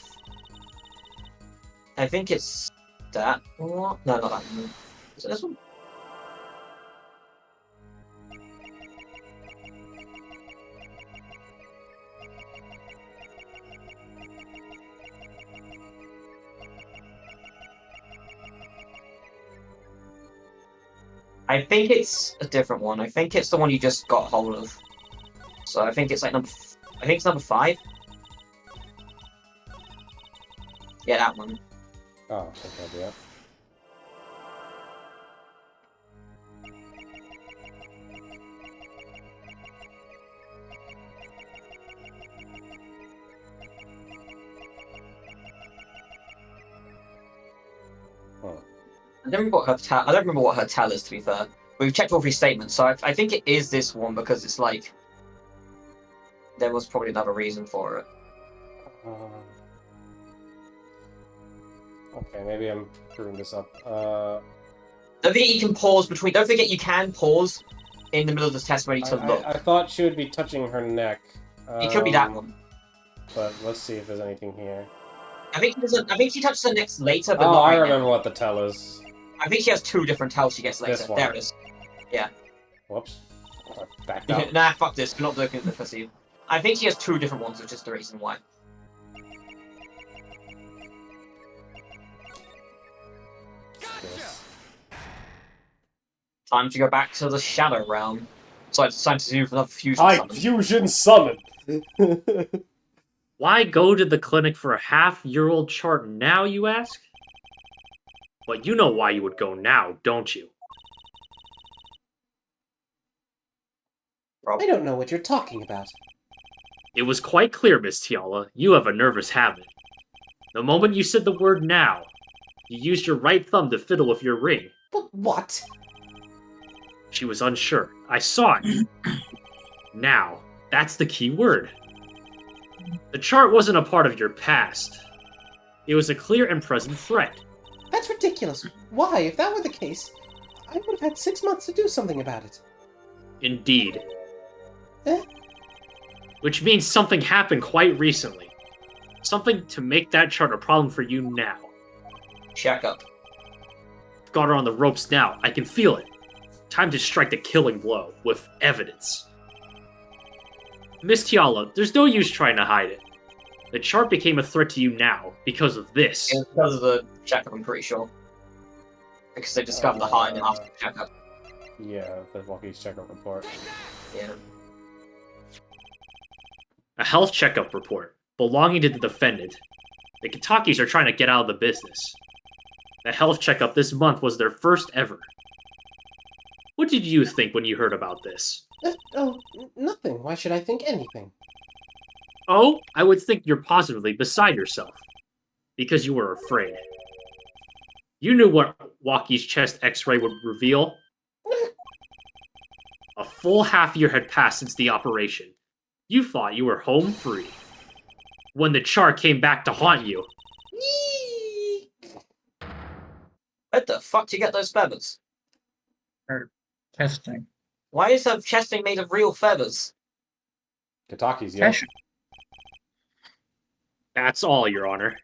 [SPEAKER 1] I think it's that one. No, not that one. Is it this one? I think it's a different one. I think it's the one you just got hold of. So I think it's like number... I think it's number 5. Yeah, that one.
[SPEAKER 4] Oh, okay, yeah.
[SPEAKER 1] I don't remember what her tell is, to be fair. We've checked all 3 statements, so I think it is this one because it's like... There was probably another reason for it.
[SPEAKER 4] Okay, maybe I'm screwing this up.
[SPEAKER 1] Don't forget you can pause between... Don't forget you can pause in the middle of the testimony to look.
[SPEAKER 4] I thought she would be touching her neck.
[SPEAKER 1] It could be that one.
[SPEAKER 4] But let's see if there's anything here.
[SPEAKER 1] I think she touches her next later, but
[SPEAKER 4] Oh,
[SPEAKER 1] not right
[SPEAKER 4] I remember
[SPEAKER 1] now.
[SPEAKER 4] what the tell is.
[SPEAKER 1] I think she has 2 different tells she gets later.
[SPEAKER 4] This one.
[SPEAKER 1] There it is. Yeah.
[SPEAKER 4] Whoops. Backed up.
[SPEAKER 1] Nah, fuck this. We're not looking at the perceive. I think she has 2 different ones, which is the reason why.
[SPEAKER 4] This.
[SPEAKER 1] Time to go back to the Shadow Realm. So it's time to do another fusion
[SPEAKER 4] I
[SPEAKER 1] summon.
[SPEAKER 4] fusion summon!
[SPEAKER 3] Why go to the clinic for a half-year-old chart now, you ask? Well, you know why you would go now, don't you?
[SPEAKER 6] I don't know what you're talking about.
[SPEAKER 3] It was quite clear, Miss Tiala, you have a nervous habit. The moment you said the word now, you used your right thumb to fiddle with your ring.
[SPEAKER 6] But what?
[SPEAKER 3] She was unsure. I saw it. Now, that's the key word. The chart wasn't a part of your past. It was a clear and present threat.
[SPEAKER 6] That's ridiculous. Why? If that were the case, I would have had 6 months to do something about it.
[SPEAKER 3] Indeed.
[SPEAKER 6] Eh?
[SPEAKER 3] Which means something happened quite recently. Something to make that chart a problem for you now.
[SPEAKER 1] Check up.
[SPEAKER 3] I've got her on the ropes now. I can feel it. Time to strike the killing blow, with evidence. Miss Tiala, there's no use trying to hide it. The chart became a threat to you now, because of this.
[SPEAKER 1] It's because of the checkup, I'm pretty sure. Because they discovered the heart in after the checkup.
[SPEAKER 4] Yeah, the Walkie's checkup report.
[SPEAKER 1] Yeah.
[SPEAKER 3] A health checkup report, belonging to the defendant. The Kitakis are trying to get out of the business. The health checkup this month was their first ever. What did you think when you heard about this?
[SPEAKER 6] Nothing. Why should I think anything?
[SPEAKER 3] Oh, I would think you're positively beside yourself. Because you were afraid. You knew what Walkie's chest x-ray would reveal. A full half year had passed since the operation. You thought you were home free. When the chart came back to haunt you.
[SPEAKER 1] Where the fuck do you get those feathers?
[SPEAKER 5] Or testing.
[SPEAKER 1] Why is her chesting made of real feathers?
[SPEAKER 4] Kataki's, yeah.
[SPEAKER 5] Fashion.
[SPEAKER 3] That's all, Your Honor.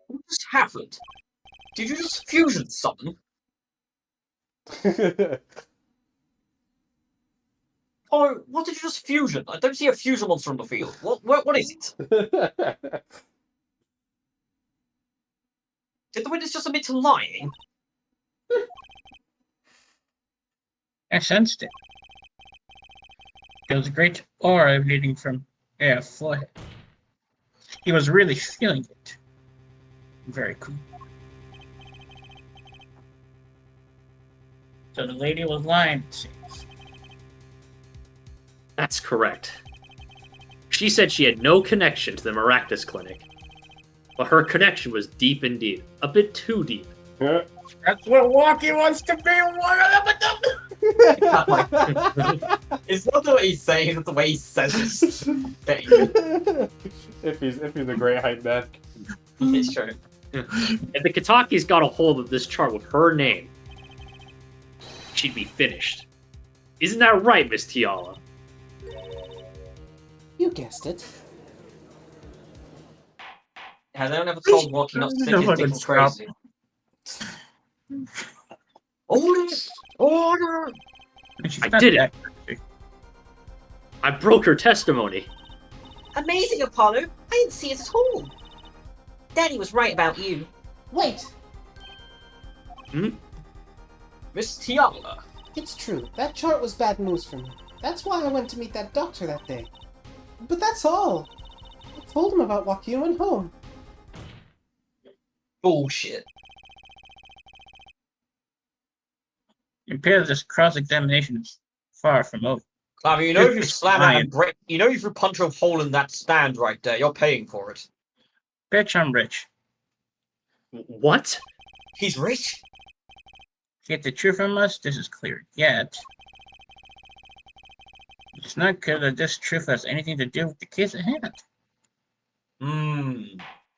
[SPEAKER 1] What just happened? Did you just fusion summon? Oh, what did you just fusion? I don't see a fusion monster on the field. What is it? Did the witness just admit to lying?
[SPEAKER 5] I sensed it. There was a great aura emanating from forehead. He was really feeling it. Very cool. So the lady was lying, it seems.
[SPEAKER 3] That's correct. She said she had no connection to the Maractus Clinic. But her connection was deep indeed. A bit too deep.
[SPEAKER 5] That's what Walkie wants to be.
[SPEAKER 1] It's not the way he's saying, it's the way he says it.
[SPEAKER 4] if he's a great hype man.
[SPEAKER 1] It's true.
[SPEAKER 3] If the Kataki's got a hold of this chart with her name, she'd be finished. Isn't that right, Miss Tiala?
[SPEAKER 6] You guessed it.
[SPEAKER 1] Has anyone ever told Walkie not to stick his dick in crazy? Order!
[SPEAKER 3] I did it. I broke her testimony.
[SPEAKER 1] Amazing, Apollo. I didn't see it at all. Daddy was right about you.
[SPEAKER 6] Wait!
[SPEAKER 1] Miss Tiala.
[SPEAKER 6] It's true. That chart was bad news for me. That's why I went to meet that doctor that day. But that's all. I told him about Walkie and went home.
[SPEAKER 1] Bullshit.
[SPEAKER 5] Impaired this cross-examination is far from over.
[SPEAKER 1] I mean, you know if you
[SPEAKER 5] It's
[SPEAKER 1] slam
[SPEAKER 5] fine.
[SPEAKER 1] it and break, you know if you punch a hole in that stand right there, you're paying for it.
[SPEAKER 5] Bitch, I'm rich.
[SPEAKER 3] What?
[SPEAKER 1] He's rich?
[SPEAKER 5] Get the truth from us, this is clear. Yet. It's not clear that this truth has anything to do with the case at hand.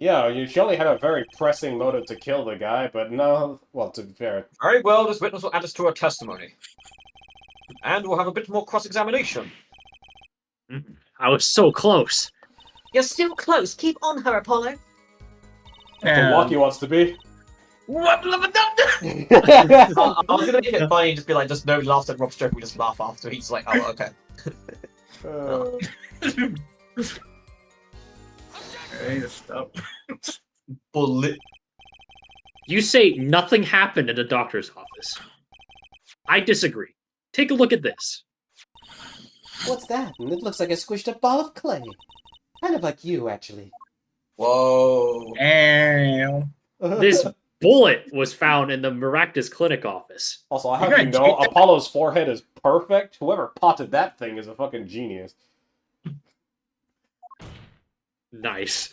[SPEAKER 4] Yeah, you surely had a very pressing motive to kill the guy, but no. Well, to be fair.
[SPEAKER 1] Very well, this witness will add us to her testimony. And we'll have a bit more cross-examination.
[SPEAKER 3] I was so close.
[SPEAKER 1] You're still close. Keep on her, Apollo.
[SPEAKER 4] The Walkie wants to be.
[SPEAKER 5] What?
[SPEAKER 1] I was gonna make it funny and just be like, just nobody laughs at Rob's joke, we just laugh after. He's like, oh, okay.
[SPEAKER 5] I need to stop.
[SPEAKER 1] Bullet.
[SPEAKER 3] You say nothing happened in the doctor's office. I disagree. Take a look at this.
[SPEAKER 6] What's that? It looks like a squished up ball of clay. Kind of like you, actually.
[SPEAKER 1] Whoa.
[SPEAKER 5] Damn.
[SPEAKER 3] This bullet was found in the Maractus Clinic office.
[SPEAKER 4] Also, I have you know, Apollo's forehead is perfect. Whoever potted that thing is a fucking genius.
[SPEAKER 3] Nice.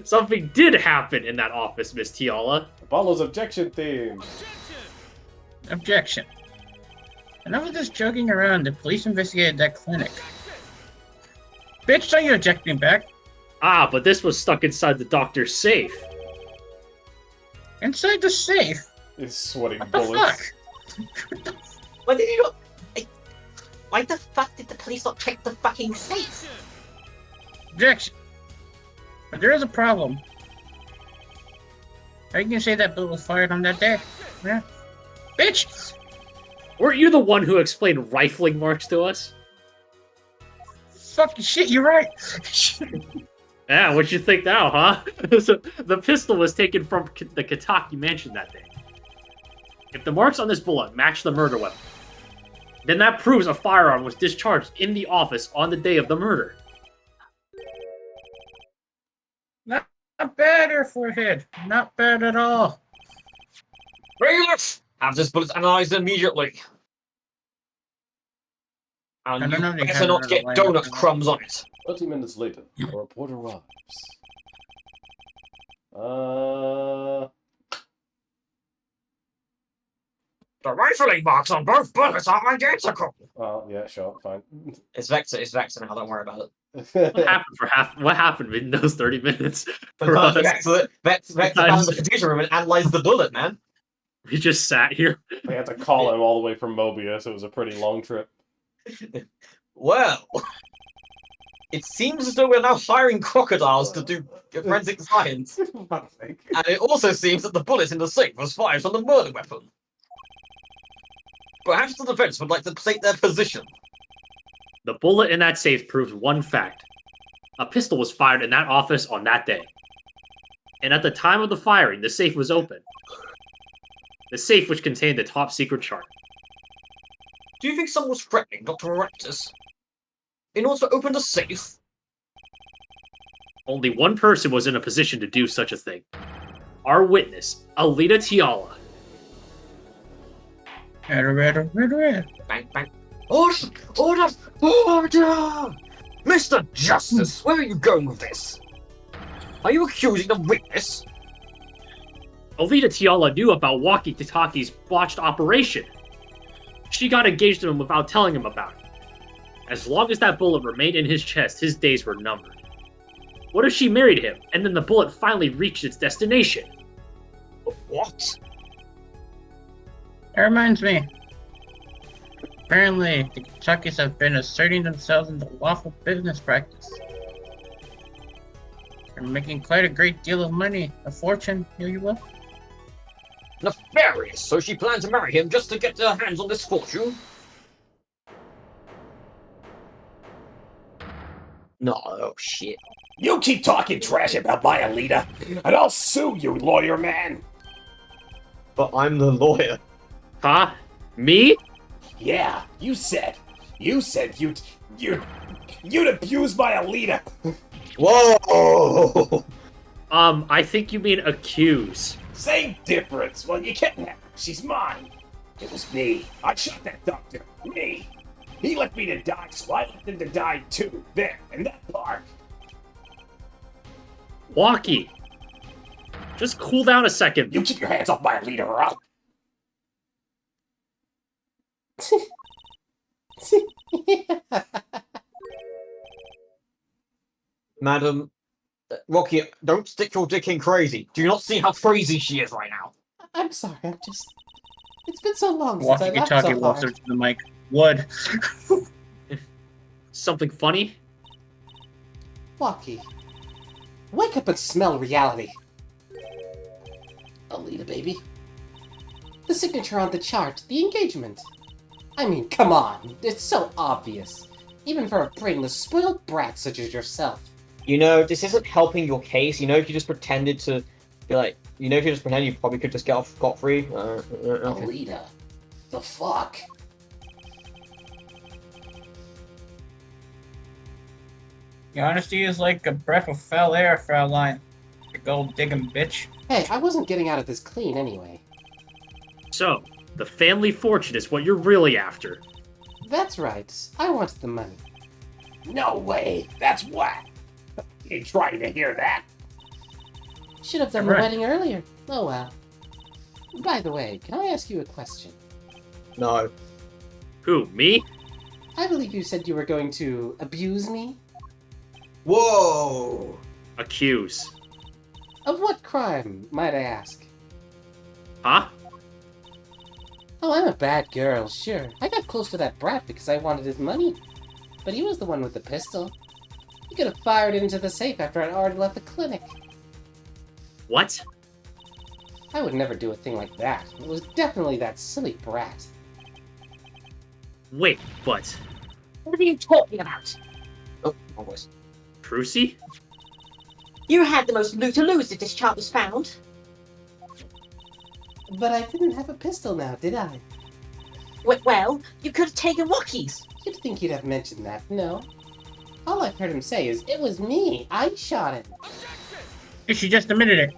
[SPEAKER 3] Something did happen in that office, Miss Tiala.
[SPEAKER 4] Apollo's objection theme.
[SPEAKER 5] Objection. Enough of this joking around. The police investigated that clinic. Bitch, don't you eject me back?
[SPEAKER 3] Ah, but this was stuck inside the doctor's safe.
[SPEAKER 5] Inside the safe?
[SPEAKER 4] It's sweating
[SPEAKER 5] What the
[SPEAKER 4] bullets.
[SPEAKER 5] fuck?
[SPEAKER 1] Why did you not... Why the fuck did the police not check the fucking safe?
[SPEAKER 5] Objection. But there is a problem. How you gonna say that bullet was fired on that day? Yeah. Bitch!
[SPEAKER 3] Weren't you the one who explained rifling marks to us?
[SPEAKER 5] Fucking shit, you're right.
[SPEAKER 3] Yeah, what you think now, huh? So, the pistol was taken from the Kataki mansion that day. If the marks on this bullet match the murder weapon, then that proves a firearm was discharged in the office on the day of the murder.
[SPEAKER 5] Not bad, Air Forehead. Not bad at all.
[SPEAKER 1] Bailiff! Have this bullet analysed immediately. And
[SPEAKER 5] I don't know
[SPEAKER 1] you
[SPEAKER 5] if they
[SPEAKER 1] better
[SPEAKER 5] have
[SPEAKER 1] not
[SPEAKER 5] it
[SPEAKER 1] get
[SPEAKER 5] on the
[SPEAKER 1] donut
[SPEAKER 5] lineup.
[SPEAKER 1] crumbs on it.
[SPEAKER 4] 30 minutes later, a reporter arrives.
[SPEAKER 1] The rifling marks on both bullets are identical.
[SPEAKER 4] Oh, yeah, sure, fine.
[SPEAKER 1] It's Vexer now, don't worry about
[SPEAKER 3] What happened in those 30 minutes?
[SPEAKER 1] it.
[SPEAKER 3] For us?
[SPEAKER 1] Vexer found the computer room and analysed the bullet, man.
[SPEAKER 3] We just sat here.
[SPEAKER 4] We had to call him all the way from Mobius. It was a pretty long trip.
[SPEAKER 1] Well, It seems as though we're now hiring crocodiles to do forensic science. And it also seems that the bullet in the safe was fired from the murder weapon. Perhaps the defense would like to state their position.
[SPEAKER 3] The bullet in that safe proves one fact. A pistol was fired in that office on that day. And at the time of the firing, the safe was open. The safe which contained the top secret chart.
[SPEAKER 1] Do you think someone was threatening Dr. Rectus in order to open the safe?
[SPEAKER 3] Only one person was in a position to do such a thing. Our witness, Alita Tiala.
[SPEAKER 5] Red.
[SPEAKER 1] Bang, bang. Order! Order! Order! Mr. Justice, where are you going with this? Are you accusing the witness?
[SPEAKER 3] Alita Tiala knew about Walkie-Talkie's botched operation. She got engaged in him without telling him about it. As long as that bullet remained in his chest, his days were numbered. What if she married him, and then the bullet finally reached its destination?
[SPEAKER 1] What?
[SPEAKER 5] That reminds me. Apparently, the Kentuckys have been asserting themselves in the lawful business practice. They're making quite a great deal of money, a fortune, if you will.
[SPEAKER 1] Nefarious! So she planned to marry him just to get her hands on this fortune? No, oh shit.
[SPEAKER 2] You keep talking trash about my Alita, and I'll sue you, lawyer man.
[SPEAKER 1] But I'm the lawyer.
[SPEAKER 3] Huh? Me?
[SPEAKER 2] Yeah, you said you'd abuse my Alita.
[SPEAKER 1] Whoa!
[SPEAKER 3] I think you mean accuse.
[SPEAKER 2] Same difference. Well, you can't have her. She's mine. It was me. I shot that doctor. Me. He left me to die, so I left him to die too. There, in that park.
[SPEAKER 3] Walkie. Just cool down a second.
[SPEAKER 2] You keep your hands off my Alita or I'll...
[SPEAKER 1] Madam, Rocky, don't stick your dick in crazy. Do you not see how crazy she is right now?
[SPEAKER 6] I'm sorry, I'm just... It's been so long since I laughed
[SPEAKER 5] Walkie-talkie
[SPEAKER 6] so
[SPEAKER 5] walks
[SPEAKER 6] hard.
[SPEAKER 5] over to the mic. Wood.
[SPEAKER 3] Something funny?
[SPEAKER 6] Walkie, wake up and smell reality.
[SPEAKER 2] Alita, baby.
[SPEAKER 6] The signature on the chart, the engagement. I mean, come on, it's so obvious. Even for a brainless, spoiled brat such as yourself.
[SPEAKER 1] You know, this isn't helping your case. You know, if you just pretended to be like, you know, if you just pretend, you probably could just get off scot-free. Okay.
[SPEAKER 2] Alita. The fuck?
[SPEAKER 5] Your honesty is like a breath of foul air, Fraulein. You gold digging bitch.
[SPEAKER 6] Hey, I wasn't getting out of this clean anyway.
[SPEAKER 3] So, the family fortune is what you're really after.
[SPEAKER 6] That's right, I wanted the money.
[SPEAKER 2] No way. That's whack. You ain't trying to hear that.
[SPEAKER 6] Should have done
[SPEAKER 5] Right.
[SPEAKER 6] the wedding earlier. Oh well. By the way, can I ask you a question?
[SPEAKER 1] No.
[SPEAKER 3] Who, me?
[SPEAKER 6] I believe you said you were going to abuse me?
[SPEAKER 1] Whoa!
[SPEAKER 3] Accuse.
[SPEAKER 6] Of what crime, might I ask?
[SPEAKER 3] Huh?
[SPEAKER 6] Oh, I'm a bad girl, sure. I got close to that brat because I wanted his money. But he was the one with the pistol. He could have fired it into the safe after I'd already left the clinic.
[SPEAKER 3] What?
[SPEAKER 6] I would never do a thing like that. It was definitely that silly brat.
[SPEAKER 3] Wait, but...
[SPEAKER 1] What are you talking about? Oh, wrong voice.
[SPEAKER 3] Prusy?
[SPEAKER 1] You had the most loot to lose if this child was found.
[SPEAKER 6] But I didn't have a pistol now, did I?
[SPEAKER 1] Well, you could have taken Rocky's.
[SPEAKER 6] You'd think he'd have mentioned that, no? All I've heard him say is, it was me, I shot him.
[SPEAKER 5] She just admitted it.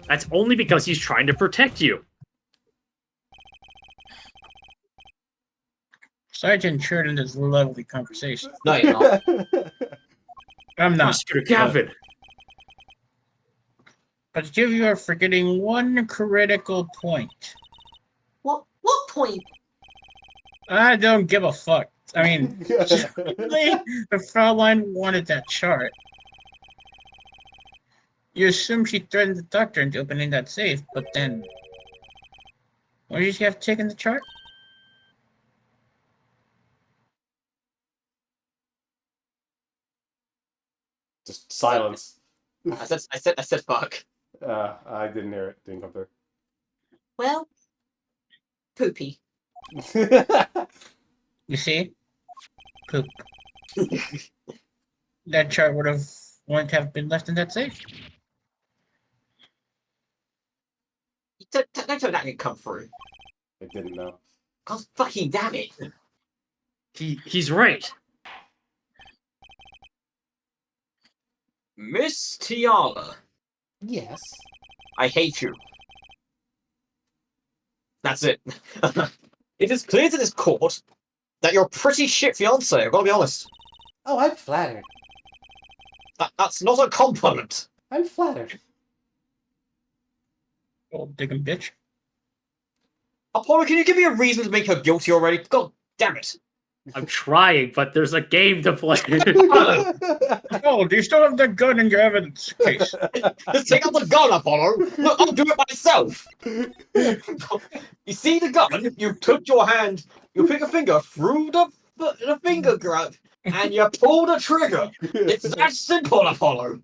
[SPEAKER 3] That's only because he's trying to protect you.
[SPEAKER 5] Sergeant Sheridan is lovely conversation.
[SPEAKER 1] No, you're not.
[SPEAKER 5] I'm not.
[SPEAKER 3] Prosecutor Gavin!
[SPEAKER 5] But you are forgetting one critical point.
[SPEAKER 1] What point?
[SPEAKER 5] I don't give a fuck. I mean, the Fraulein wanted that chart. You assume she threatened the doctor into opening that safe, but then... Why did she have taken the chart?
[SPEAKER 4] silence.
[SPEAKER 1] I said fuck.
[SPEAKER 4] I didn't hear it. Didn't come through.
[SPEAKER 1] Well, poopy.
[SPEAKER 5] You see? Poop. That chart wouldn't have been left in that safe.
[SPEAKER 1] Don't tell me that can come through.
[SPEAKER 4] It didn't know.
[SPEAKER 1] God fucking damn it.
[SPEAKER 3] He's right.
[SPEAKER 1] Miss Tiana,
[SPEAKER 6] Yes.
[SPEAKER 1] I hate you. That's it. It is clear to this court that you're a pretty shit fiance, I've got to be honest.
[SPEAKER 6] Oh, I'm flattered.
[SPEAKER 1] That's not a compliment.
[SPEAKER 6] I'm flattered.
[SPEAKER 5] Old digging bitch.
[SPEAKER 1] Apollo, can you give me a reason to make her guilty already? God damn it.
[SPEAKER 3] I'm trying, but there's a game to play.
[SPEAKER 5] Oh, do you still have that gun in your evidence case?
[SPEAKER 1] Just take out the gun, Apollo. Look, I'll do it myself. You see the gun? You took your hand, you pick a finger through the finger grab, and you pull the trigger. It's that simple, Apollo.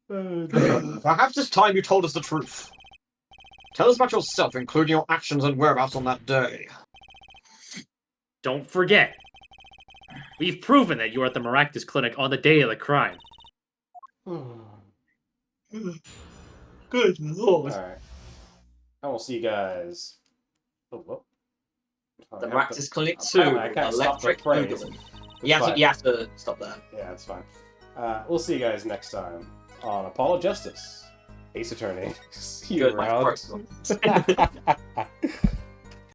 [SPEAKER 1] Perhaps it's time you told us the truth. Tell us about yourself, including your actions and whereabouts on that day.
[SPEAKER 3] Don't forget, we've proven that you were at the Maractus Clinic on the day of the crime.
[SPEAKER 1] Good lord.
[SPEAKER 4] Alright. I will see you guys. Oh, whoa.
[SPEAKER 1] The Maractus Clinic 2.
[SPEAKER 4] Apparently I can't stop the
[SPEAKER 1] Electric
[SPEAKER 4] praise.
[SPEAKER 1] Boogaloo.
[SPEAKER 4] Fine.
[SPEAKER 1] You have to stop there.
[SPEAKER 4] Yeah, that's fine. We'll see you guys next time on Apollo Justice. Ace Attorney. See you
[SPEAKER 1] Good, my
[SPEAKER 4] around.
[SPEAKER 1] first one.